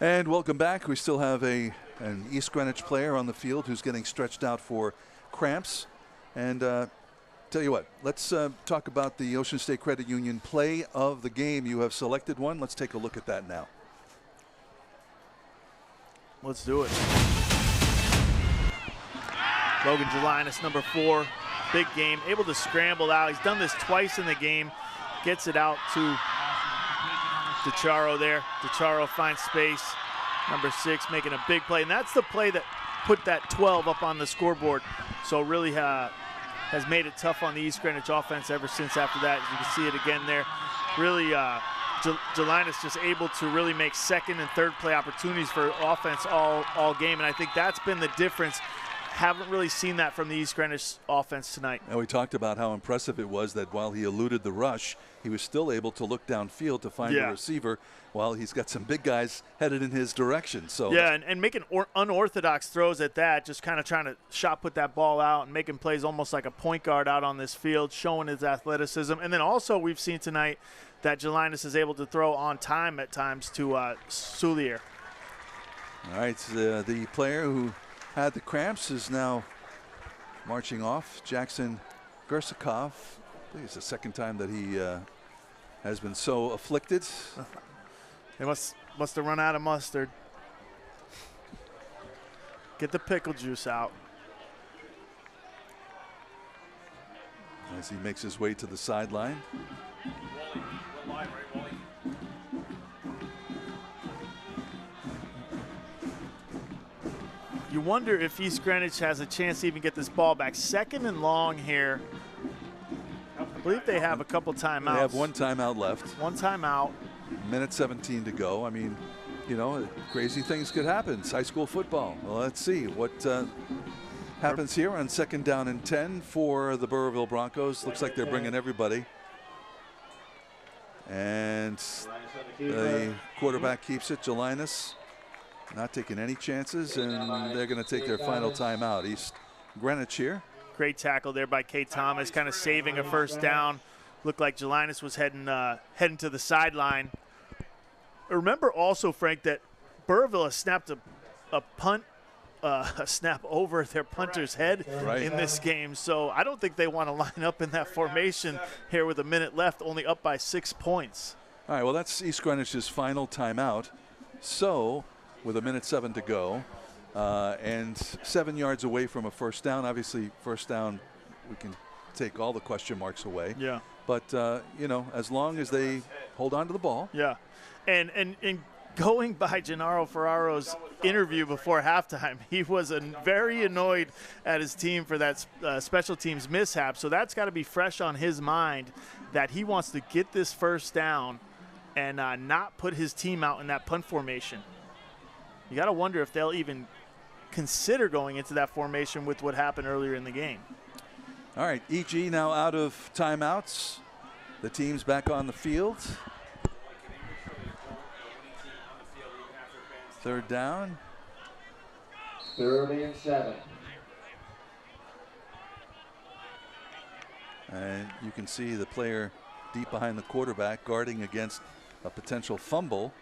And welcome back. We still have an East Greenwich player on the field who's getting stretched out for cramps. And tell you what, let's talk about the Ocean State Credit Union play of the game. You have selected one. Let's take a look at that now. Let's do it. Logan Gelinas, number 4, big game, able to scramble out. He's done this twice in the game. Gets it out to DeCharo there. DeCharo finds space. Number 6 making a big play. And that's the play that put that 12 up on the scoreboard. So really has made it tough on the East Greenwich offense ever since after that. As you can see it again there. Really, Gelinas just able to really make second and third play opportunities for offense all game. And I think that's been the difference haven't really seen that from the East Greenwich offense tonight. And we talked about how impressive it was that while he eluded the rush, he was still able to look downfield to find a receiver while he's got some big guys headed in his direction. So yeah, and making unorthodox throws at that, just kind of trying to shot put that ball out and making plays almost like a point guard out on this field, showing his athleticism. And then also we've seen tonight that Jelinus is able to throw on time at times to Soulier. All right, the player who had the cramps is now marching off. Jackson Gersakov. I think it's the second time that he has been so afflicted. They must have run out of mustard. Get the pickle juice out. As he makes his way to the sideline. You wonder if East Greenwich has a chance to even get this ball back. 2nd and long here. I believe they have a couple timeouts. They have one timeout left. One timeout. Minute 17 to go. I mean, you know, crazy things could happen. It's high school football. Well, let's see what happens here on 2nd down and 10 for the Burrillville Broncos. Looks like they're bringing everybody. And the quarterback keeps it, Jelinus. Not taking any chances, and they're going to take their final timeout. East Greenwich here. Great tackle there by Kate Thomas, kind of saving a first down. Looked like Jelinus was heading to the sideline. Remember also, Frank, that Burrillville has snapped a punt, a snap over their punter's head in this game. So I don't think they want to line up in that formation here with a minute left, only up by 6 points. All right, well, that's East Greenwich's final timeout. So with 1:07 to go, and 7 yards away from a first down. Obviously, first down, we can take all the question marks away. Yeah. But, you know, as long as they hold on to the ball. Yeah. And going by Gennaro Ferraro's interview before halftime, he was very annoyed at his team for that special teams mishap. So that's got to be fresh on his mind that he wants to get this first down and not put his team out in that punt formation. You got to wonder if they'll even consider going into that formation with what happened earlier in the game. All right, EG now out of timeouts. The team's back on the field. 3rd down. 3rd and 7. And you can see the player deep behind the quarterback guarding against a potential fumble.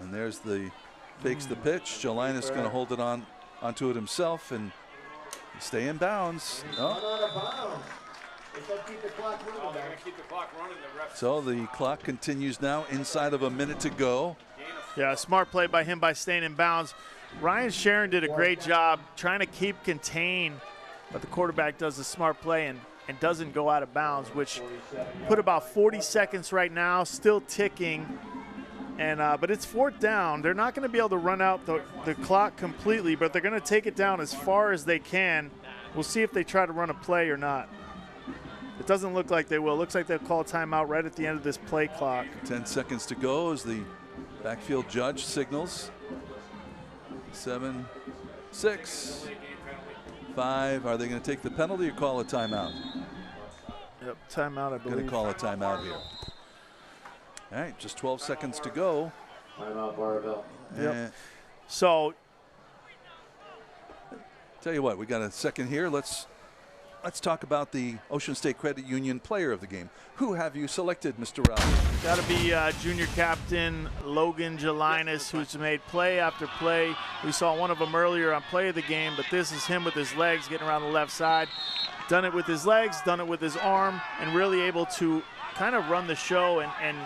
And there's the fakes the pitch. Jelinus going to hold it onto it himself and stay in bounds. So the clock continues now inside of a minute to go. Yeah, smart play by him by staying in bounds. Ryan Sharon did a great job trying to keep contained, but the quarterback does a smart play and doesn't go out of bounds, which put about 40 seconds right now, still ticking. And but it's 4th down. They're not going to be able to run out the clock completely, but they're going to take it down as far as they can. We'll see if they try to run a play or not. It doesn't look like they will. It looks like they'll call a timeout right at the end of this play clock. 10 seconds to go as the backfield judge signals. 7, 6, 5. Are they going to take the penalty or call a timeout? Yep, timeout, I believe. Going to call a timeout here. All right, just 12 seconds to go. Timeout, Burrillville. Yep. So, tell you what, we got a second here. Let's talk about the Ocean State Credit Union player of the game. Who have you selected, Mr. Ralph? Got to be junior captain Logan Jelinus, who's made play after play. We saw one of them earlier on play of the game, but this is him with his legs getting around the left side. Done it with his legs, done it with his arm, and really able to kind of run the show and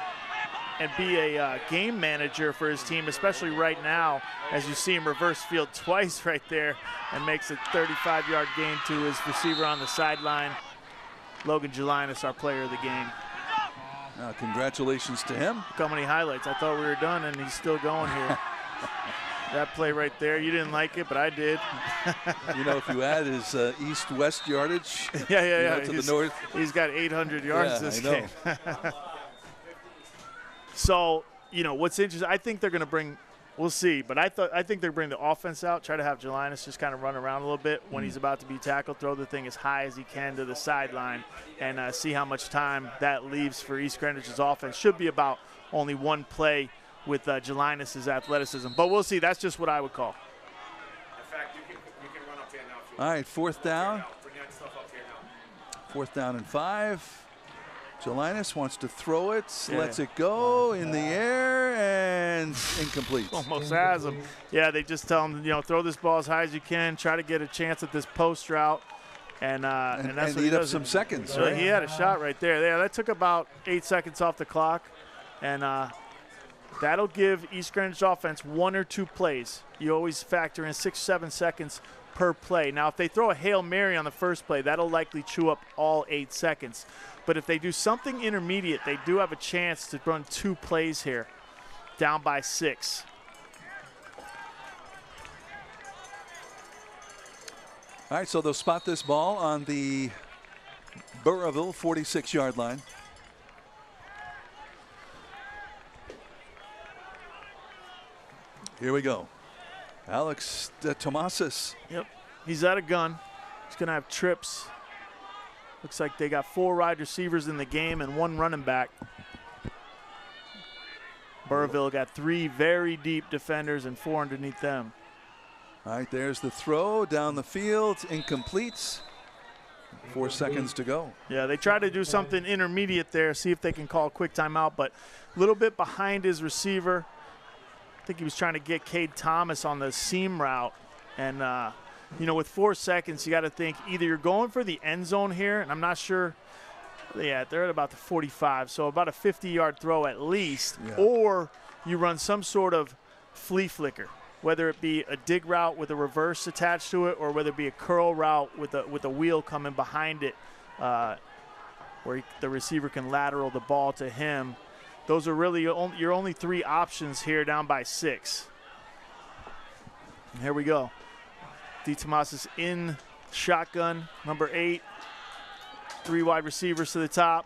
be a game manager for his team, especially right now, as you see him reverse field twice right there and makes a 35-yard gain to his receiver on the sideline. Logan Jelinus, our player of the game. Congratulations to him. Look how many highlights. I thought we were done, and he's still going here. That play right there, you didn't like it, but I did. You know, if you add his east-west yardage to the north. He's got 800 yards this game. So, you know, what's interesting, I think they're going to bring We'll see, but I think they're bringing the offense out, try to have Jelinus just kind of run around a little bit when he's about to be tackled, throw the thing as high as he can to the sideline, and see how much time that leaves for East Greenwich's offense. Should be about only one play with Jelinus' athleticism, but we'll see. That's just what I would call. In fact, you can run up here now. If you All right, fourth down. Bring that stuff up here now. Fourth down and 5. Jelinus wants to throw it, Yeah. lets it go in the air, and incomplete. Almost has him. Yeah, they just tell him, throw this ball as high as you can, try to get a chance at this post route, and that's and what he eat up does. some seconds, So right? he had a shot right there. Yeah, that took about 8 seconds off the clock, and that'll give East Greenwich offense 1 or 2 plays. You always factor in 6 or 7 seconds per play. Now, if they throw a Hail Mary on the first play, that'll likely chew up all 8 seconds. But if they do something intermediate, they do have a chance to run 2 plays here, down by 6. All right, so they'll spot this ball on the Burrillville 46-yard line. Here we go. Alex Tomasis. Yep, he's at a gun. He's going to have trips. Looks like they got 4 wide receivers in the game and 1 running back. Burrillville got 3 very deep defenders and 4 underneath them. All right, there's the throw down the field, incomplete. 4 seconds to go. Yeah, they try to do something intermediate there, see if they can call a quick timeout, but a little bit behind his receiver. I think he was trying to get Cade Thomas on the seam route, and with 4 seconds, you got to think either you're going for the end zone here, and I'm not sure. Yeah, they're at about the 45, so about a 50-yard throw at least, or you run some sort of flea flicker, whether it be a dig route with a reverse attached to it, or whether it be a curl route with a wheel coming behind it, where the receiver can lateral the ball to him. Those are really your only 3 options here, down by 6. And here we go. D. Tomas is in shotgun, number 8. 3 wide receivers to the top.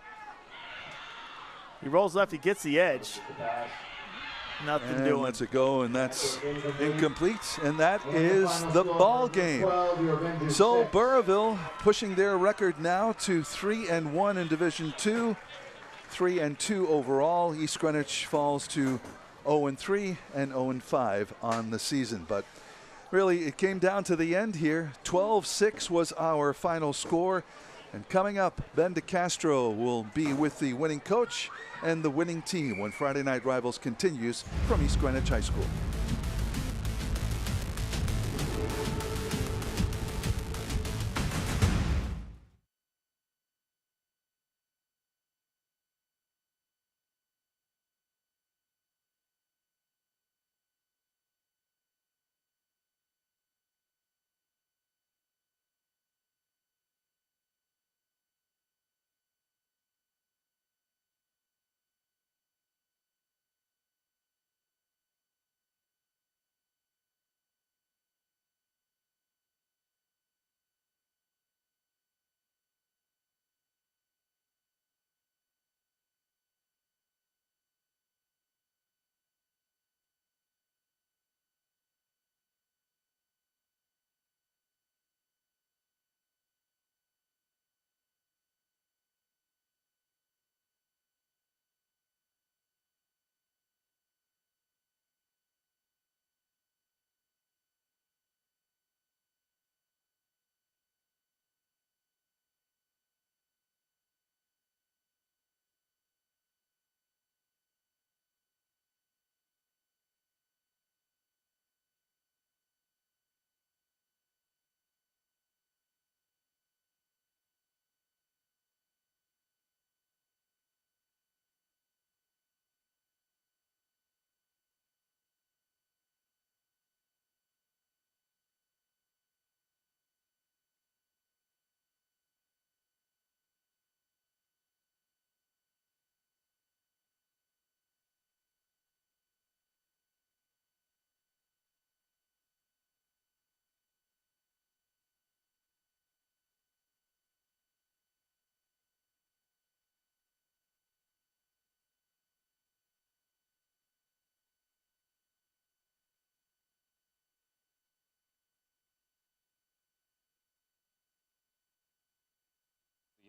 He rolls left, he gets the edge. Nothing And doing. lets it go, and that's incomplete. And that is the ball game. So Burrillville pushing their record now to 3-1 in Division II, 3-2 overall. East Greenwich falls to 0-3 and 0-5 on the season. But really, it came down to the end here. 12-6 was our final score. And coming up, Ben DeCastro will be with the winning coach and the winning team when Friday Night Rivals continues from East Greenwich High School.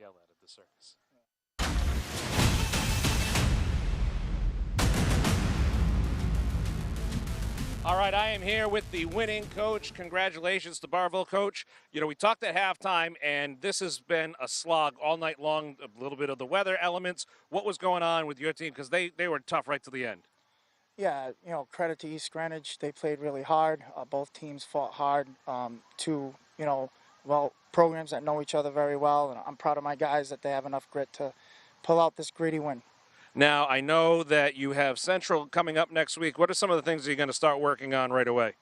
yell at the circus. All right, I am here with the winning coach. Congratulations to Burrillville, coach. You know, we talked at halftime, and this has been a slog all night long, a little bit of the weather elements. What was going on with your team? Because they were tough right to the end. Yeah, you know, credit to East Greenwich. They played really hard. Both teams fought hard. Two, you know, programs that know each other very well. And I'm proud of my guys that they have enough grit to pull out this gritty win. Now, I know that you have Central coming up next week. What are some of the things you're going to start working on right away?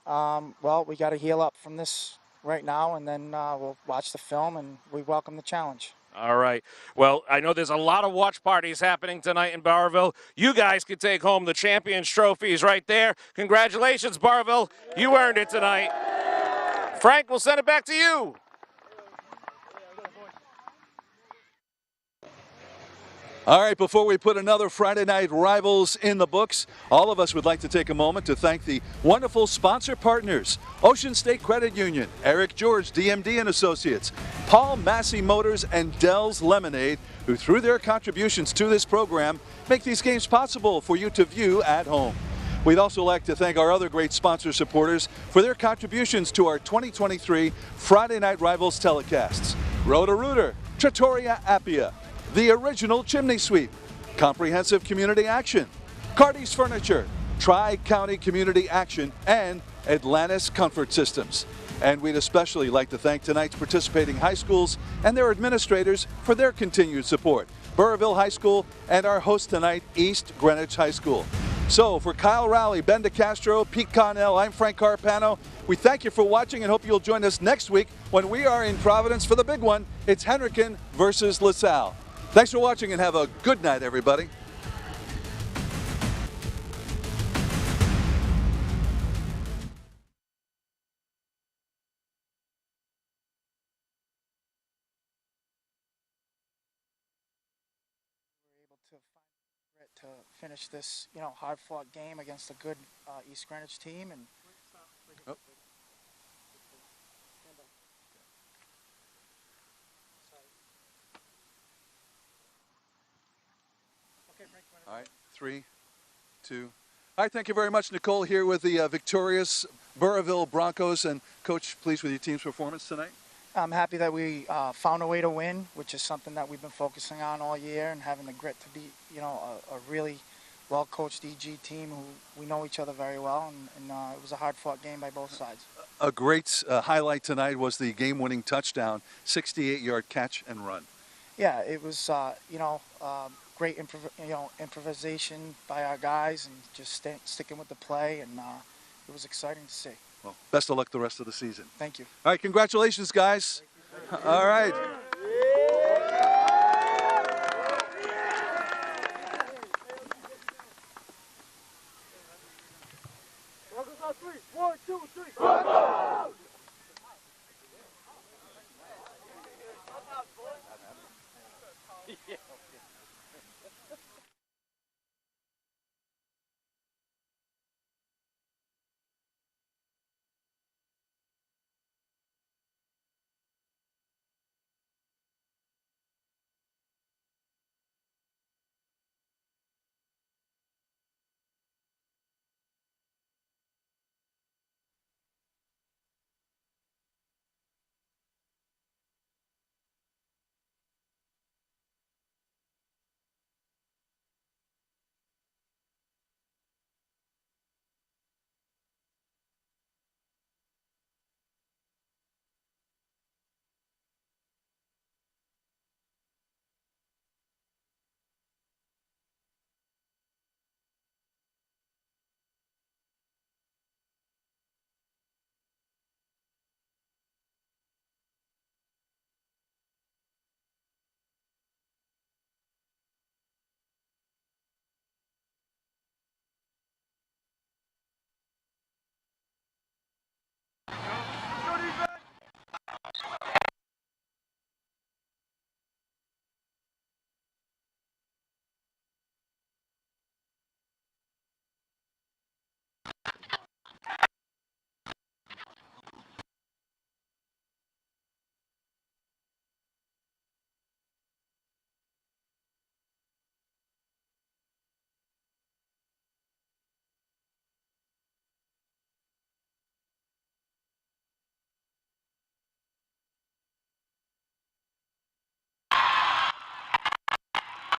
Well, we got to heal up from this right now, and then we'll watch the film, and we welcome the challenge. All right. Well, I know there's a lot of watch parties happening tonight in Burrillville. You guys can take home the Champions trophies right there. Congratulations, Burrillville. You earned it tonight. Frank, we'll send it back to you. All right, before we put another Friday Night Rivals in the books, all of us would like to take a moment to thank the wonderful sponsor partners: Ocean State Credit Union, Eric George, DMD and Associates, Paul Massey Motors, and Dell's Lemonade, who through their contributions to this program make these games possible for you to view at home. We'd also like to thank our other great sponsor supporters for their contributions to our 2023 Friday Night Rivals telecasts: Roto-Rooter, Trattoria Appia, The Original Chimney Sweep, Comprehensive Community Action, Cardi's Furniture, Tri-County Community Action, and Atlantis Comfort Systems. And we'd especially like to thank tonight's participating high schools and their administrators for their continued support: Burrillville High School and our host tonight, East Greenwich High School. So for Kyle Rowley, Ben DeCastro, Pete Connell, I'm Frank Carpano. We thank you for watching and hope you'll join us next week when we are in Providence for the big one. It's Henrican versus LaSalle. Thanks for watching and have a good night, everybody. To finish this, you know, hard-fought game against a good East Greenwich team. And oh. All right, 3, 2. All right, thank you very much, Nicole, here with the victorious Burrillville Broncos. And Coach, pleased with your team's performance tonight? I'm happy that we found a way to win, which is something that we've been focusing on all year, and having the grit to beat, you know, a really well-coached EG team who we know each other very well, and it was a hard-fought game by both sides. A great highlight tonight was the game-winning touchdown, 68-yard catch and run. Yeah, it was, you know, great improvisation by our guys, and just sticking with the play, and it was exciting to see. Well, best of luck the rest of the season. Thank you. All right, congratulations, guys. All right.